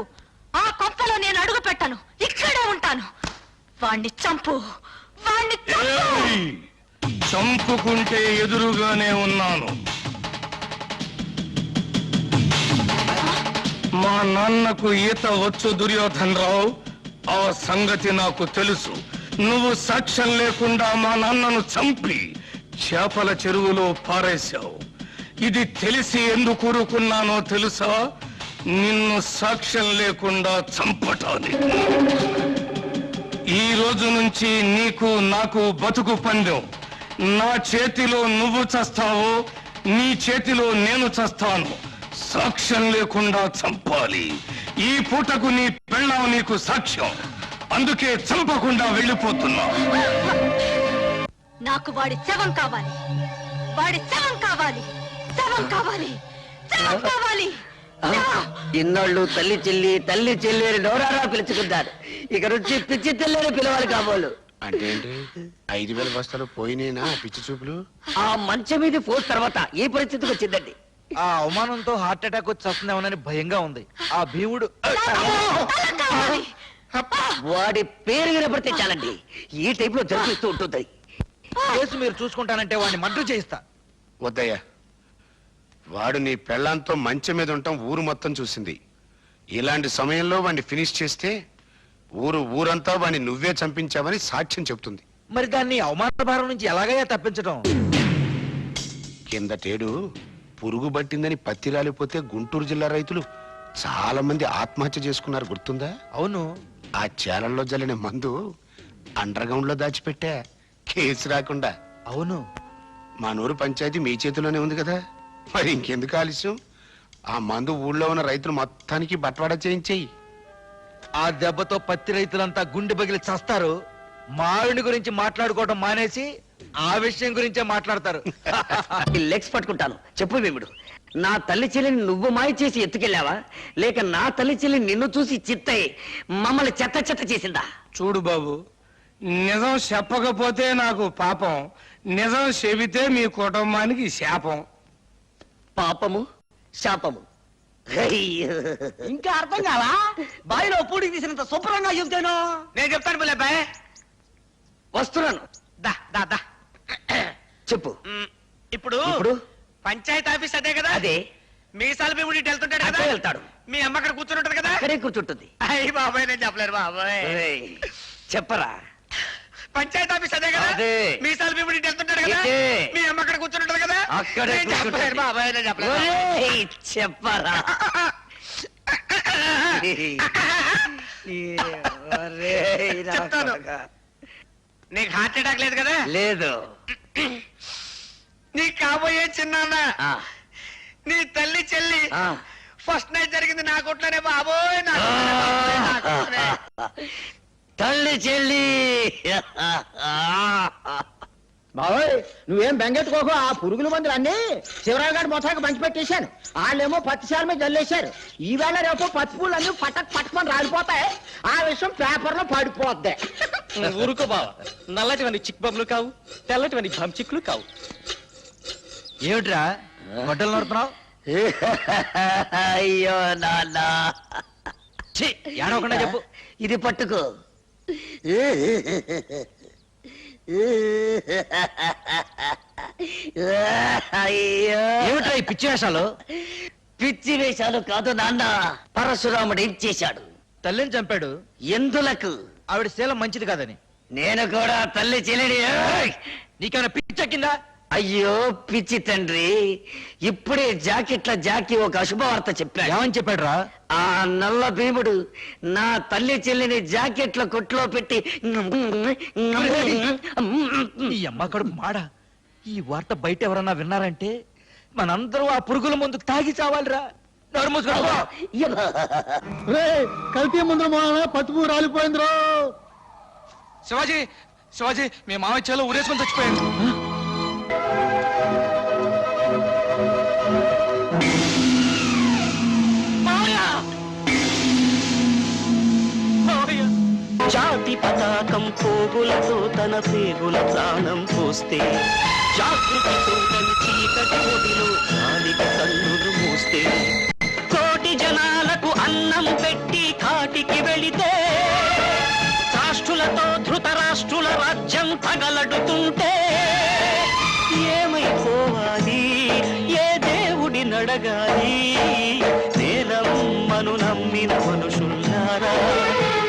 ఆ కొంపలో నేను అడుగు పెట్టను, ఇక్కడే ఉంటాను. వాణ్ణి చంపు, వాణ్ణి చంపు. చంపుకుంటే ఎదురుగానే ఉన్నాను. మా నాన్నకు ఈత వచ్చు దుర్యోధన్ రావు, ఆ సంగతి నాకు తెలుసు. నువ్వు సాక్ష్యం లేకుండా మా నాన్నను చంపి చేపల చెరువులో పారేశావు. ఇది తెలిసి ఎందుకు ఊరుకున్నానో తెలుసా? నిన్ను సాక్ష్యం లేకుండా చంపటానికి. ఈ రోజు నుంచి నీకు నాకు బతుకు పందెం. నా చేతిలో నువ్వు చస్తావు, నీ చేతిలో నేను చస్తాను. సాక్ష్యం లేకుండా చంపాలి. ఈ పూటకు నీ పెళ్ళాం నీకు సాక్ష్యం, అందుకే చంపకుండా వెళ్ళిపోతున్నా. నాకు వాడి శవం కావాలి, వాడి శవం కావాలి, శవం కావాలి, శవం కావాలి. ఇన్నాళ్ళు తల్లి చెల్లి అని నోరారా పిలుచుకుంటారు. ఇక నుంచి పిచ్చి తెల్లని పిలవాలి కాబోలు. అంటే ఏంటి? 5,000 బస్తాలు పోయినేనా పిచ్చి చూపులు? ఆ మంచం మీద పోస్ట్ తర్వాత ఈ పరిస్థితికి వచ్చిందండి. ఆ అవమానంతో హార్ట్ అటాక్ వచ్చి వస్తుందేమోనని భయంగా ఉంది. ఆ భీముడు వాడి పేరు వినపడితే చాలండి, ఈ టైప్ లో జరిపిస్తూ ఉంటుంది. కేసు మీరు చూసుకుంటానంటే వాడిని మర్డర్ చేయిస్తా. వద్దయ్యా, వాడు నీ పెళ్ళాంతో మంచం మీద ఉండటం ఊరు మొత్తం చూసింది. ఇలాంటి సమయంలో వాడిని ఫినిష్ చేస్తే ఊరంతా వాడిని నువ్వే చంపించావని సాక్ష్యం చెప్తుంది. మరి దాన్ని అవమాన భారం నుంచి ఎలాగైనా తప్పించడం? కిందటేడు పురుగు పట్టిందని పత్తి రాలిపోతే గుంటూరు జిల్లా రైతులు చాలా మంది ఆత్మహత్య చేసుకున్నారు, గుర్తుందా? అవును. ఆ చేలల్లో జల్లిన మందు అండర్ గ్రౌండ్ లో దాచిపెట్టా, కేసు రాకుండా. అవును. మా నూరు పంచాయతీ మీ చేతిలోనే ఉంది కదా, మరి ఇంకెందుకు ఆలస్యం? ఆ మందు ఊళ్ళో ఉన్న రైతులు మొత్తానికి బట్వాడా చేయించేయి. ఆ దెబ్బతో పత్తి రైతులంతా గుండె పగిలి చస్తారు. మావిడి గురించి మాట్లాడుకోవడం మానేసి ఆ విషయం గురించే మాట్లాడతారు. లెగ్స్ పట్టుకుంటాను. చెప్పు భీముడు, నా తల్లి చెల్లిని నువ్వు మాయ చేసి ఎత్తుకెళ్ళావా, లేక నా తల్లి చెల్లి నిన్ను చూసి చిత్తయి మమ్మల్ని చెత్త చెత్త చేసిందా? చూడు బాబు, నిజం చెప్పకపోతే నాకు పాపం, నిజం చెబితే మీ కుటుంబానికి శాపం. పాపము శాపము ఇంకా అర్థం కావా? బావిలో పూడి తీసినంత శుభ్రంగా చెబుతాను. నేను చెప్తాను పిల్లబాయ్, వస్తున్నాను. దా దా దా. చెప్పు. ఇప్పుడు పంచాయతీ ఆఫీస్ అదే కదా? అదే. మీసాల భీముడి వెళ్తుంటాడు కదా? అక్కడే వెళ్తాడు. మీ అమ్మ అక్కడ కూర్చుని ఉంటది కదా? అక్కడే కూర్చుంటుంది. అయ్యి బాబాయ్, నేను చెప్పలేరు బాబాయ్. చెప్పరా. పంచాయతీ ఆఫీస్ అదే కదా? అదే. మీసాల భీముడి వెళ్తుంటాడు కదా? ఇదే. మీ అమ్మ అక్కడ కూర్చుని ఉంటది కదా? అక్కడే నేను చెప్పలేరు బాబాయ్, నేను చెప్పలేరు. ఒరేయ్, చెప్పరా. ఒరేయ్, నా చెప్తాను. కొడుకా. నీకు హార్ట్ అటాక్ లేదు కదా? లేదు. నీ కాబోయే చిన్నాన్న, నీ తల్లి చెల్లి ఫస్ట్ నైట్ జరిగింది నా కొట్లోనే బాబోయ్. నా కొట్లోనే. తల్లి చెల్లి. బాబోయ్, నువ్వేం బెంగెట్టుకోకు. ఆ పురుగుల మందులు అన్ని శివరావు గారి మొత్తానికి పంచి పెట్టేశాను. వాళ్ళేమో పత్తిశాల మీద జల్లేశారు. ఈవేళ రేపు పత్తి పూలు అన్ని పట్టుకొని రాలిపోతాయి. ఆ విషయం పేపర్ లో పడిపోద్ది. ఊరుకో బావ, నల్లటివన్నీ చిక్ బొమ్మలు కావు, తెల్లటివన్నీ చిక్కులు కావు. ఏమిట్రా గొడ్డలు నడుతున్నావు? అయ్యో నాన్న, ఏడవకుండా చెప్పు. ఇది పట్టుకో. అయ్యో, ఏమిట్రా ఈ పిచ్చి వేషాలు? పిచ్చి వేషాలు కాదు నాన్న. పరశురాముడు ఏం చేశాడు? తల్లిని చంపాడు. ఎందులకు? ఆవిడ శీలం మంచిది కాదని. నేను కూడా తల్లి చెల్లిని. నీకేమైనా పిచ్చెక్కిందా? అయ్యో పిచ్చి తండ్రి, ఇప్పుడే జాకీ ఒక అశుభవార్త చెప్పాడు. ఏమని చెప్పాడు రా? ఆ నల్ల భీముడు నా తల్లి చెల్లిని జాకెట్ల కొట్లో పెట్టి ఈ అమ్మ కడుపు మాడ. ఈ వార్త బయట ఎవరన్నా విన్నారంటే మనందరూ ఆ పురుగుల ముందు తాగి చావాలిరా. నోరు మూసుకో. కల్తీ ముందు పత్తుకు రాలిపోయిందిరా. శివాజీ మీ మామయ్య చేలో ఊరేసుకొని చచ్చిపోయాడు. జాతి పతాకం పరుగులతో తన పేగుల ప్రాణం పోస్తే జాగృతితో తన చీకటి ఒడిలో గాలికి కన్నులు మూస్తే కోటి జనాలకు అన్నం పెట్టి కాటికి వెళితే రాష్ట్రులతో ధృతరాష్ట్రుల రాజ్యం తగలడుతుంటే ఏమైపోవాలి, ఏ దేవుడి నడగాలి? నేలమ్మను నమ్మిన మనుషుల్లారా,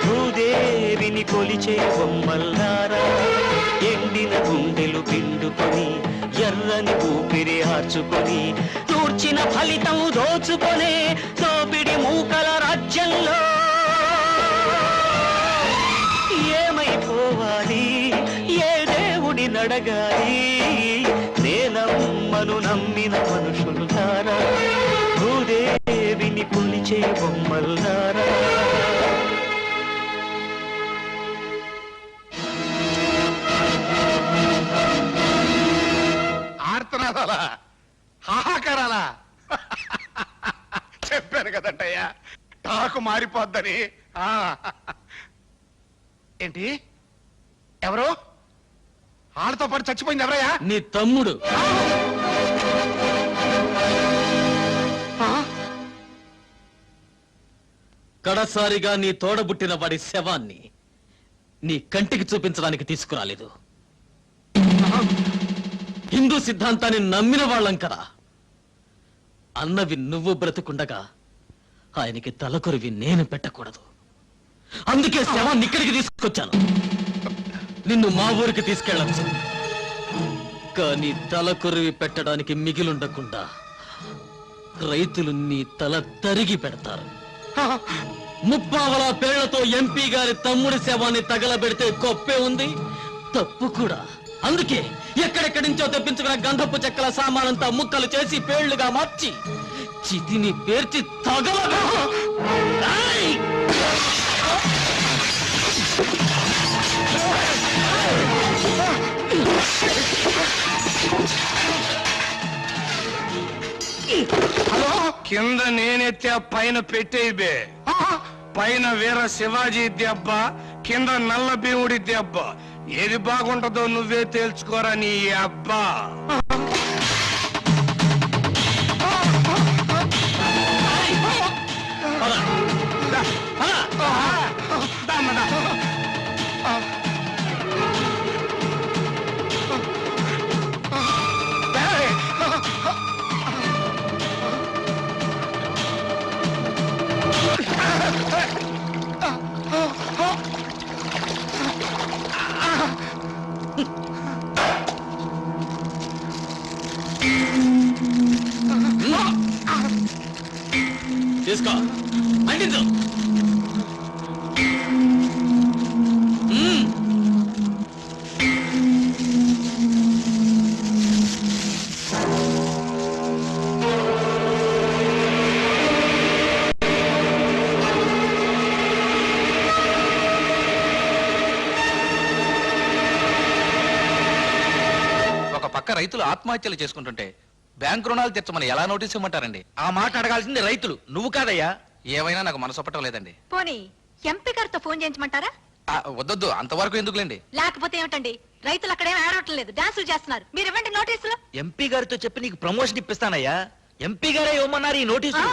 భూదేవిని కొలిచే బొమ్మల్లారా, ఎండిన గుండెలు పిండుకొని ఎర్రని ఊపిరి ఆర్చుకొని తూర్చిన ఫలితం దోచుకొనే దోపిడి మూకల రాజ్యంలో ఏమైపోవాలి, ఏ దేవుడి నడగాలి? నేలమ్మను నమ్మిన మనుషులున్నారా, భూదేవిని కొలిచే బొమ్మల్లారా. ఆర్తనాదాలా, హాహాకారాలా? చెప్పాను కదంటయ్యా టాకు మారిపోద్దని. ఏంటి ఎవరు? వాళ్ళతో పాటు చచ్చిపోయింది ఎవరయ్యా? నీ తమ్ముడు. కడసారిగా నీ తోడబుట్టిన వాడి శవాన్ని నీ కంటికి చూపించడానికి తీసుకురాలేదు. హిందూ సిద్ధాంతాన్ని నమ్మిన వాళ్ళం కదా. అన్నవి నువ్వు బ్రతుకుండగా ఆయనకి తలకొరివి నేను పెట్టకూడదు. అందుకే శవాన్ని ఇక్కడికి తీసుకొచ్చాను. నిన్ను మా ఊరికి తీసుకెళ్ళచ్చు, కానీ తలకొరివి పెట్టడానికి మిగిలుండకుండా రైతులు నీ తల తరిగి పెడతారు. ముప్పావల పేళ్లతో ఎంపీ గారి తమ్ముడి శవాన్ని తగలబెడితే గొప్పే ఉంది, తప్పు కూడా. అందుకే ఎక్కడెక్కడి నుంచో తెప్పించుకున్న గంధపు చెక్కల సామానంతా ముక్కలు చేసి పేళ్లుగా మార్చి చితిని పేర్చి తగలగా. హలో, కింద నేనెత్తే పైన పెట్టేబే. పైన వీర శివాజీ దెబ్బ, కింద నల్ల భీముడి దెబ్బ. ఏది బాగుంటుందో నువ్వే తేల్చుకోరా నీ అబ్బా. తీసుకో, అంటించు. ఒక పక్క రైతులు ఆత్మహత్యలు చేసుకుంటుంటే బ్యాంక్ రుణాలు తెచ్చమని ఎలా నోటీస్ ఇవ్వమంటారండి? ఆ మాట అడగాల్సింది రైతులు, నువ్వు కాదయ్యా. ఏమైనా నాకు మనసు ఒప్పటం లేదండి. పోనీ ఎంపీ గారితో ఫోన్ చేయించమంటారా? వద్దొద్దు, అంతవరకు ఎందుకులేండి. లేకపోతే ఏమిటండి, రైతులు అక్కడేం ఆడటం లేదు, డాన్సులు చేస్తున్నారు. మీరు ఇవ్వండి నోటీసులు. ఎంపీ గారితో చెప్పి నీకు ప్రమోషన్ ఇప్పిస్తానయ్యా. ఎంపీ గారే ఇవ్వమన్నారు ఈ నోటీసు.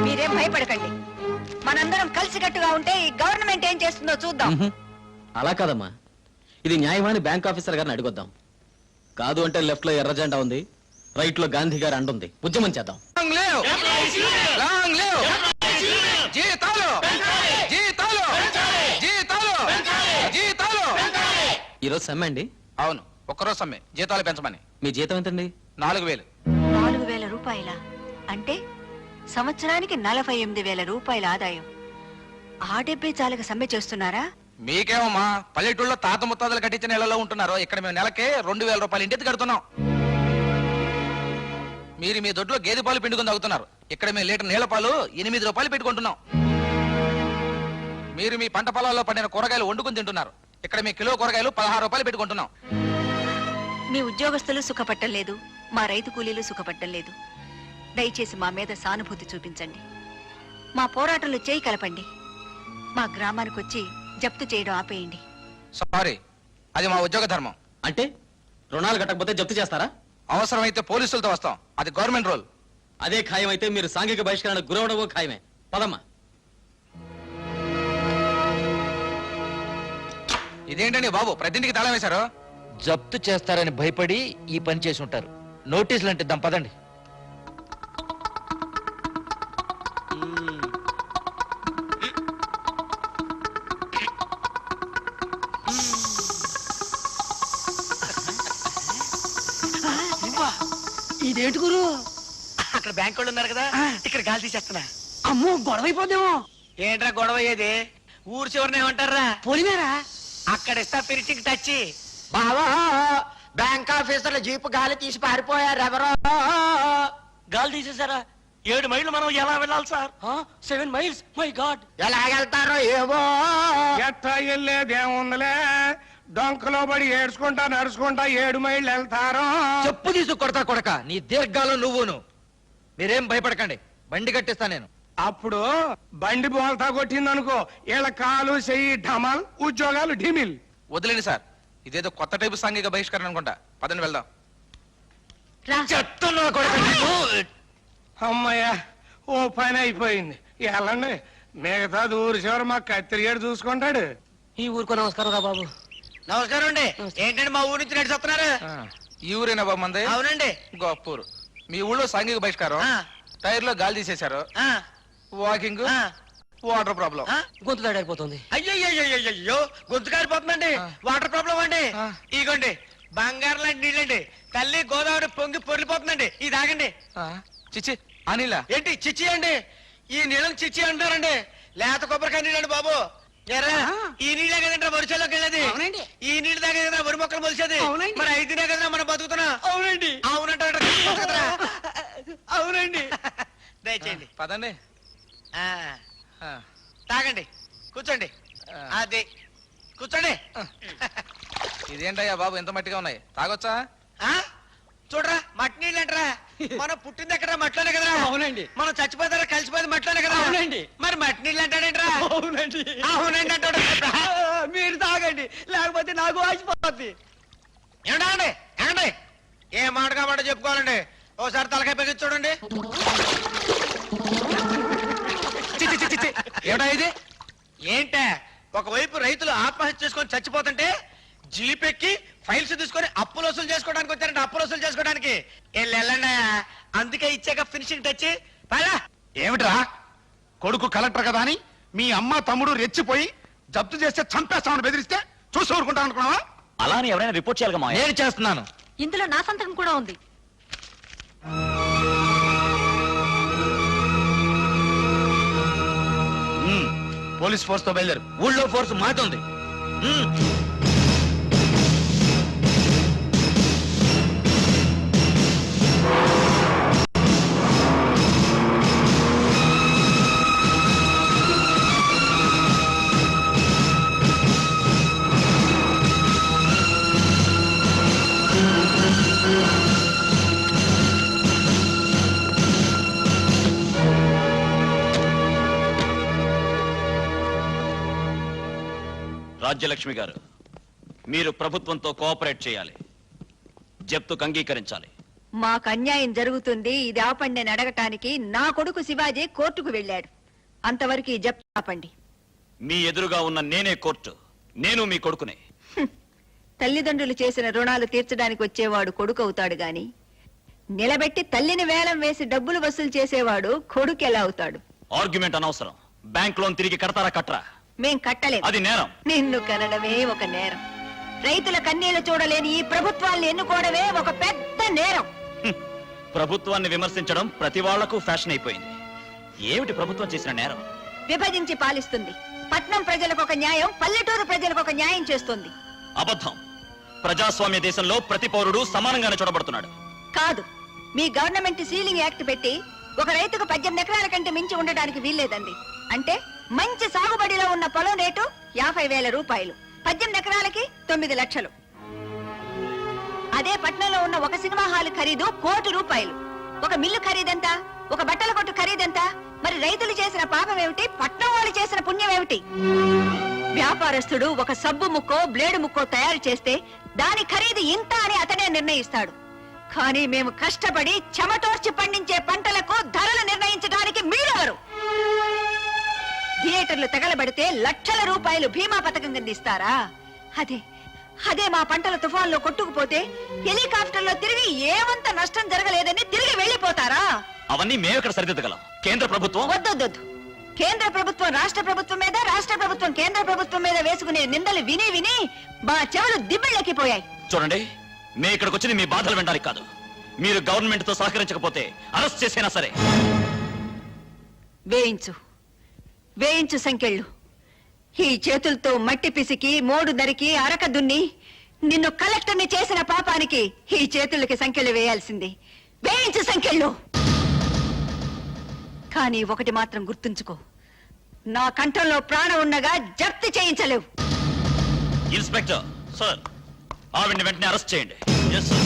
మీరేం భయపడకండి, మనందరం కలిసికట్టుగా ఉంటే ఈ గవర్నమెంట్ ఏం చేస్తుందో చూద్దాం. అలా కాదమ్మా, ఇది న్యాయవాణి బ్యాంక్ ఆఫీసర్ గారిని అడిగొద్దాం. కాదు అంటే లెఫ్ట్ లో ఎర్ర జెండా ఉంది, రైట్ లో గాంధీ గారు అంటుంది. ఉద్యమం చేద్దాం. ఈరోజు సమ్మె అండి? అవును, ఒక్కరోజు సమ్మె. జీతాలు పెంచమని. మీ జీతం ఎంతండి? 4000. 4000 రూపాయల అంటే సంవత్సరానికి 48,000 రూపాయల ఆదాయం. ఆ డబ్బే చాలక సమ్మె చేస్తున్నారా? మీకేమమ్మా, పల్లెటూళ్ళలో తాత ముత్తాతలు కట్టించిన నెలలో ఉంటున్నారు. ఇక్కడ మేము నెలకే 2000 రూపాయలు ఇంటికి కడుతున్నాం. మీరు మీ దొడ్లో గేదె పాలు పిండుకొని తాగుతున్నారు. ఇక్కడ మేము లీటర్ నీళ్ల పాలు 8 రూపాయలు పెట్టుకుంటున్నాం. మీరు మీ పంట పొలాల్లో పండిన కూరగాయలు వండుకుని తింటున్నారు. ఇక్కడ మీ కిలో కూరగాయలు 16 రూపాయలు పెట్టుకుంటున్నాం. మీ ఉద్యోగస్తులు సుఖపట్టం లేదు, మా రైతు కూలీలు సుఖపట్టం లేదు. దయచేసి మా మీద సానుభూతి చూపించండి. మా పోరాటంలో చేయి కలపండి. మా గ్రామానికి వచ్చి జప్తు చేయడం ఆపేయండి. సారీ, అది మా ఉద్యోగ ధర్మం. అంటే రుణాలు కట్టకపోతే జప్తు చేస్తారా? అవసరమైతే పోలీసులతో వస్తాం, అది గవర్నమెంట్ రూల్. అదే ఖాయం అయితే మీరు సాంఘిక బహిష్కరణకు గురవడమో ఖాయమే. పదమ్మా. ఇదేంటండి బాబు ప్రతింటికి తాళం వేశారు? జప్తు చేస్తారని భయపడి ఈ పని చేసి ఉంటారు. నోటీసులు అంటే ఇద్దాం పదండి. ఇదేంటి గురు? అక్కడ బ్యాంక్ వాళ్ళు ఉన్నారు కదా, ఇక్కడ గాలి తీసేస్తున్నా. అమ్మో గొడవ అయిపోద్దేమో. ఏంట్రా గొడవ అయ్యేది? ఊరు చివరిని ఏమంటారా? పోలిమేరా అక్కడ ఇస్తా ఫినిషింగ్ టచ్. బావా బ్యాంక్ ఆఫీసర్లు జీపు గాలి తీసి పారిపోయారు ఎవరో. గాలి తీసేసారా? 7 మైళ్ళు మనం ఎలా వెళ్ళాలి సార్? 7 miles, my God. ఎలా వెళ్తారో ఏవో. ఎట్టా వెళ్ళేదేముందిలే, డొంకలో పడి ఏడ్చుకుంటా నడుచుకుంటా 7 మైళ్ళు వెళ్తారు. చెప్పు తీసు కొడతా కొడక, నీ దీర్ఘాలు నువ్వును. మీరేం భయపడకండి, బండి కట్టిస్తా నేను. అప్పుడు బండి బోల్తా కొట్టిందనుకో, వీళ్ళ కాలు చెయ్యి ఢమల్, ఉద్యోగాలు ఢిమిల్. వదిలేండి సార్, ఇదేదో కొత్త టైపు సాంఘిక బహిష్కరణ అనుకుంటా. పదండి వెళ్దాం. చెప్తున్నా కొడక నీకు. అమ్మయ్యా, ఓ పని అయిపోయింది. వెళ్ళండి, మిగతాది ఊరు చివరి మా కత్తిరిగాడు చూసుకుంటాడు. ఈ ఊరుకో నమస్కారం రా బాబు. నమస్కారం అండి. ఏంటండి మా ఊరు నుంచి నడిచొస్తున్నారు? ఈ ఊరేనా బాబు మంది? అవునండి. గొప్పూరు. మీ ఊళ్ళో సాంఘిక బహిష్కారం, టైర్ లో గాలి తీసేశారు, వాకింగ్, వాటర్ ప్రాబ్లం. గొంతు దాడైపోతుంది. అయ్యో గొంతు కారిపోతుందండి. వాటర్ ప్రాబ్లం అండి. ఇగోండి బంగారం లాంటి నీళ్ళండి. తల్లి గోదావరి పొంగి పొర్లిపోతుందండి. ఇది తాగండి. చిచ్చి అనిల ఏంటి చిచ్చి అండి? ఈ నీళ్ళని చిచ్చి అంటారండి. లేత కొబ్బరికాయ నీళ్ళండి బాబు. ఎరా ఈ నీళ్ళే కదండి వరిచేలోకి వెళ్ళేది. ఈ నీళ్ళు తాగే కదా వరి మొక్కలు మొలిసేది. మరి అయితేనే కదా మనం బతుకుతున్నా. అవునండి. అవునంట అవునండి. దయచేయండి. పదండి. తాగండి, కూర్చోండి. అది కూర్చోండి. ఇదేంటయ్యా బాబు ఎంత మట్టిగా ఉన్నాయి, తాగొచ్చా? చూడరా మట్టి నీళ్ళు అంటారా? మనం పుట్టింది ఎక్కడ మట్టిలోనే కదరా? అవునండి. మనం చచ్చిపోతారా కలిసిపోయేది మట్టిలోనే కదా? అవునండి. మరి మట్టి నీళ్ళు అంటాడేంట్రా? అవునండి. అవునండి అంటాడు. మీరు తాగండి, లేకపోతే నాకు వాసిపోద్ది. ఏమండి ఏమండి, ఏ మాటగా మాట చెప్పుకోవాలండి. ఓసారి తలకాయ పెట్టి చూడండి. ఏమిటా ఇది? ఏంటే, ఒకవైపు రైతులు ఆత్మహత్య చేసుకొని చచ్చిపోతుంటే జీపెక్కి ఫైల్స్ తీసుకొని అప్పులు వసూలు చేసుకోవడానికి వచ్చారంటే అప్పులు వసూలు చేసుకోవడానికి. వెళ్ళండి, అందుకే ఇచ్చాక ఫినిషింగ్ టచ్. పైలా ఏమిట్రా, కొడుకు కలెక్టర్ కదా అని మీ అమ్మ తమ్ముడు రెచ్చిపోయి జప్తు చేస్తే చంపేస్తామని బెదిరిస్తే చూసి ఊరుకుంటా అనుకున్నావా? అలానే ఎవరైనా రిపోర్ట్ చేయాలిగా మావయ్య. నేను చేస్తున్నాను. ఇందులో నా సంతకం కూడా ఉంది. పోలీస్ ఫోర్స్ తో బయలుదేరు. ఊళ్ళో ఫోర్స్ మాటుంది. రాజ్యలక్ష్మి గారు, మీరు ప్రభుత్వంతో కోఆపరేట్ చేయాలి, జప్తుకు అంగీకరించాలి. మాకు అన్యాయం జరుగుతుంది, ఇది ఆపండి అని అడగటానికి నా కొడుకు శివాజీ కోర్టుకు వెళ్ళాడు. అంతవరకు ఈ జప్తు ఆపండి. మీ ఎదురుగా ఉన్న నేనే కోర్టు, నేను మీ కొడుకునే. తల్లిదండ్రులు చేసిన రుణాలు తీర్చడానికి వచ్చేవాడు కొడుకు అవుతాడు గాని నిలబెట్టి తల్లిని వేలం వేసి డబ్బులు వసూలు చేసేవాడు కొడుకు ఎలా అవుతాడు? ఆర్గ్యుమెంట్ అనవసరం. బ్యాంక్ లోన్ తిరిగి కడతారా కట్టరా? మేం కట్టలేం. అది నేరం. నిన్ను కనడమే ఒక నేరం. రైతుల కన్నీళ్లు చూడలేని ఈ ప్రభుత్వాన్ని ఎన్నుకోవడమే ఒక పెద్ద నేరం. ప్రభుత్వాన్ని విమర్శించడం ప్రతి వాళ్లకు ఫ్యాషన్ అయిపోయింది. ఏమిటి ప్రభుత్వం చేసిన నేరం? విభజించి పాలిస్తుంది. పట్నం ప్రజలకు ఒక న్యాయం, పల్లెటూరు ప్రజలకు ఒక న్యాయం చేస్తుంది. అబద్ధం. ప్రజాస్వామ్య దేశంలో ప్రతి పౌరుడు సమానంగానే చూడబడుతున్నాడు. కాదు, మీ గవర్నమెంట్ సీలింగ్ యాక్ట్ పెట్టి ఒక రైతుకు 18 ఎకరాల కంటే మించి ఉండడానికి వీల్లేదండి. అంటే మంచి సాగుబడిలో ఉన్న పొలం రేటు 50,000 రూపాయలు, 18 ఎకరాలకి 9 లక్షలు. అదే పట్నంలో ఉన్న ఒక సినిమా హాల్ ఖరీదు 1 కోటి రూపాయలు. ఒక మిల్లు ఖరీదెంత? ఒక బట్టల కొట్టు ఖరీదెంత? మరి రైతులు చేసిన పాపం ఏమిటి, పట్నం వాళ్ళు చేసిన పుణ్యం ఏమిటి? వ్యాపారస్తుడు ఒక సబ్బు ముక్కో బ్లేడు ముక్కో తయారు చేస్తే దాని ఖరీదు ఇంత అని అతనే నిర్ణయిస్తాడు. కానీ మేము కష్టపడి చెమటోర్చి పండించే పంటలకు ధరలు నిర్ణయించడానికి మీరెవరు? థియేటర్లు తగలబడితే లక్షల రూపాయలు బీమా పథకం కింద ఇస్తారా? అదే మా పంటల తుఫాన్లో కొట్టుకుపోతే హెలికాప్టర్లో తిరిగి ఏమంత నష్టం జరగలేదని తిరిగి వెళ్ళిపోతారా? అవన్నీ మేము ఇక్కడ సరిదిద్దగలం. కేంద్ర ప్రభుత్వం వద్దొద్దు. కేంద్ర ప్రభుత్వం రాష్ట్ర ప్రభుత్వం మీద, రాష్ట్ర ప్రభుత్వం కేంద్ర ప్రభుత్వం మీద వేసుకునే నిందలు విని విని మా చెవులు దిబ్బెళ్ళెక్కిపోయాయి. చూడండి, మేము ఇక్కడికి వచ్చింది మీ బాధలు వినడానికి కాదు. మీరు గవర్నమెంట్ తో సహకరించకపోతే అరెస్ట్ చేసైనా సరే. వేయించు సంకెళ్ళు. ఈ చేతులతో మట్టి పిసికి మోడు నరికి అరక దున్ని నిన్ను కలెక్టర్ని చేసిన పాపానికి ఈ చేతులకి సంకెళ్ళు వేయాల్సింది. వేయించు సంకెళ్ళు. కానీ ఒకటి మాత్రం గుర్తుంచుకో, నా కంఠంలో ప్రాణం ఉండగా జప్తు చేయించలేవు. ఇన్స్పెక్టర్ సార్, ఆవిడ్ని వెంటనే అరెస్ట్ చేయండి. Yes, sir.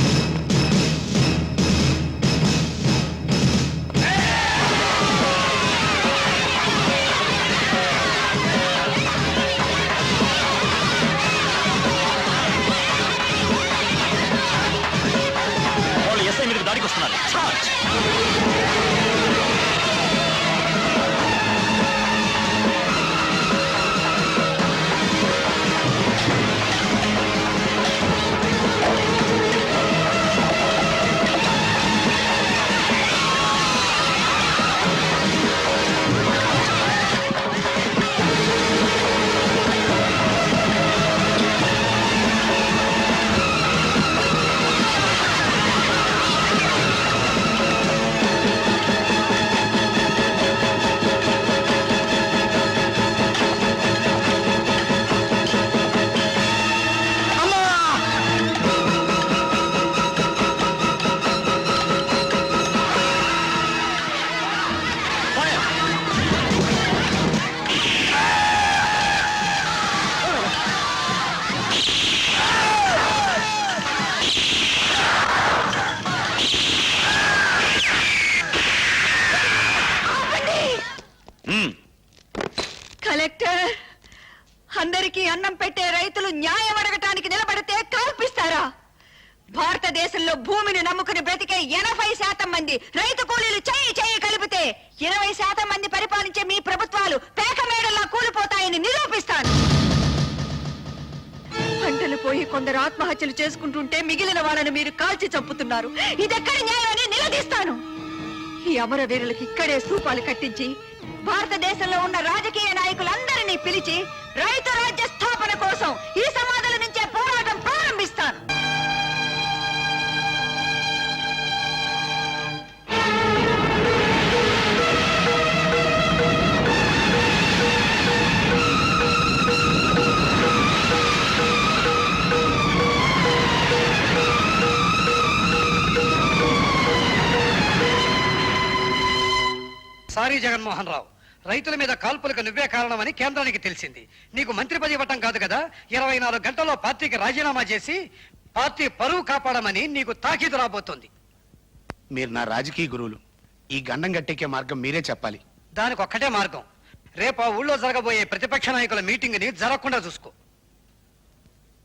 వాళ్ళు ఎస్ఐ మీదకి దాడికి వస్తున్నారు. చార్జ్. కలెక్టర్, అందరికీ అన్నం పెట్టే రైతులు న్యాయం అడగటానికి నిలబడితే కల్పిస్తారా? భారతదేశంలో భూమిని నమ్ముకుని బ్రతికే 80% మంది రైతు కూలీలు చెయ్యి కలిపితే 20% మంది పరిపాలించే మీ ప్రభుత్వాలు పేకమేడల్లా కూలిపోతాయని నిరూపిస్తాను. పంటలు పోయి కొందరు ఆత్మహత్యలు చేసుకుంటుంటే మిగిలిన వాళ్ళని మీరు కాల్చి చంపుతున్నారు. ఇదెక్కడి న్యాయాన్ని నిలదీస్తాను. ఈ అమరవీరులకి ఇక్కడే స్తూపాలు కట్టించి భారతదేశంలో ఉన్న రాజకీయ నాయకులందరినీ పిలిచి రైతు రాజ్య స్థాపన కోసం ఈ సమాధుల నుంచే పోరాటం ప్రారంభిస్తాను. సారీ జగన్మోహన్ రావు, రైతుల మీద కాల్పులకు నువ్వే కారణమని కేంద్రానికి తెలిసింది. నీకు మంత్రి పదవి ఇవ్వటం కాదు కదా, 24 గంటల్లో పార్టీకి రాజీనామా చేసి పార్టీ పరువు కాపాడమని నీకు తాకీదు రాబోతోంది. మీరు నా రాజకీయ గురువులు. ఈ గండం గట్టెక్కే మార్గం మీరే చెప్పాలి. దానికి ఒక్కటే మార్గం, రేపు ఆ ఊళ్ళో జరగబోయే ప్రతిపక్ష నాయకుల మీటింగ్ ని జరగకుండా చూసుకో.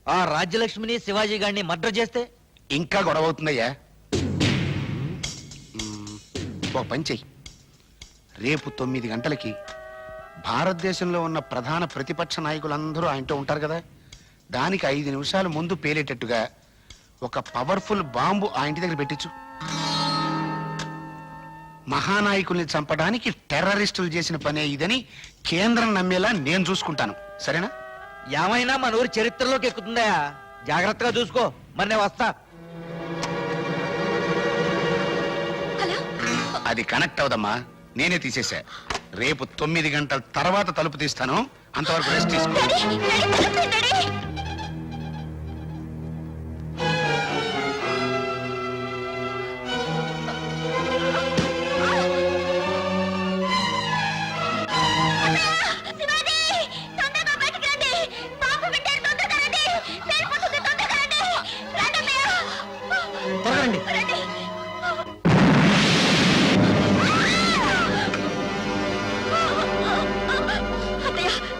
ఆ రాజ్యలక్ష్మిని శివాజీ గారిని మర్డర్ చేస్తే ఇంకా గొడవ అవుతుందయ్యా. ఓ పని చెయ్యి, రేపు 9 గంటలకి భారతదేశంలో ఉన్న ప్రధాన ప్రతిపక్ష నాయకులందరూ ఆయనతో ఉంటారు కదా, దానికి 5 నిమిషాలు ముందు పేలేటట్టుగా ఒక పవర్ఫుల్ బాంబు ఆ ఇంటి దగ్గర పెట్టించు. మహానాయకుల్ని చంపడానికి టెర్రరిస్టులు చేసిన పనే ఇదని కేంద్రం నమ్మేలా నేను చూసుకుంటాను. సరేనా? ఏమైనా మన ఊరి చరిత్రలోకి ఎక్కుతుందా? జాగ్రత్తగా చూసుకో. మరి నేను వస్తా. అది కనెక్ట్ అవదమ్మా, నేనే తీసేశా. రేపు 9 గంటల తర్వాత తలుపు తీస్తాను. అంతవరకు రెస్ట్ తీసుకో.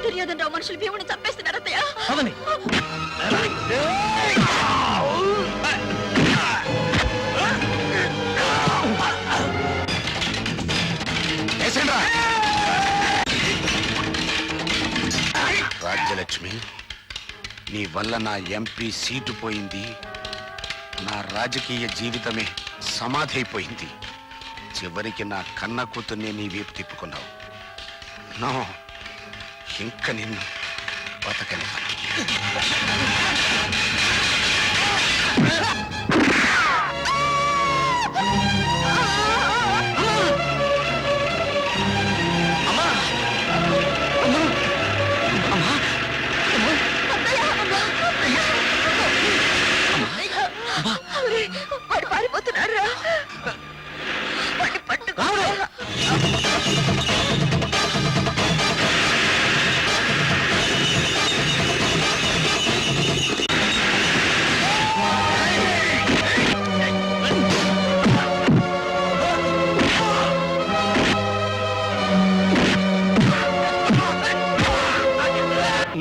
దుర్యోధనరావు మనుషులు భీముని చంపేస్తారు. పదండి. రాజ్యలక్ష్మి, నీ వల్ల నా ఎంపీ సీటు పోయింది, నా రాజకీయ జీవితమే సమాధి అయిపోయింది. చివరికి నా కన్న కూతుర్ని నీ వైపు తిప్పుకున్నావు. నో, ఇంక నిన్ను బతకనివ్వను. వాడు పారిపోతున్నాడు రా. వాడిని పట్టుకో.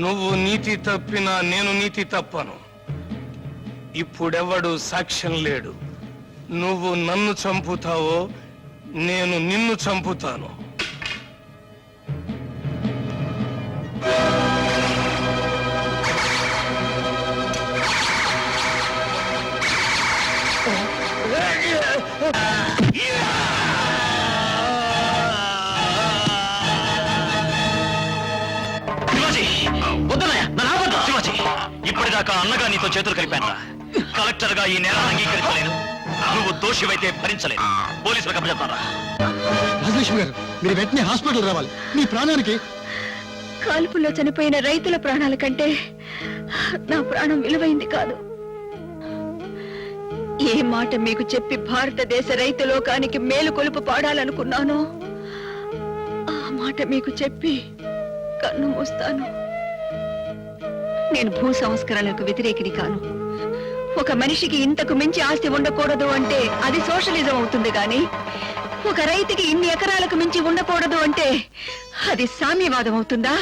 నువ్వు నీతి తప్పినా నేను నీతి తప్పను. ఇప్పుడెవడు సాక్ష్యం లేడు. నువ్వు నన్ను చంపుతావో నేను నిన్ను చంపుతాను. శివాజీ, వద్దన్నయ్య, నన్ను ఆపొద్దు. శివాజీ, ఇప్పటిదాకా అన్నగా నీతో చేతులు కలిపాను. కలెక్టర్ గా ఈ నేరాన్ని అంగీకరించలేను. నువ్వు దోషివైతే భరించలేను. పోలీసులకు అప్పచెప్తారా? రాజలక్ష్మి గారు, మీరు వెంటనే హాస్పిటల్ రావాలి. మీ ప్రాణానికి కాల్పుల్లో చనిపోయిన రైతుల ప్రాణాల కంటే నా ప్రాణం విలువైంది కాదు. ఏ మాట మీకు చెప్పి భారతదేశ రైతు లోకానికి మేలు కొలుపు పాడాలనుకున్నానో ఆ మాట మీకు చెప్పి కన్ను మూస్తాను. నేను భూ సంస్కరణలకు వ్యతిరేకిని కాను. ఒక మనిషికి ఇంతకు మించి ఆస్తి ఉండకూడదు అంటే అది సోషలిజం అవుతుంది గాని ఒక రైతుకి ఇన్ని ఎకరాలకు మించి ఉండకూడదు అంటే అది సామ్యవాదం అవుతుందా?